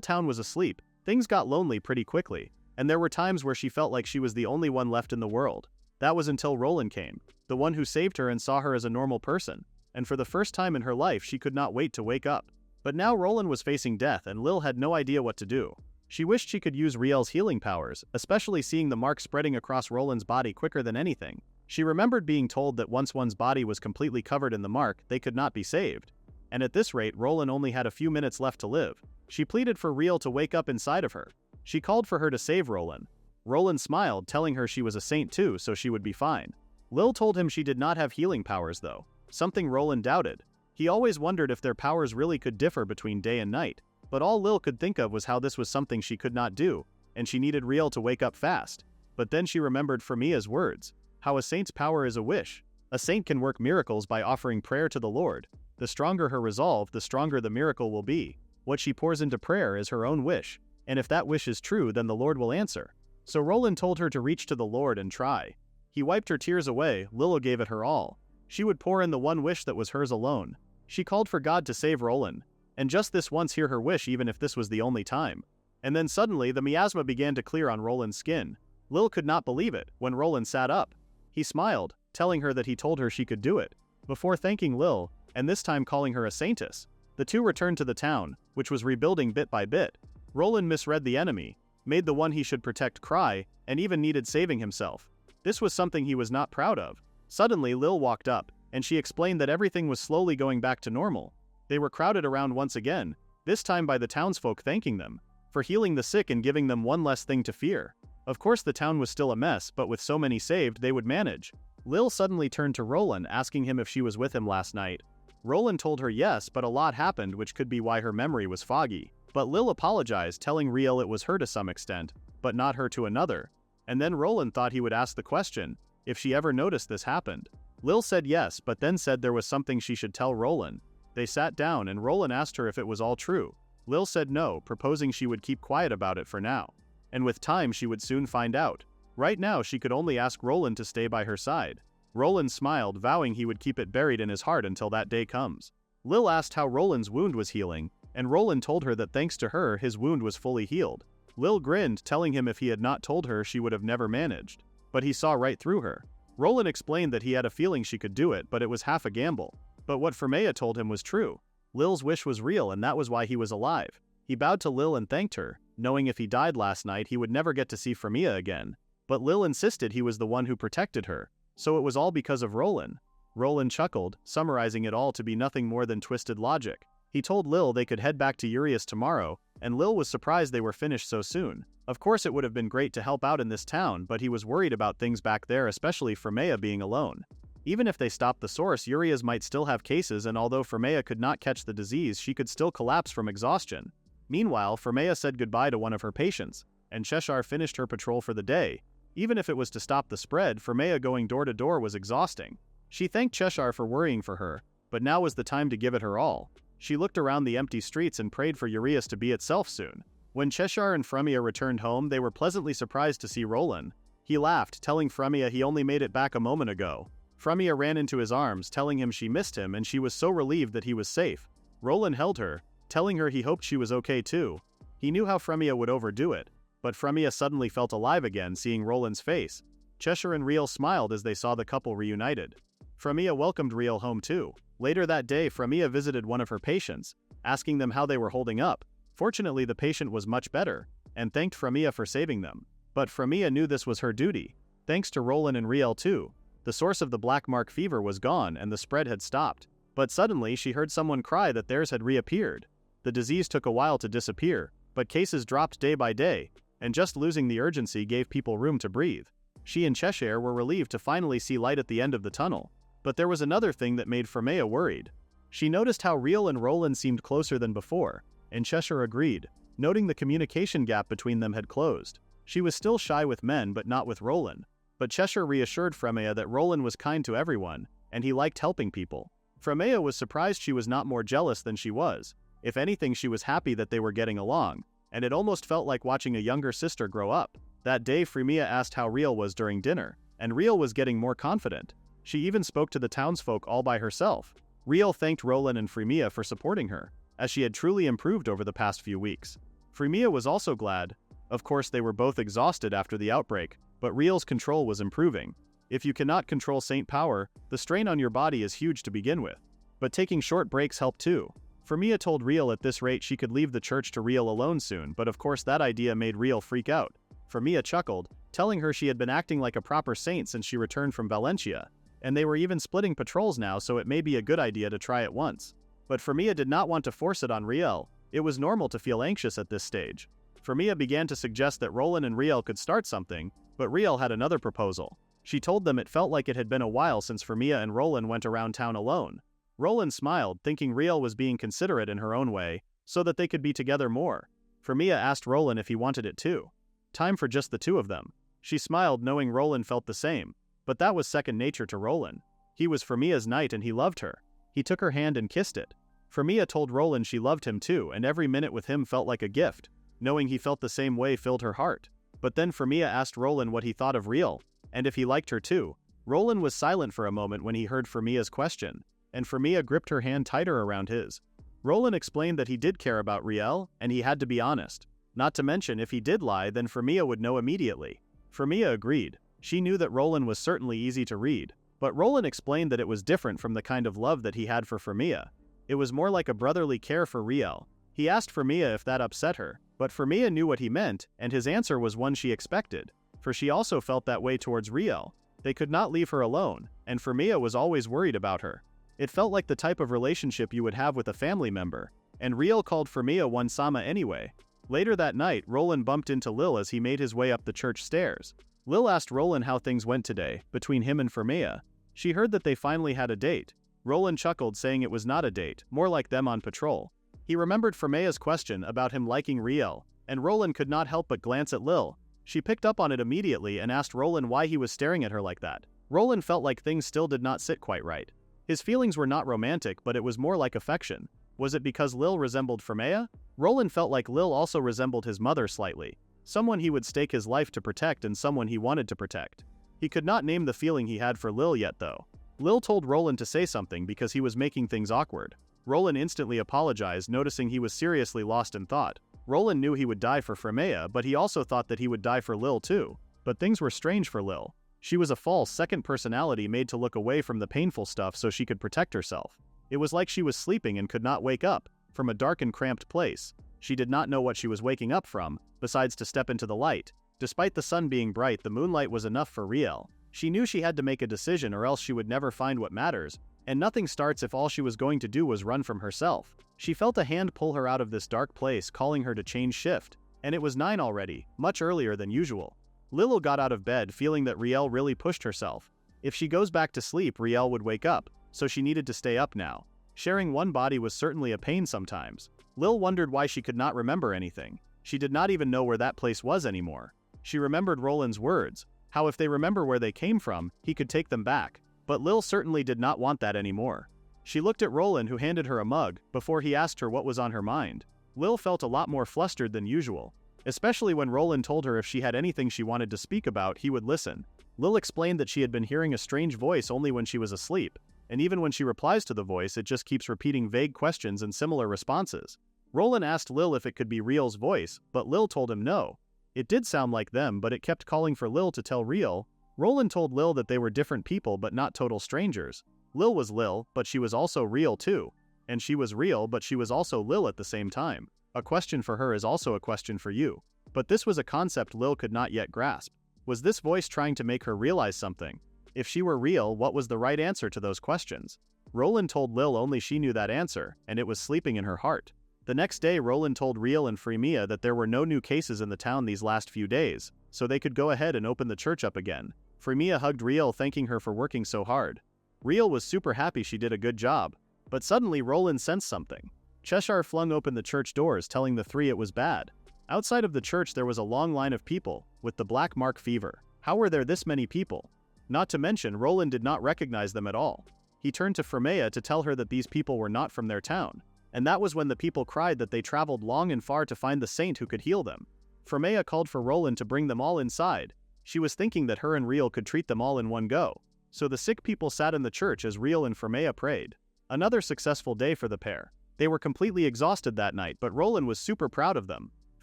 town was asleep, things got lonely pretty quickly, and there were times where she felt like she was the only one left in the world. That was until Roland came, the one who saved her and saw her as a normal person, and for the first time in her life she could not wait to wake up. But now Roland was facing death and Lil had no idea what to do. She wished she could use Riel's healing powers, especially seeing the mark spreading across Roland's body quicker than anything. She remembered being told that once one's body was completely covered in the mark, they could not be saved. and at this rate Roland only had a few minutes left to live. She pleaded for Riel to wake up inside of her. She called for her to save Roland. Roland smiled, telling her she was a saint too, so she would be fine. Lil told him she did not have healing powers though, something Roland doubted. He always wondered if their powers really could differ between day and night, but all Lil could think of was how this was something she could not do, and she needed Riel to wake up fast. But then she remembered Fréméa's words, how a saint's power is a wish. A saint can work miracles by offering prayer to the Lord. The stronger her resolve, the stronger the miracle will be. What she pours into prayer is her own wish, and if that wish is true, then the Lord will answer. So Roland told her to reach to the Lord and try. He wiped her tears away. Lil gave it her all. She would pour in the one wish that was hers alone. She called for God to save Roland, and just this once hear her wish, even if this was the only time. And then suddenly the miasma began to clear on Roland's skin. Lil could not believe it when Roland sat up. He smiled, telling her that he told her she could do it. Before thanking Lil, and this time calling her a Saintess, the two returned to the town, which was rebuilding bit by bit. Roland misread the enemy, made the one he should protect cry, and even needed saving himself. This was something he was not proud of. Suddenly Lil walked up, and she explained that everything was slowly going back to normal. They were crowded around once again, this time by the townsfolk thanking them for healing the sick and giving them one less thing to fear. Of course the town was still a mess, but with so many saved they would manage. Lil suddenly turned to Roland, asking him if she was with him last night. Roland told her yes, but a lot happened, which could be why her memory was foggy. But Lil apologized, telling Riel it was her to some extent, but not her to another. And then Roland thought he would ask the question, if she ever noticed this happened. Lil said yes, but then said there was something she should tell Roland. They sat down and Roland asked her if it was all true. Lil said no, proposing she would keep quiet about it for now. And with time she would soon find out. Right now she could only ask Roland to stay by her side. Roland smiled, vowing he would keep it buried in his heart until that day comes. Lil asked how Roland's wound was healing, and Roland told her that thanks to her his wound was fully healed. Lil grinned, telling him if he had not told her she would have never managed. But he saw right through her. Roland explained that he had a feeling she could do it, but it was half a gamble. But what Frémea told him was true. Lil's wish was real, and that was why he was alive. He bowed to Lil and thanked her, knowing if he died last night he would never get to see Frémea again. But Lil insisted he was the one who protected her, so it was all because of Roland. Roland chuckled, summarizing it all to be nothing more than twisted logic. He told Lil they could head back to Urias tomorrow, and Lil was surprised they were finished so soon. Of course it would have been great to help out in this town, but he was worried about things back there, especially Frémea being alone. Even if they stopped the source, Urias might still have cases, and although Frémea could not catch the disease, she could still collapse from exhaustion. Meanwhile, Frémea said goodbye to one of her patients, and Cheshire finished her patrol for the day. Even if it was to stop the spread, Frémea going door to door was exhausting. She thanked Cheshire for worrying for her, but now was the time to give it her all. She looked around the empty streets and prayed for Urias to be itself soon. When Cheshire and Frémea returned home, they were pleasantly surprised to see Roland. He laughed, telling Frémea he only made it back a moment ago. Frémea ran into his arms, telling him she missed him, and she was so relieved that he was safe. Roland held her, telling her he hoped she was okay too. He knew how Frémea would overdo it, but Frémea suddenly felt alive again seeing Roland's face. Cheshire and Riel smiled as they saw the couple reunited. Frémea welcomed Riel home too. Later that day, Frémea visited one of her patients, asking them how they were holding up. Fortunately, the patient was much better, and thanked Frémea for saving them. But Frémea knew this was her duty. Thanks to Roland and Riel too, the source of the black mark fever was gone and the spread had stopped. But suddenly she heard someone cry that theirs had reappeared. The disease took a while to disappear, but cases dropped day by day, and just losing the urgency gave people room to breathe. She and Cheshire were relieved to finally see light at the end of the tunnel. But there was another thing that made Frémea worried. She noticed how Riel and Roland seemed closer than before, and Cheshire agreed, noting the communication gap between them had closed. She was still shy with men but not with Roland. But Cheshire reassured Frémea that Roland was kind to everyone, and he liked helping people. Frémea was surprised she was not more jealous than she was. If anything, she was happy that they were getting along, and it almost felt like watching a younger sister grow up. That day Frémea asked how Riel was during dinner, and Riel was getting more confident. She even spoke to the townsfolk all by herself. Riel thanked Roland and Frémea for supporting her, as she had truly improved over the past few weeks. Frémea was also glad. Of course they were both exhausted after the outbreak, but Riel's control was improving. If you cannot control Saint power, the strain on your body is huge to begin with. But taking short breaks helped too. Frémea told Riel at this rate she could leave the church to Riel alone soon, but of course that idea made Riel freak out. Frémea chuckled, telling her she had been acting like a proper saint since she returned from Valencia, and they were even splitting patrols now, so it may be a good idea to try it once. But Frémea did not want to force it on Riel. It was normal to feel anxious at this stage. Frémea began to suggest that Roland and Riel could start something, but Riel had another proposal. She told them it felt like it had been a while since Frémea and Roland went around town alone. Roland smiled, thinking Riel was being considerate in her own way, so that they could be together more. Frémea asked Roland if he wanted it too. Time for just the two of them. She smiled, knowing Roland felt the same, but that was second nature to Roland. He was Frémea's knight and he loved her. He took her hand and kissed it. Frémea told Roland she loved him too, and every minute with him felt like a gift. Knowing he felt the same way filled her heart. But then Frémea asked Roland what he thought of Riel, and if he liked her too. Roland was silent for a moment when he heard Frémea's question, and Frémea gripped her hand tighter around his. Roland explained that he did care about Riel, and he had to be honest. Not to mention, if he did lie, then Frémea would know immediately. Frémea agreed. She knew that Roland was certainly easy to read, but Roland explained that it was different from the kind of love that he had for Frémea. It was more like a brotherly care for Riel. He asked Frémea if that upset her, but Frémea knew what he meant, and his answer was one she expected, for she also felt that way towards Riel. They could not leave her alone, and Frémea was always worried about her. It felt like the type of relationship you would have with a family member, and Riel called Frémea one Sama anyway. Later that night, Roland bumped into Lil as he made his way up the church stairs. Lil asked Roland how things went today, between him and Frémea. She heard that they finally had a date. Roland chuckled, saying it was not a date, more like them on patrol. He remembered Frémea's question about him liking Riel, and Roland could not help but glance at Lil. She picked up on it immediately and asked Roland why he was staring at her like that. Roland felt like things still did not sit quite right. His feelings were not romantic, but it was more like affection. Was it because Lil resembled Frémea? Roland felt like Lil also resembled his mother slightly. Someone he would stake his life to protect and someone he wanted to protect. He could not name the feeling he had for Lil yet though. Lil told Roland to say something because he was making things awkward. Roland instantly apologized, noticing he was seriously lost in thought. Roland knew he would die for Frémea, but he also thought that he would die for Lil too. But things were strange for Lil. She was a false second personality made to look away from the painful stuff so she could protect herself. It was like she was sleeping and could not wake up, from a dark and cramped place. She did not know what she was waking up from, besides to step into the light. Despite the sun being bright, the moonlight was enough for Riel. She knew she had to make a decision or else she would never find what matters, and nothing starts if all she was going to do was run from herself. She felt a hand pull her out of this dark place, calling her to change shift, and it was 9 already, much earlier than usual. Lil got out of bed feeling that Riel really pushed herself. If she goes back to sleep, Riel would wake up, so she needed to stay up now. Sharing one body was certainly a pain sometimes. Lil wondered why she could not remember anything. She did not even know where that place was anymore. She remembered Roland's words, how if they remember where they came from, he could take them back. But Lil certainly did not want that anymore. She looked at Roland, who handed her a mug, before he asked her what was on her mind. Lil felt a lot more flustered than usual, especially when Roland told her if she had anything she wanted to speak about, he would listen. Lil explained that she had been hearing a strange voice only when she was asleep, and even when she replies to the voice, it just keeps repeating vague questions and similar responses. Roland asked Lil if it could be Riel's voice, but Lil told him no. It did sound like them, but it kept calling for Lil to tell Riel. Roland told Lil that they were different people but not total strangers. Lil was Lil, but she was also Riel too. And she was Riel, but she was also Lil at the same time. A question for her is also a question for you. But this was a concept Lil could not yet grasp. Was this voice trying to make her realize something? If she were Riel, what was the right answer to those questions? Roland told Lil only she knew that answer, and it was sleeping in her heart. The next day, Roland told Riel and Frémea that there were no new cases in the town these last few days, so they could go ahead and open the church up again. Frémea hugged Riel, thanking her for working so hard. Riel was super happy she did a good job. But suddenly Roland sensed something. Cheshire flung open the church doors, telling the three it was bad. Outside of the church there was a long line of people, with the black mark fever. How were there this many people? Not to mention, Roland did not recognize them at all. He turned to Frémea to tell her that these people were not from their town. And that was when the people cried that they traveled long and far to find the saint who could heal them. Frémea called for Roland to bring them all inside. She was thinking that her and Riel could treat them all in one go. So the sick people sat in the church as Riel and Frémea prayed. Another successful day for the pair. They were completely exhausted that night, but Roland was super proud of them.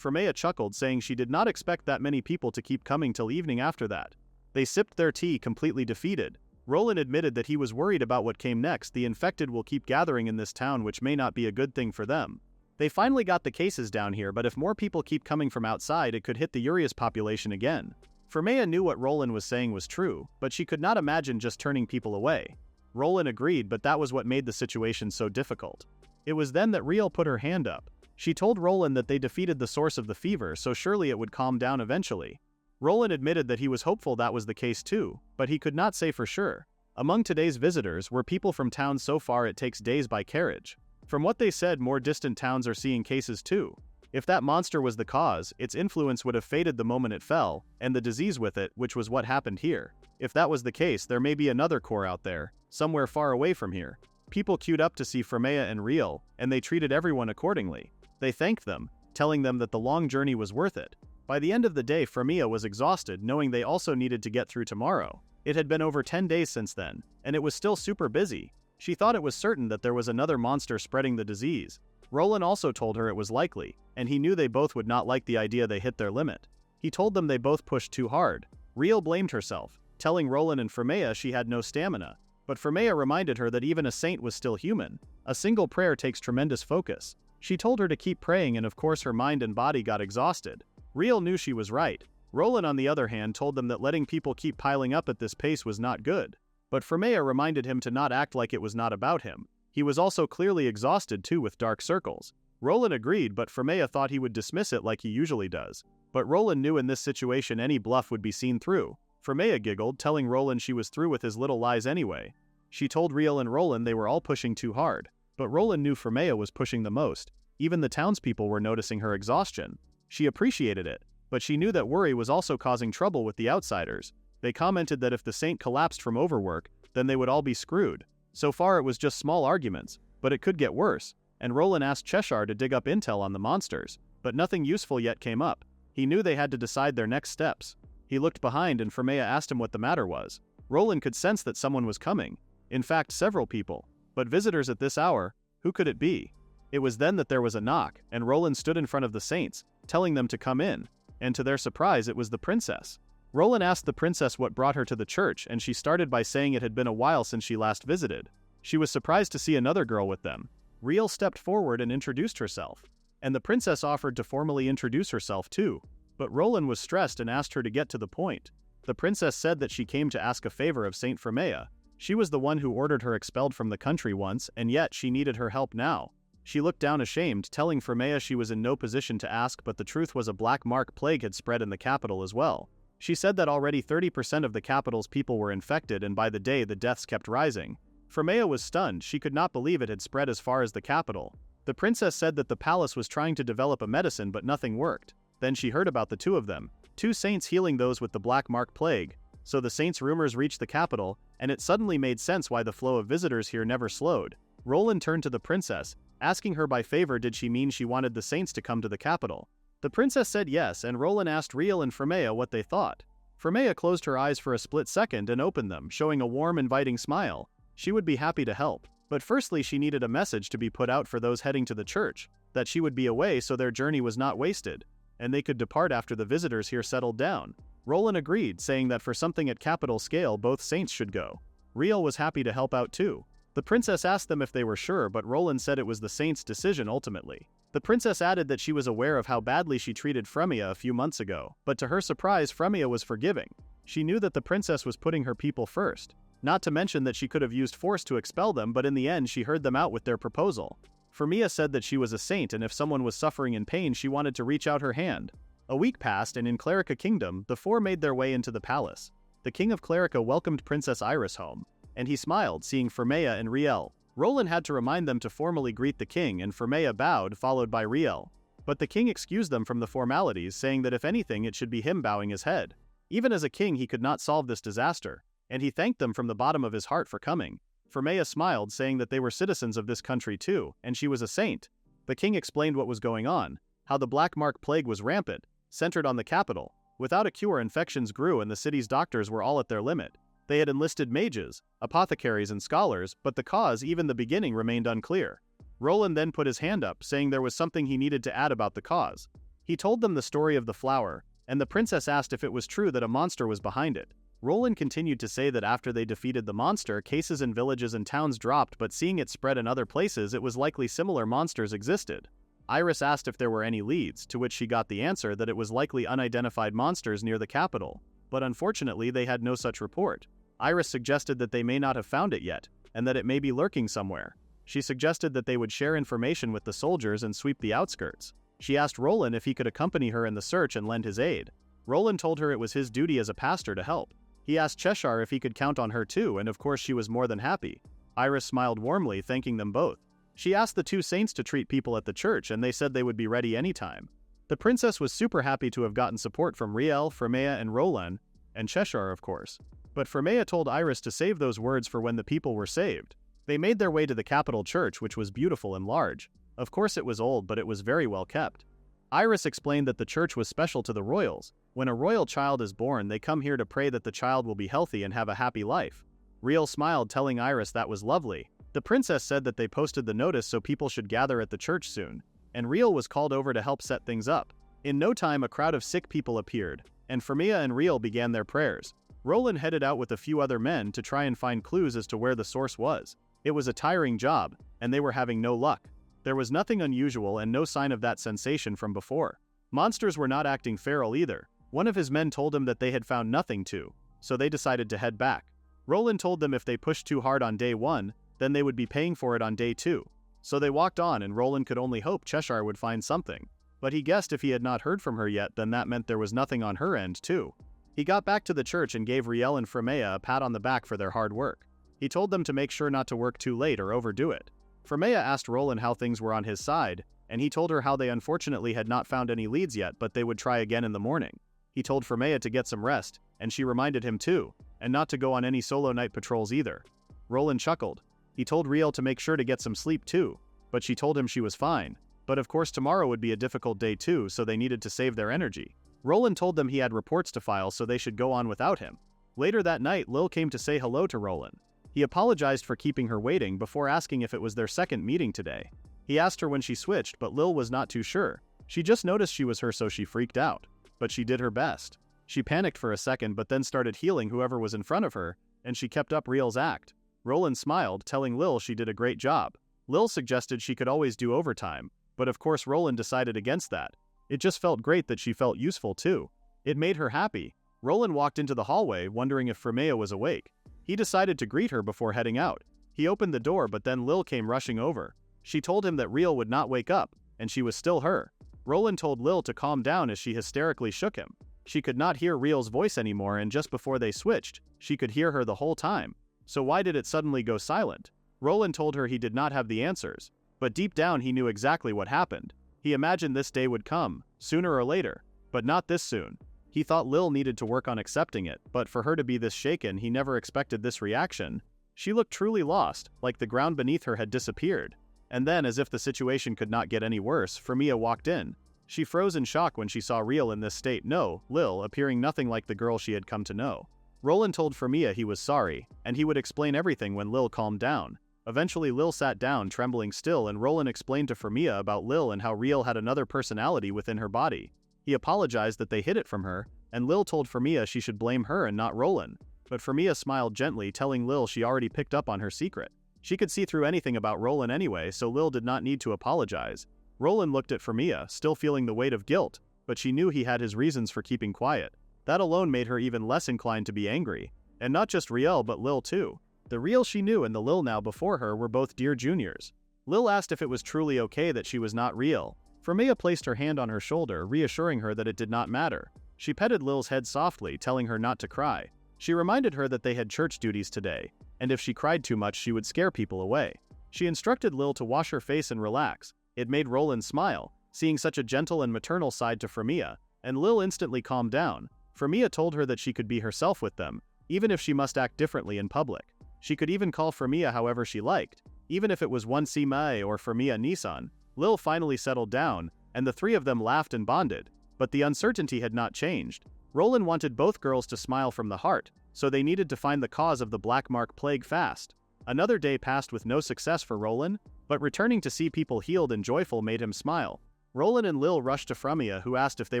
Frémea chuckled, saying she did not expect that many people to keep coming till evening after that. They sipped their tea, completely defeated. Roland admitted that he was worried about what came next. The infected will keep gathering in this town, which may not be a good thing for them. They finally got the cases down here, but if more people keep coming from outside, it could hit the Urias population again. Frémea knew what Roland was saying was true, but she could not imagine just turning people away. Roland agreed, but that was what made the situation so difficult. It was then that Riel put her hand up. She told Roland that they defeated the source of the fever, so surely it would calm down eventually. Roland admitted that he was hopeful that was the case too, but he could not say for sure. Among today's visitors were people from towns so far it takes days by carriage. From what they said, more distant towns are seeing cases too. If that monster was the cause, its influence would have faded the moment it fell, and the disease with it, which was what happened here. If that was the case, there may be another core out there, somewhere far away from here. People queued up to see Frémea and Riel, and they treated everyone accordingly. They thanked them, telling them that the long journey was worth it. By the end of the day, Frémea was exhausted, knowing they also needed to get through tomorrow. It had been over 10 days since then, and it was still super busy. She thought it was certain that there was another monster spreading the disease. Roland also told her it was likely, and he knew they both would not like the idea they hit their limit. He told them they both pushed too hard. Riel blamed herself, telling Roland and Frémea she had no stamina, but Frémea reminded her that even a saint was still human. A single prayer takes tremendous focus. She told her to keep praying, and of course her mind and body got exhausted. Riel knew she was right. Roland, on the other hand, told them that letting people keep piling up at this pace was not good. But Frémea reminded him to not act like it was not about him. He was also clearly exhausted too with dark circles. Roland agreed, but Frémea thought he would dismiss it like he usually does. But Roland knew in this situation any bluff would be seen through. Frémea giggled, telling Roland she was through with his little lies anyway. She told Riel and Roland they were all pushing too hard. But Roland knew Frémea was pushing the most. Even the townspeople were noticing her exhaustion. She appreciated it, but she knew that worry was also causing trouble with the outsiders. They commented that if the saint collapsed from overwork, then they would all be screwed. So far it was just small arguments, but it could get worse, and Roland asked Cheshire to dig up intel on the monsters, but nothing useful yet came up. He knew they had to decide their next steps. He looked behind and Frémea asked him what the matter was. Roland could sense that someone was coming. In fact, several people. But visitors at this hour, who could it be? It was then that there was a knock, and Roland stood in front of the saints, telling them to come in, and to their surprise it was the princess. Roland asked the princess what brought her to the church, and she started by saying it had been a while since she last visited. She was surprised to see another girl with them. Riel stepped forward and introduced herself, and the princess offered to formally introduce herself too, but Roland was stressed and asked her to get to the point. The princess said that she came to ask a favor of Saint Frémea. She was the one who ordered her expelled from the country once, and yet she needed her help now. She looked down ashamed, telling Frémea she was in no position to ask, but the truth was a black mark plague had spread in the capital as well. She said that already 30% of the capital's people were infected, and by the day the deaths kept rising. Frémea was stunned. She could not believe it had spread as far as the capital. The princess said that the palace was trying to develop a medicine, but nothing worked. Then she heard about the two of them, two saints healing those with the black mark plague. So the saints' rumors reached the capital, and it suddenly made sense why the flow of visitors here never slowed. Roland turned to the princess, asking her by favor did she mean she wanted the saints to come to the capital. The princess said yes, and Roland asked Riel and Frémea what they thought. Frémea closed her eyes for a split second and opened them, showing a warm, inviting smile. She would be happy to help. But firstly she needed a message to be put out for those heading to the church, that she would be away so their journey was not wasted, and they could depart after the visitors here settled down. Roland agreed, saying that for something at capital scale both saints should go. Riel was happy to help out too. The princess asked them if they were sure, but Roland said it was the saints' decision ultimately. The princess added that she was aware of how badly she treated Frémea a few months ago, but to her surprise Frémea was forgiving. She knew that the princess was putting her people first. Not to mention that she could have used force to expel them, but in the end she heard them out with their proposal. Frémea said that she was a saint, and if someone was suffering in pain she wanted to reach out her hand. A week passed, and in Clerica Kingdom, the four made their way into the palace. The king of Clerica welcomed Princess Iris home, and he smiled, seeing Frémea and Riel. Roland had to remind them to formally greet the king, and Frémea bowed, followed by Riel. But the king excused them from the formalities, saying that if anything it should be him bowing his head. Even as a king he could not solve this disaster, and he thanked them from the bottom of his heart for coming. Frémea smiled, saying that they were citizens of this country too, and she was a saint. The king explained what was going on, how the black mark plague was rampant, centered on the capital. Without a cure infections grew and the city's doctors were all at their limit. They had enlisted mages, apothecaries and scholars, but the cause, even the beginning, remained unclear. Roland then put his hand up, saying there was something he needed to add about the cause. He told them the story of the flower, and the princess asked if it was true that a monster was behind it. Roland continued to say that after they defeated the monster, cases in villages and towns dropped, but seeing it spread in other places it was likely similar monsters existed. Iris asked if there were any leads, to which she got the answer that it was likely unidentified monsters near the capital, but unfortunately they had no such report. Iris suggested that they may not have found it yet, and that it may be lurking somewhere. She suggested that they would share information with the soldiers and sweep the outskirts. She asked Roland if he could accompany her in the search and lend his aid. Roland told her it was his duty as a pastor to help. He asked Cheshire if he could count on her too, and of course she was more than happy. Iris smiled warmly, thanking them both. She asked the two saints to treat people at the church, and they said they would be ready anytime. The princess was super happy to have gotten support from Riel, Frémea, and Roland, and Cheshire of course. But Frémea told Iris to save those words for when the people were saved. They made their way to the capital church, which was beautiful and large. Of course it was old, but it was very well kept. Iris explained that the church was special to the royals. When a royal child is born, they come here to pray that the child will be healthy and have a happy life. Riel smiled, telling Iris that was lovely. The princess said that they posted the notice so people should gather at the church soon, and Riel was called over to help set things up. In no time a crowd of sick people appeared, and Frémea and Riel began their prayers. Roland headed out with a few other men to try and find clues as to where the source was. It was a tiring job, and they were having no luck. There was nothing unusual and no sign of that sensation from before. Monsters were not acting feral either. One of his men told him that they had found nothing too, so they decided to head back. Roland told them if they pushed too hard on day 1, then they would be paying for it on day 2. So they walked on, and Roland could only hope Cheshire would find something. But he guessed if he had not heard from her yet, then that meant there was nothing on her end too. He got back to the church and gave Riel and Frémea a pat on the back for their hard work. He told them to make sure not to work too late or overdo it. Frémea asked Roland how things were on his side, and he told her how they unfortunately had not found any leads yet, but they would try again in the morning. He told Frémea to get some rest, and she reminded him too, and not to go on any solo night patrols either. Roland chuckled. He told Riel to make sure to get some sleep too, but she told him she was fine. But of course tomorrow would be a difficult day too, so they needed to save their energy. Roland told them he had reports to file, so they should go on without him. Later that night, Lil came to say hello to Roland. He apologized for keeping her waiting before asking if it was their second meeting today. He asked her when she switched, but Lil was not too sure. She just noticed she was her, so she freaked out. But she did her best. She panicked for a second but then started healing whoever was in front of her, and she kept up Riel's act. Roland smiled, telling Lil she did a great job. Lil suggested she could always do overtime, but of course Roland decided against that. It just felt great that she felt useful too. It made her happy. Roland walked into the hallway, wondering if Frémea was awake. He decided to greet her before heading out. He opened the door, but then Lil came rushing over. She told him that Riel would not wake up, and she was still her. Roland told Lil to calm down as she hysterically shook him. She could not hear Riel's voice anymore, and just before they switched, she could hear her the whole time. So why did it suddenly go silent? Roland told her he did not have the answers, but deep down he knew exactly what happened. He imagined this day would come, sooner or later, but not this soon. He thought Lil needed to work on accepting it, but for her to be this shaken, he never expected this reaction. She looked truly lost, like the ground beneath her had disappeared. And then, as if the situation could not get any worse, Frémea walked in. She froze in shock when she saw Riel in this state. No, Lil, appearing nothing like the girl she had come to know. Roland told Frémea he was sorry, and he would explain everything when Lil calmed down. Eventually Lil sat down, trembling still, and Roland explained to Frémea about Lil and how Riel had another personality within her body. He apologized that they hid it from her, and Lil told Frémea she should blame her and not Roland. But Frémea smiled gently, telling Lil she already picked up on her secret. She could see through anything about Roland anyway, so Lil did not need to apologize. Roland looked at Frémea, still feeling the weight of guilt, but she knew he had his reasons for keeping quiet. That alone made her even less inclined to be angry. And not just Riel but Lil too. The Riel she knew and the Lil now before her were both dear juniors. Lil asked if it was truly okay that she was not Riel. Frémea placed her hand on her shoulder, reassuring her that it did not matter. She petted Lil's head softly, telling her not to cry. She reminded her that they had church duties today, and if she cried too much she would scare people away. She instructed Lil to wash her face and relax. It made Roland smile, seeing such a gentle and maternal side to Frémea, and Lil instantly calmed down. Frémea told her that she could be herself with them, even if she must act differently in public. She could even call Frémea however she liked, even if it was one Mae or Frémea Nissan. Lil finally settled down, and the three of them laughed and bonded, but the uncertainty had not changed. Roland wanted both girls to smile from the heart, so they needed to find the cause of the Black Mark plague fast. Another day passed with no success for Roland, but returning to see people healed and joyful made him smile. Roland and Lil rushed to Frémea, who asked if they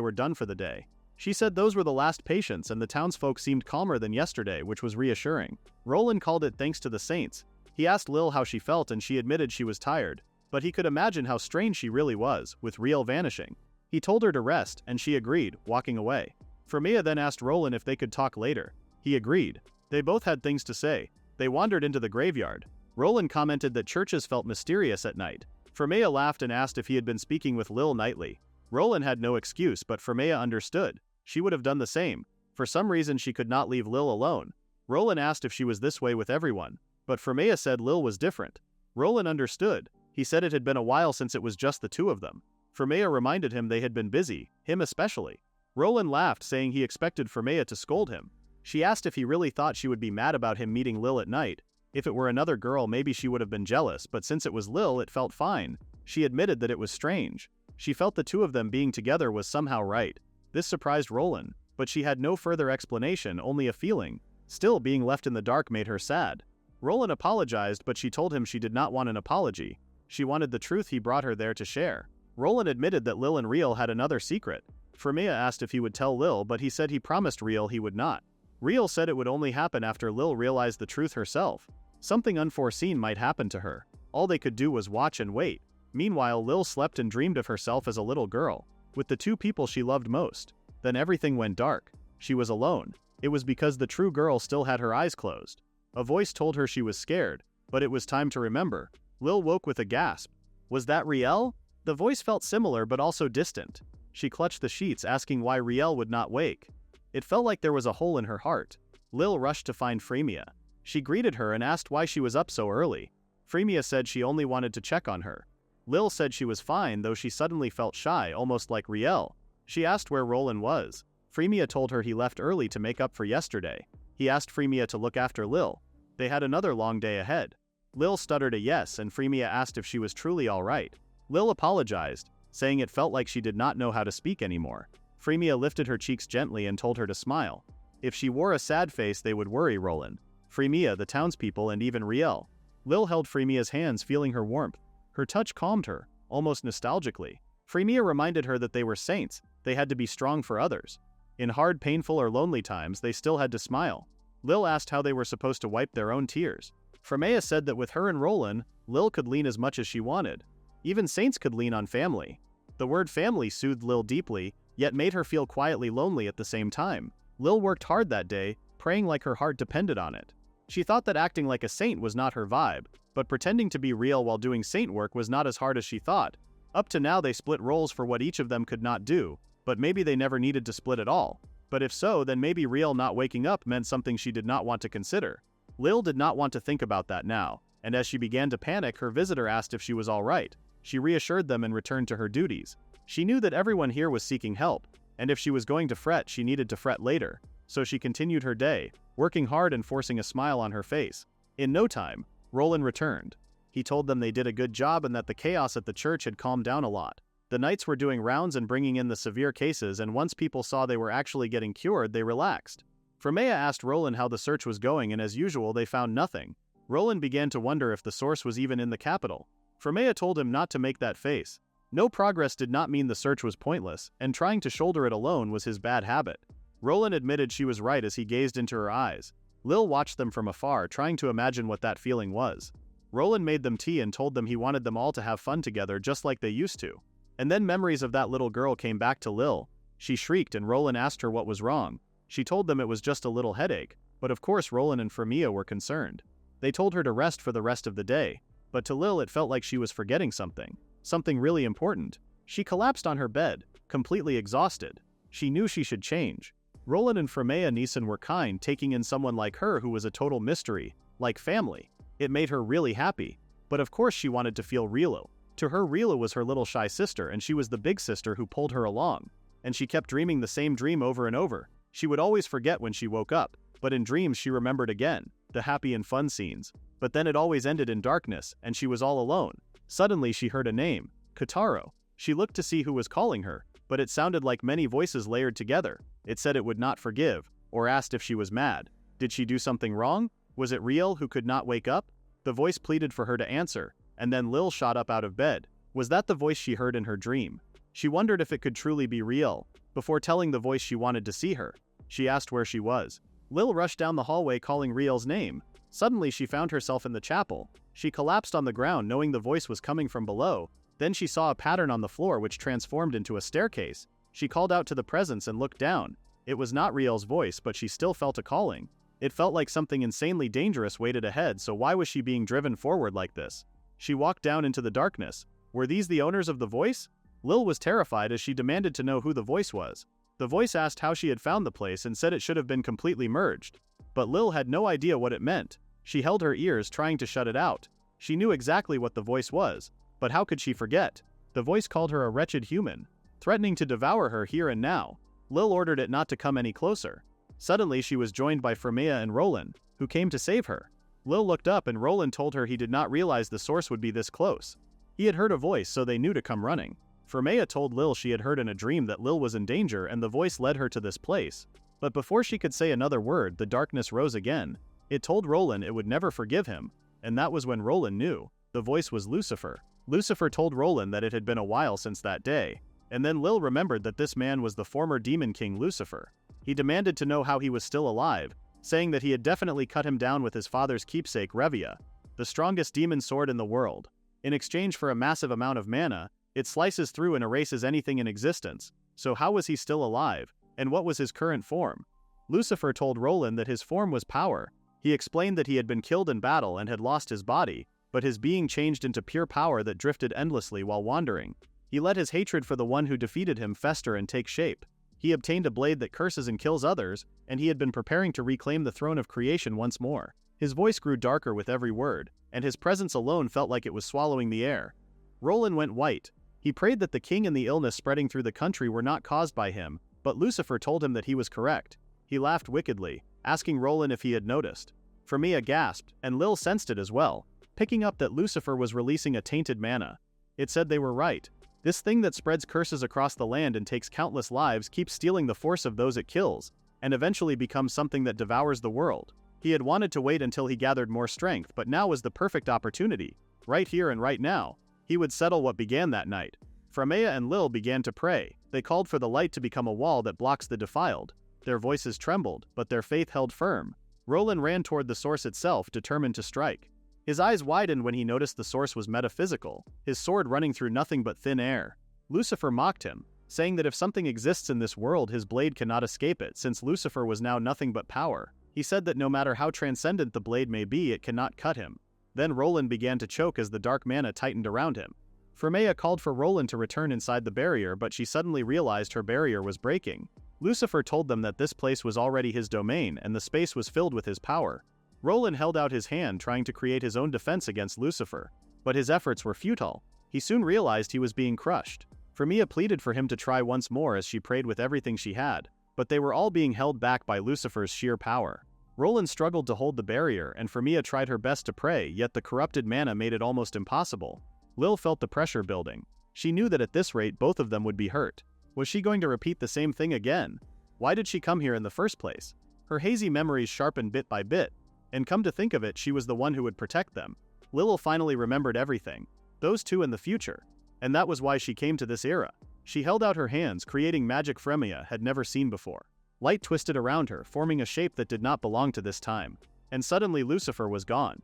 were done for the day. She said those were the last patients, and the townsfolk seemed calmer than yesterday, which was reassuring. Roland called it thanks to the saints. He asked Lil how she felt, and she admitted she was tired, but he could imagine how strange she really was, with Riel vanishing. He told her to rest, and she agreed, walking away. Frémea then asked Roland if they could talk later. He agreed. They both had things to say. They wandered into the graveyard. Roland commented that churches felt mysterious at night. Frémea laughed and asked if he had been speaking with Lil nightly. Roland had no excuse, but Frémea understood. She would have done the same. For some reason she could not leave Lil alone. Roland asked if she was this way with everyone, but Frémea said Lil was different. Roland understood. He said it had been a while since it was just the two of them. Frémea reminded him they had been busy, him especially. Roland laughed, saying he expected Frémea to scold him. She asked if he really thought she would be mad about him meeting Lil at night. If it were another girl, maybe she would have been jealous, but since it was Lil, it felt fine. She admitted that it was strange. She felt the two of them being together was somehow right. This surprised Roland, but she had no further explanation, only a feeling. Still, being left in the dark made her sad. Roland apologized, but she told him she did not want an apology. She wanted the truth he brought her there to share. Roland admitted that Lil and Riel had another secret. Frémea asked if he would tell Lil, but he said he promised Riel he would not. Riel said it would only happen after Lil realized the truth herself. Something unforeseen might happen to her. All they could do was watch and wait. Meanwhile, Lil slept and dreamed of herself as a little girl, with the two people she loved most. Then everything went dark. She was alone. It was because the true girl still had her eyes closed. A voice told her she was scared, but it was time to remember. Lil woke with a gasp. Was that Riel? The voice felt similar but also distant. She clutched the sheets, asking why Riel would not wake. It felt like there was a hole in her heart. Lil rushed to find Frémea. She greeted her and asked why she was up so early. Frémea said she only wanted to check on her. Lil said she was fine, though she suddenly felt shy, almost like Riel. She asked where Roland was. Frémea told her he left early to make up for yesterday. He asked Frémea to look after Lil. They had another long day ahead. Lil stuttered a yes, and Frémea asked if she was truly alright. Lil apologized, saying it felt like she did not know how to speak anymore. Frémea lifted her cheeks gently and told her to smile. If she wore a sad face, they would worry Roland, Frémea, the townspeople, and even Riel. Lil held Frémea's hands, feeling her warmth. Her touch calmed her, almost nostalgically. Frémea reminded her that they were saints. They had to be strong for others. In hard, painful, or lonely times, they still had to smile. Lil asked how they were supposed to wipe their own tears. Frémea said that with her and Roland, Lil could lean as much as she wanted. Even saints could lean on family. The word family soothed Lil deeply, yet made her feel quietly lonely at the same time. Lil worked hard that day, praying like her heart depended on it. She thought that acting like a saint was not her vibe, but pretending to be real while doing saint work was not as hard as she thought. Up to now they split roles for what each of them could not do, but maybe they never needed to split at all. But if so, then maybe Riel not waking up meant something she did not want to consider. Lil did not want to think about that now, and as she began to panic, her visitor asked if she was alright. She reassured them and returned to her duties. She knew that everyone here was seeking help, and if she was going to fret, she needed to fret later. So she continued her day, working hard and forcing a smile on her face. In no time, Roland returned. He told them they did a good job and that the chaos at the church had calmed down a lot. The knights were doing rounds and bringing in the severe cases, and once people saw they were actually getting cured, they relaxed. Frémea asked Roland how the search was going, and as usual they found nothing. Roland began to wonder if the source was even in the capital. Frémea told him not to make that face. No progress did not mean the search was pointless, and trying to shoulder it alone was his bad habit. Roland admitted she was right as he gazed into her eyes. Lil watched them from afar, trying to imagine what that feeling was. Roland made them tea and told them he wanted them all to have fun together just like they used to. And then memories of that little girl came back to Lil. She shrieked and Roland asked her what was wrong. She told them it was just a little headache, but of course Roland and Frémea were concerned. They told her to rest for the rest of the day, but to Lil it felt like she was forgetting something really important. She collapsed on her bed, completely exhausted. She knew she should change. Roland and Frémea Nissen were kind, taking in someone like her who was a total mystery, like family. It made her really happy, but of course she wanted to feel Rielu. To her, Rielu was her little shy sister, and she was the big sister who pulled her along. And she kept dreaming the same dream over and over. She would always forget when she woke up, but in dreams she remembered again, the happy and fun scenes. But then it always ended in darkness, and she was all alone. Suddenly she heard a name, Kotaro. She looked to see who was calling her, but it sounded like many voices layered together. It said it would not forgive, or asked if she was mad. Did she do something wrong? Was it Riel who could not wake up? The voice pleaded for her to answer, and then Lil shot up out of bed. Was that the voice she heard in her dream? She wondered if it could truly be Riel. Before telling the voice she wanted to see her, she asked where she was. Lil rushed down the hallway calling Riel's name. Suddenly she found herself in the chapel. She collapsed on the ground knowing the voice was coming from below. Then she saw a pattern on the floor which transformed into a staircase. She called out to the presence and looked down. It was not Riel's voice, but she still felt a calling. It felt like something insanely dangerous waited ahead, so why was she being driven forward like this? She walked down into the darkness. Were these the owners of the voice? Lil was terrified as she demanded to know who the voice was. The voice asked how she had found the place and said it should have been completely merged. But Lil had no idea what it meant. She held her ears, trying to shut it out. She knew exactly what the voice was, but how could she forget? The voice called her a wretched human, threatening to devour her here and now. Lil ordered it not to come any closer. Suddenly she was joined by Frémea and Roland, who came to save her. Lil looked up and Roland told her he did not realize the source would be this close. He had heard a voice, so they knew to come running. Frémea told Lil she had heard in a dream that Lil was in danger and the voice led her to this place. But before she could say another word, the darkness rose again. It told Roland it would never forgive him, and that was when Roland knew. The voice was Lucifer. Lucifer told Roland that it had been a while since that day, and then Lil remembered that this man was the former demon king Lucifer. He demanded to know how he was still alive, saying that he had definitely cut him down with his father's keepsake Frémea, the strongest demon sword in the world. In exchange for a massive amount of mana, it slices through and erases anything in existence. So how was he still alive, and what was his current form? Lucifer told Roland that his form was power. He explained that he had been killed in battle and had lost his body, but his being changed into pure power that drifted endlessly while wandering. He let his hatred for the one who defeated him fester and take shape. He obtained a blade that curses and kills others, and he had been preparing to reclaim the throne of creation once more. His voice grew darker with every word, and his presence alone felt like it was swallowing the air. Roland went white. He prayed that the king and the illness spreading through the country were not caused by him, but Lucifer told him that he was correct. He laughed wickedly, asking Roland if he had noticed. Frémea gasped, and Lil sensed it as well, picking up that Lucifer was releasing a tainted mana. It said they were right. This thing that spreads curses across the land and takes countless lives keeps stealing the force of those it kills, and eventually becomes something that devours the world. He had wanted to wait until he gathered more strength, but now was the perfect opportunity. Right here and right now, he would settle what began that night. Frémea and Lil began to pray. They called for the light to become a wall that blocks the defiled. Their voices trembled, but their faith held firm. Roland ran toward the source itself, determined to strike. His eyes widened when he noticed the source was metaphysical, his sword running through nothing but thin air. Lucifer mocked him, saying that if something exists in this world his blade cannot escape it, since Lucifer was now nothing but power. He said that no matter how transcendent the blade may be, it cannot cut him. Then Roland began to choke as the dark mana tightened around him. Frémea called for Roland to return inside the barrier, but she suddenly realized her barrier was breaking. Lucifer told them that this place was already his domain and the space was filled with his power. Roland held out his hand, trying to create his own defense against Lucifer, but his efforts were futile. He soon realized he was being crushed. Frémea pleaded for him to try once more as she prayed with everything she had, but they were all being held back by Lucifer's sheer power. Roland struggled to hold the barrier, and Frémea tried her best to pray, yet the corrupted mana made it almost impossible. Lil felt the pressure building. She knew that at this rate both of them would be hurt. Was she going to repeat the same thing again? Why did she come here in the first place? Her hazy memories sharpened bit by bit, and come to think of it, she was the one who would protect them. Lil finally remembered everything. Those two in the future. And that was why she came to this era. She held out her hands, creating magic Frémea had never seen before. Light twisted around her, forming a shape that did not belong to this time. And suddenly Lucifer was gone.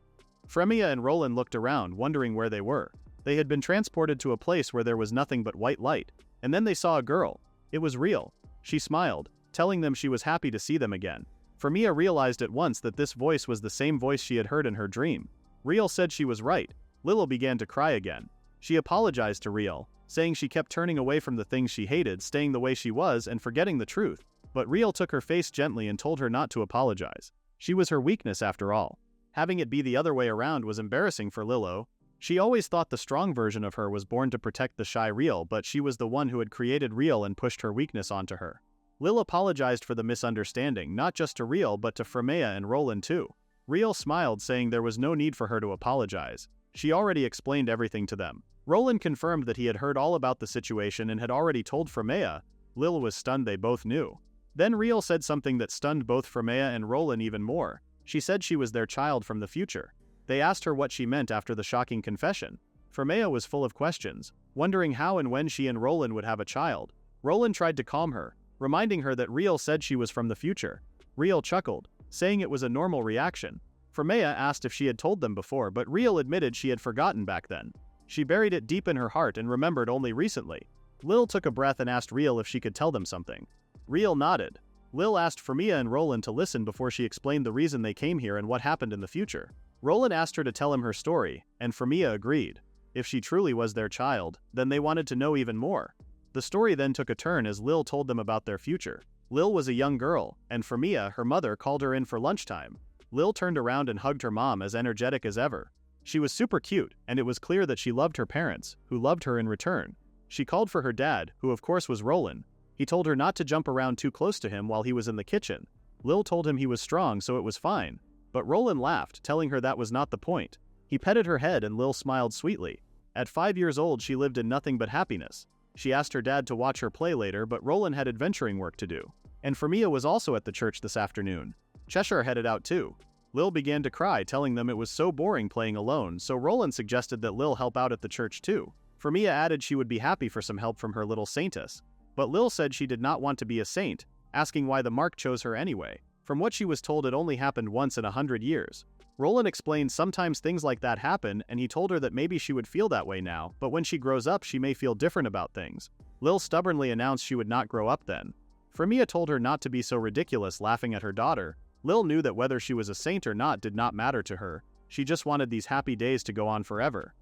Frémea and Roland looked around, wondering where they were. They had been transported to a place where there was nothing but white light. And then they saw a girl. It was Real. She smiled, telling them she was happy to see them again. Frémea realized at once that this voice was the same voice she had heard in her dream. Real said she was right. Lil began to cry again. She apologized to Real, saying she kept turning away from the things she hated, staying the way she was and forgetting the truth. But Real took her face gently and told her not to apologize. She was her weakness after all. Having it be the other way around was embarrassing for Lilo. She always thought the strong version of her was born to protect the shy Real, but she was the one who had created Real and pushed her weakness onto her. Lil apologized for the misunderstanding, not just to Real but to Frémea and Roland too. Real smiled, saying there was no need for her to apologize. She already explained everything to them. Roland confirmed that he had heard all about the situation and had already told Frémea. Lil was stunned, they both knew. Then Real said something that stunned both Frémea and Roland even more. She said she was their child from the future. They asked her what she meant after the shocking confession. Frémea was full of questions, wondering how and when she and Roland would have a child. Roland tried to calm her, reminding her that Real said she was from the future. Real chuckled, saying it was a normal reaction. Frémea asked if she had told them before, but Real admitted she had forgotten back then. She buried it deep in her heart and remembered only recently. Lil took a breath and asked Real if she could tell them something. Real nodded. Lil asked Frémea and Roland to listen before she explained the reason they came here and what happened in the future. Roland asked her to tell him her story, and Frémea agreed. If she truly was their child, then they wanted to know even more. The story then took a turn as Lil told them about their future. Lil was a young girl, and Frémea, her mother, called her in for lunchtime. Lil turned around and hugged her mom as energetic as ever. She was super cute, and it was clear that she loved her parents, who loved her in return. She called for her dad, who of course was Roland. He told her not to jump around too close to him while he was in the kitchen. Lil told him he was strong so it was fine. But Roland laughed, telling her that was not the point. He petted her head and Lil smiled sweetly. At 5 years old she lived in nothing but happiness. She asked her dad to watch her play later, but Roland had adventuring work to do. And Frémea was also at the church this afternoon. Cheshire headed out too. Lil began to cry, telling them it was so boring playing alone, so Roland suggested that Lil help out at the church too. Frémea added she would be happy for some help from her little Saintess. But Lil said she did not want to be a saint, asking why the mark chose her anyway. From what she was told, it only happened once in 100 years. Roland explained sometimes things like that happen, and he told her that maybe she would feel that way now, but when she grows up she may feel different about things. Lil stubbornly announced she would not grow up then. Frémea told her not to be so ridiculous, laughing at her daughter. Lil knew that whether she was a saint or not did not matter to her. She just wanted these happy days to go on forever.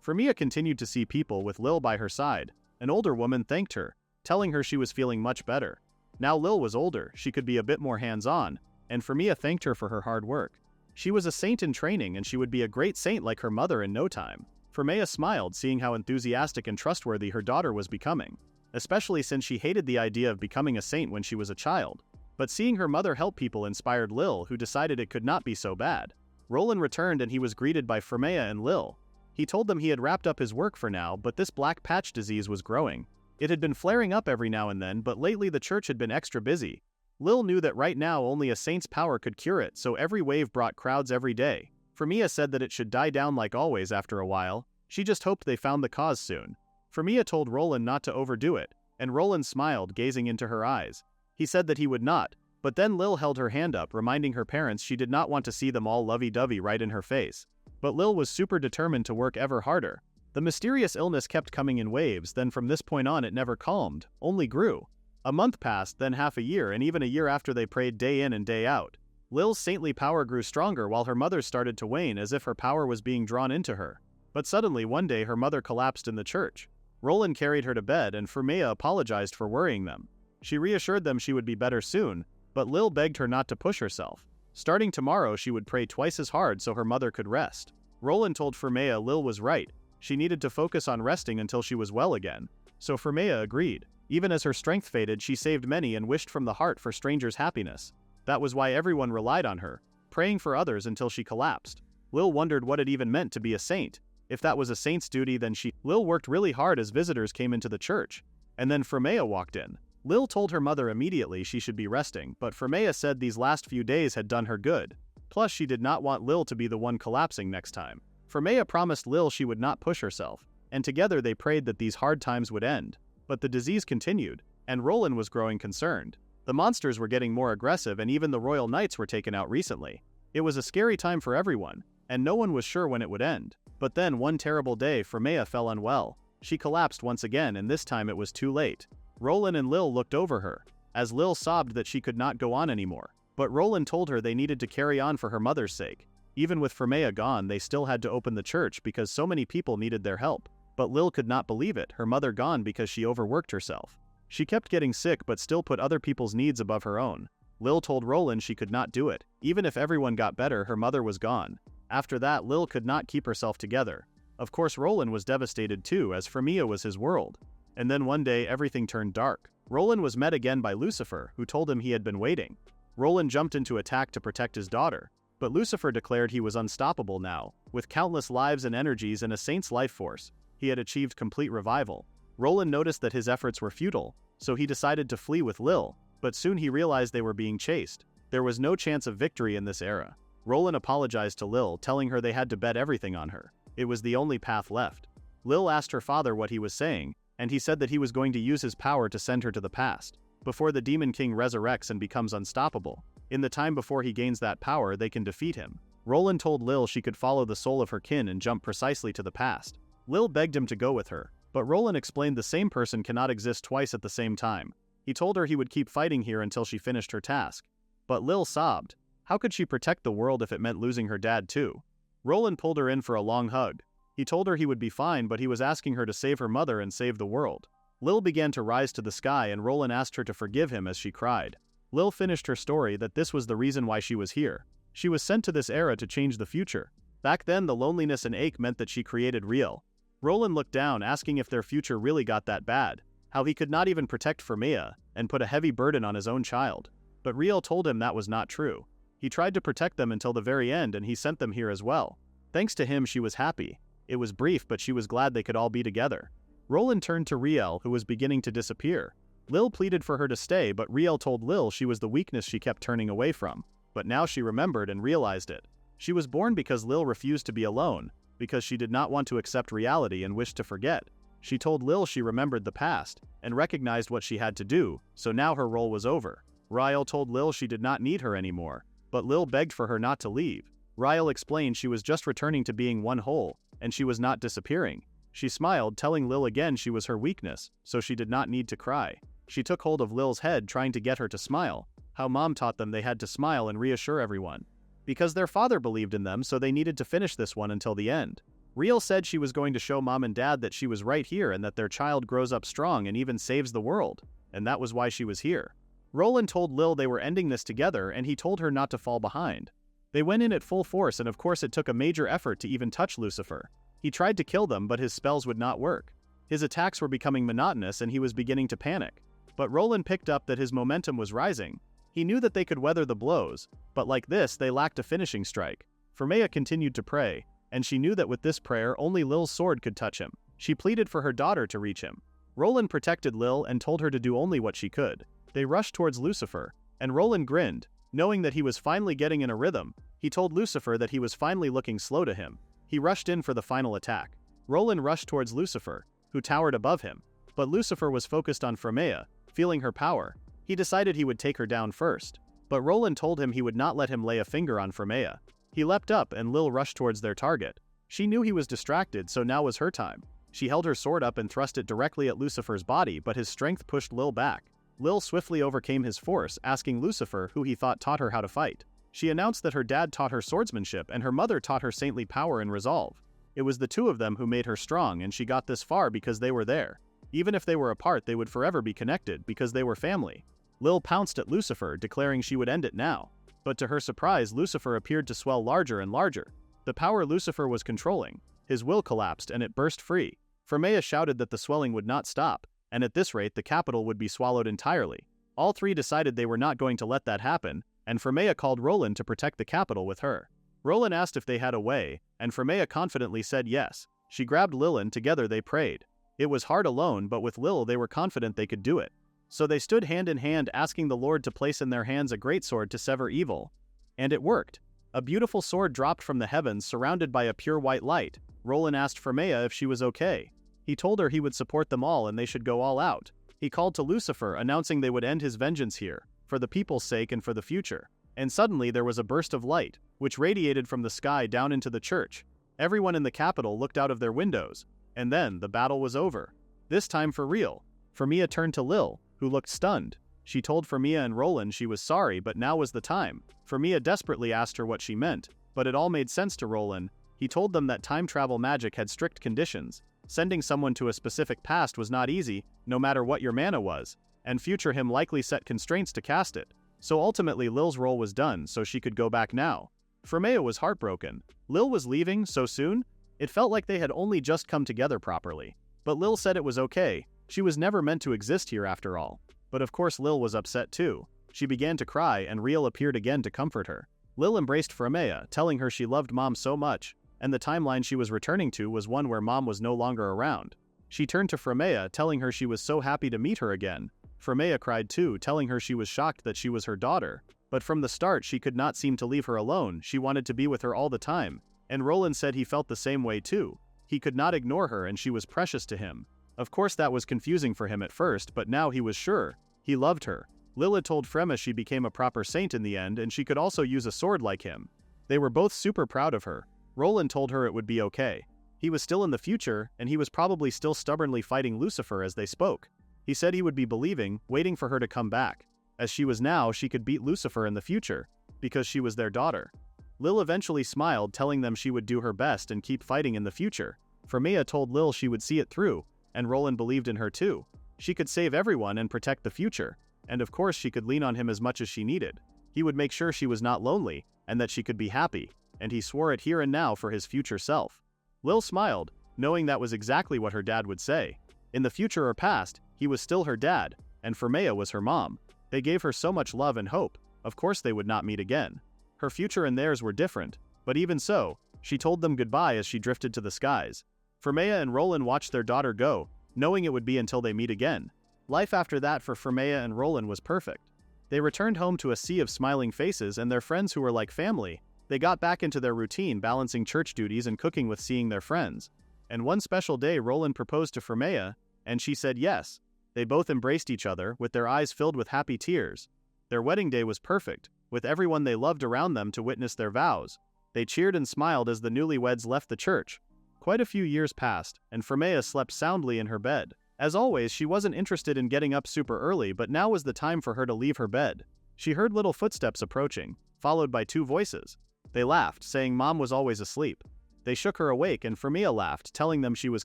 Frémea continued to see people with Lil by her side. An older woman thanked her, telling her she was feeling much better. Now Lil was older, she could be a bit more hands-on, and Frémea thanked her for her hard work. She was a saint in training and she would be a great saint like her mother in no time. Frémea smiled, seeing how enthusiastic and trustworthy her daughter was becoming, especially since she hated the idea of becoming a saint when she was a child. But seeing her mother help people inspired Lil, who decided it could not be so bad. Roland returned and he was greeted by Frémea and Lil. He told them he had wrapped up his work for now, but this black patch disease was growing. It had been flaring up every now and then, but lately the church had been extra busy. Lil knew that right now only a saint's power could cure it, so every wave brought crowds every day. Frémea said that it should die down like always after a while. She just hoped they found the cause soon. Frémea told Roland not to overdo it, and Roland smiled, gazing into her eyes. He said that he would not, but then Lil held her hand up, reminding her parents she did not want to see them all lovey-dovey right in her face. But Lil was super determined to work ever harder. The mysterious illness kept coming in waves, then from this point on it never calmed, only grew. A month passed, then half a year, and even a year after they prayed day in and day out. Lil's saintly power grew stronger while her mother's started to wane, as if her power was being drawn into her. But suddenly one day her mother collapsed in the church. Roland carried her to bed and Frémea apologized for worrying them. She reassured them she would be better soon, but Lil begged her not to push herself. Starting tomorrow she would pray twice as hard so her mother could rest. Roland told Frémea Lil was right. She needed to focus on resting until she was well again. So Frémea agreed. Even as her strength faded, she saved many and wished from the heart for strangers' happiness. That was why everyone relied on her, praying for others until she collapsed. Lil wondered what it even meant to be a saint. If that was a saint's duty, then Lil worked really hard as visitors came into the church. And then Frémea walked in. Lil told her mother immediately she should be resting, but Frémea said these last few days had done her good. Plus she did not want Lil to be the one collapsing next time. Frémea promised Lil she would not push herself, and together they prayed that these hard times would end. But the disease continued, and Roland was growing concerned. The monsters were getting more aggressive and even the royal knights were taken out recently. It was a scary time for everyone, and no one was sure when it would end. But then one terrible day Frémea fell unwell. She collapsed once again and this time it was too late. Roland and Lil looked over her, as Lil sobbed that she could not go on anymore. But Roland told her they needed to carry on for her mother's sake. Even with Frémea gone, they still had to open the church because so many people needed their help. But Lil could not believe it, her mother gone because she overworked herself. She kept getting sick but still put other people's needs above her own. Lil told Roland she could not do it. Even if everyone got better, her mother was gone. After that, Lil could not keep herself together. Of course Roland was devastated too, as Frémea was his world. And then one day everything turned dark. Roland was met again by Lucifer, who told him he had been waiting. Roland jumped into attack to protect his daughter. But Lucifer declared he was unstoppable now. With countless lives and energies and a saint's life force, he had achieved complete revival. Roland noticed that his efforts were futile, so he decided to flee with Lil, but soon he realized they were being chased. There was no chance of victory in this era. Roland apologized to Lil, telling her they had to bet everything on her. It was the only path left. Lil asked her father what he was saying, and he said that he was going to use his power to send her to the past, before the Demon King resurrects and becomes unstoppable. In the time before he gains that power, they can defeat him. Roland told Lil she could follow the soul of her kin and jump precisely to the past. Lil begged him to go with her, but Roland explained the same person cannot exist twice at the same time. He told her he would keep fighting here until she finished her task. But Lil sobbed. How could she protect the world if it meant losing her dad too? Roland pulled her in for a long hug. He told her he would be fine, but he was asking her to save her mother and save the world. Lil began to rise to the sky, and Roland asked her to forgive him as she cried. Lil finished her story that this was the reason why she was here. She was sent to this era to change the future. Back then, the loneliness and ache meant that she created real. Roland looked down, asking if their future really got that bad, how he could not even protect Frémea, and put a heavy burden on his own child. But Riel told him that was not true. He tried to protect them until the very end, and he sent them here as well. Thanks to him, she was happy. It was brief, but she was glad they could all be together. Roland turned to Riel, who was beginning to disappear. Lil pleaded for her to stay, but Riel told Lil she was the weakness she kept turning away from. But now she remembered and realized it. She was born because Lil refused to be alone, because she did not want to accept reality and wished to forget. She told Lil she remembered the past, and recognized what she had to do, so now her role was over. Riel told Lil she did not need her anymore, but Lil begged for her not to leave. Riel explained she was just returning to being one whole, and she was not disappearing. She smiled, telling Lil again she was her weakness, so she did not need to cry. She took hold of Lil's head, trying to get her to smile. How Mom taught them they had to smile and reassure everyone. Because their father believed in them, so they needed to finish this one until the end. Riel said she was going to show Mom and Dad that she was right here and that their child grows up strong and even saves the world, and that was why she was here. Roland told Lil they were ending this together, and he told her not to fall behind. They went in at full force, and of course it took a major effort to even touch Lucifer. He tried to kill them, but his spells would not work. His attacks were becoming monotonous and he was beginning to panic. But Roland picked up that his momentum was rising. He knew that they could weather the blows, but like this, they lacked a finishing strike. Frémea continued to pray, and she knew that with this prayer, only Lil's sword could touch him. She pleaded for her daughter to reach him. Roland protected Lil and told her to do only what she could. They rushed towards Lucifer, and Roland grinned, knowing that he was finally getting in a rhythm. He told Lucifer that he was finally looking slow to him. He rushed in for the final attack. Roland rushed towards Lucifer, who towered above him. But Lucifer was focused on Frémea, feeling her power. He decided he would take her down first. But Roland told him he would not let him lay a finger on Frémea. He leapt up and Lil rushed towards their target. She knew he was distracted, so now was her time. She held her sword up and thrust it directly at Lucifer's body, but his strength pushed Lil back. Lil swiftly overcame his force, asking Lucifer who he thought taught her how to fight. She announced that her dad taught her swordsmanship and her mother taught her saintly power and resolve. It was the two of them who made her strong, and she got this far because they were there. Even if they were apart, they would forever be connected because they were family. Lil pounced at Lucifer, declaring she would end it now. But to her surprise, Lucifer appeared to swell larger and larger. The power Lucifer was controlling. His will collapsed and it burst free. Frémea shouted that the swelling would not stop, and at this rate the capital would be swallowed entirely. All three decided they were not going to let that happen, and Frémea called Roland to protect the capital with her. Roland asked if they had a way, and Frémea confidently said yes. She grabbed Lil and together they prayed. It was hard alone, but with Lil they were confident they could do it. So they stood hand in hand, asking the Lord to place in their hands a great sword to sever evil. And it worked. A beautiful sword dropped from the heavens, surrounded by a pure white light. Roland asked Frémea if she was okay. He told her he would support them all and they should go all out. He called to Lucifer, announcing they would end his vengeance here, for the people's sake and for the future. And suddenly there was a burst of light, which radiated from the sky down into the church. Everyone in the capital looked out of their windows. And then the battle was over. This time for real. Frémea turned to Lil, who looked stunned. She told Frémea and Roland she was sorry, but now was the time. Frémea desperately asked her what she meant, but it all made sense to Roland. He told them that time travel magic had strict conditions. Sending someone to a specific past was not easy, no matter what your mana was, and future him likely set constraints to cast it. So ultimately Lil's role was done, so she could go back now. Frémea was heartbroken. Lil was leaving so soon? It felt like they had only just come together properly. But Lil said it was okay. She was never meant to exist here after all. But of course Lil was upset too. She began to cry and Riel appeared again to comfort her. Lil embraced Frémea, telling her she loved Mom so much, and the timeline she was returning to was one where Mom was no longer around. She turned to Frémea, telling her she was so happy to meet her again. Frémea cried too, telling her she was shocked that she was her daughter. But from the start she could not seem to leave her alone, she wanted to be with her all the time. And Roland said he felt the same way too. He could not ignore her and she was precious to him. Of course that was confusing for him at first, but now he was sure. He loved her. Lil had told Frémea she became a proper saint in the end and she could also use a sword like him. They were both super proud of her. Roland told her it would be okay. He was still in the future, and he was probably still stubbornly fighting Lucifer as they spoke. He said he would be believing, waiting for her to come back. As she was now, she could beat Lucifer in the future, because she was their daughter. Lil eventually smiled, telling them she would do her best and keep fighting in the future. Frémea told Lil she would see it through, and Roland believed in her too. She could save everyone and protect the future, and of course she could lean on him as much as she needed. He would make sure she was not lonely, and that she could be happy, and he swore it here and now for his future self. Lil smiled, knowing that was exactly what her dad would say. In the future or past, he was still her dad, and Frémea was her mom. They gave her so much love and hope, of course they would not meet again. Her future and theirs were different, but even so, she told them goodbye as she drifted to the skies. Frémea and Roland watched their daughter go, knowing it would be until they meet again. Life after that for Frémea and Roland was perfect. They returned home to a sea of smiling faces and their friends who were like family. They got back into their routine, balancing church duties and cooking with seeing their friends. And one special day Roland proposed to Frémea, and she said yes. They both embraced each other, with their eyes filled with happy tears. Their wedding day was perfect, with everyone they loved around them to witness their vows. They cheered and smiled as the newlyweds left the church. Quite a few years passed, and Frémea slept soundly in her bed. As always, she wasn't interested in getting up super early, but now was the time for her to leave her bed. She heard little footsteps approaching, followed by two voices. They laughed, saying Mom was always asleep. They shook her awake and Frémea laughed, telling them she was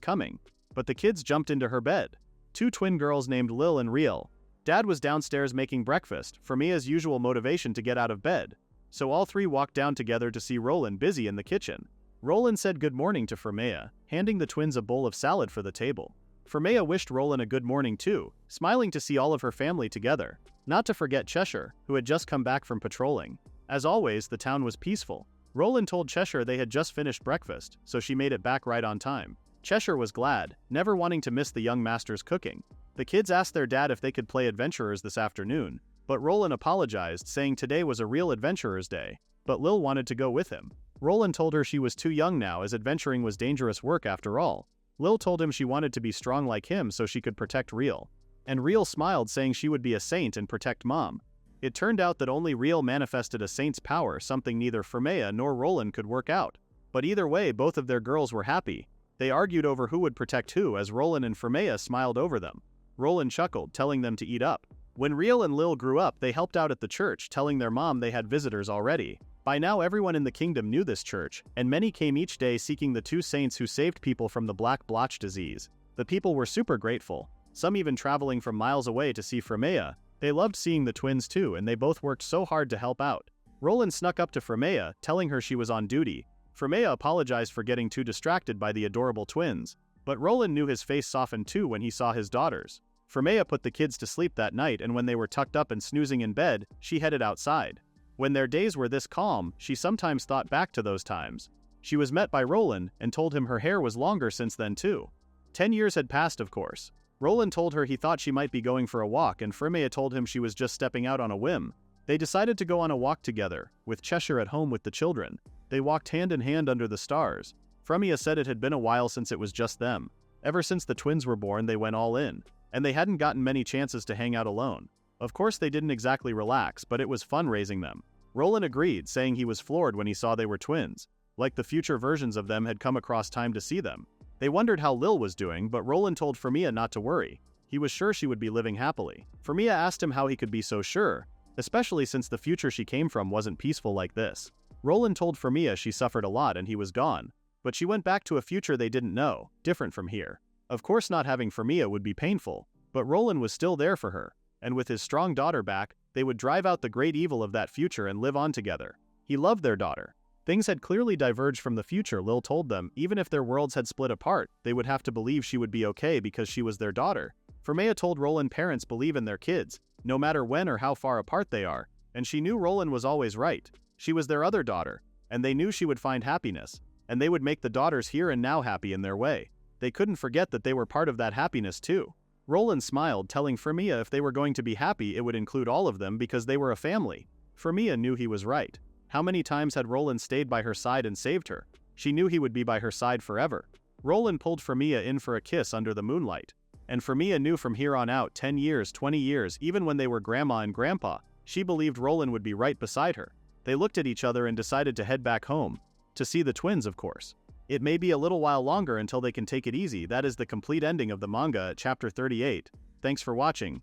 coming. But the kids jumped into her bed. Two twin girls named Lil and Riel. Dad was downstairs making breakfast, Frémea's usual motivation to get out of bed. So all three walked down together to see Roland busy in the kitchen. Roland said good morning to Frémea, handing the twins a bowl of salad for the table. Frémea wished Roland a good morning too, smiling to see all of her family together. Not to forget Cheshire, who had just come back from patrolling. As always, the town was peaceful. Roland told Cheshire they had just finished breakfast, so she made it back right on time. Cheshire was glad, never wanting to miss the young master's cooking. The kids asked their dad if they could play adventurers this afternoon, but Roland apologized, saying today was a real adventurer's day, but Lil wanted to go with him. Roland told her she was too young now, as adventuring was dangerous work after all. Lil told him she wanted to be strong like him so she could protect Riel. And Riel smiled, saying she would be a saint and protect Mom. It turned out that only Riel manifested a saint's power, something neither Frémea nor Roland could work out. But either way, both of their girls were happy. They argued over who would protect who as Roland and Frémea smiled over them. Roland chuckled, telling them to eat up. When Riel and Lil grew up, they helped out at the church, telling their mom they had visitors already. By now everyone in the kingdom knew this church, and many came each day seeking the two saints who saved people from the black blotch disease. The people were super grateful, some even traveling from miles away to see Frémea. They loved seeing the twins too, and they both worked so hard to help out. Roland snuck up to Frémea, telling her she was on duty. Frémea apologized for getting too distracted by the adorable twins, but Roland knew his face softened too when he saw his daughters. Frémea put the kids to sleep that night, and when they were tucked up and snoozing in bed, she headed outside. When their days were this calm, she sometimes thought back to those times. She was met by Roland and told him her hair was longer since then too. 10 years had passed, of course. Roland told her he thought she might be going for a walk, and Frémea told him she was just stepping out on a whim. They decided to go on a walk together, with Cheshire at home with the children. They walked hand in hand under the stars. Frémea said it had been a while since it was just them. Ever since the twins were born, they went all in, and they hadn't gotten many chances to hang out alone. Of course they didn't exactly relax, but it was fun raising them. Roland agreed, saying he was floored when he saw they were twins. Like the future versions of them had come across time to see them. They wondered how Lil was doing, but Roland told Frémea not to worry. He was sure she would be living happily. Frémea asked him how he could be so sure, especially since the future she came from wasn't peaceful like this. Roland told Frémea she suffered a lot and he was gone, but she went back to a future they didn't know, different from here. Of course not having Frémea would be painful, but Roland was still there for her, and with his strong daughter back, they would drive out the great evil of that future and live on together. He loved their daughter. Things had clearly diverged from the future, Lil told them. Even if their worlds had split apart, they would have to believe she would be okay because she was their daughter. Frémea told Roland parents believe in their kids, no matter when or how far apart they are, and she knew Roland was always right. She was their other daughter, and they knew she would find happiness, and they would make the daughters here and now happy in their way. They couldn't forget that they were part of that happiness too. Roland smiled, telling Frémea if they were going to be happy it would include all of them because they were a family. Frémea knew he was right. How many times had Roland stayed by her side and saved her? She knew he would be by her side forever. Roland pulled Frémea in for a kiss under the moonlight. And Frémea knew from here on out, 10 years, 20 years, even when they were grandma and grandpa, she believed Roland would be right beside her. They looked at each other and decided to head back home. To see the twins, of course. It may be a little while longer until they can take it easy. That is the complete ending of the manga at chapter 38. Thanks for watching.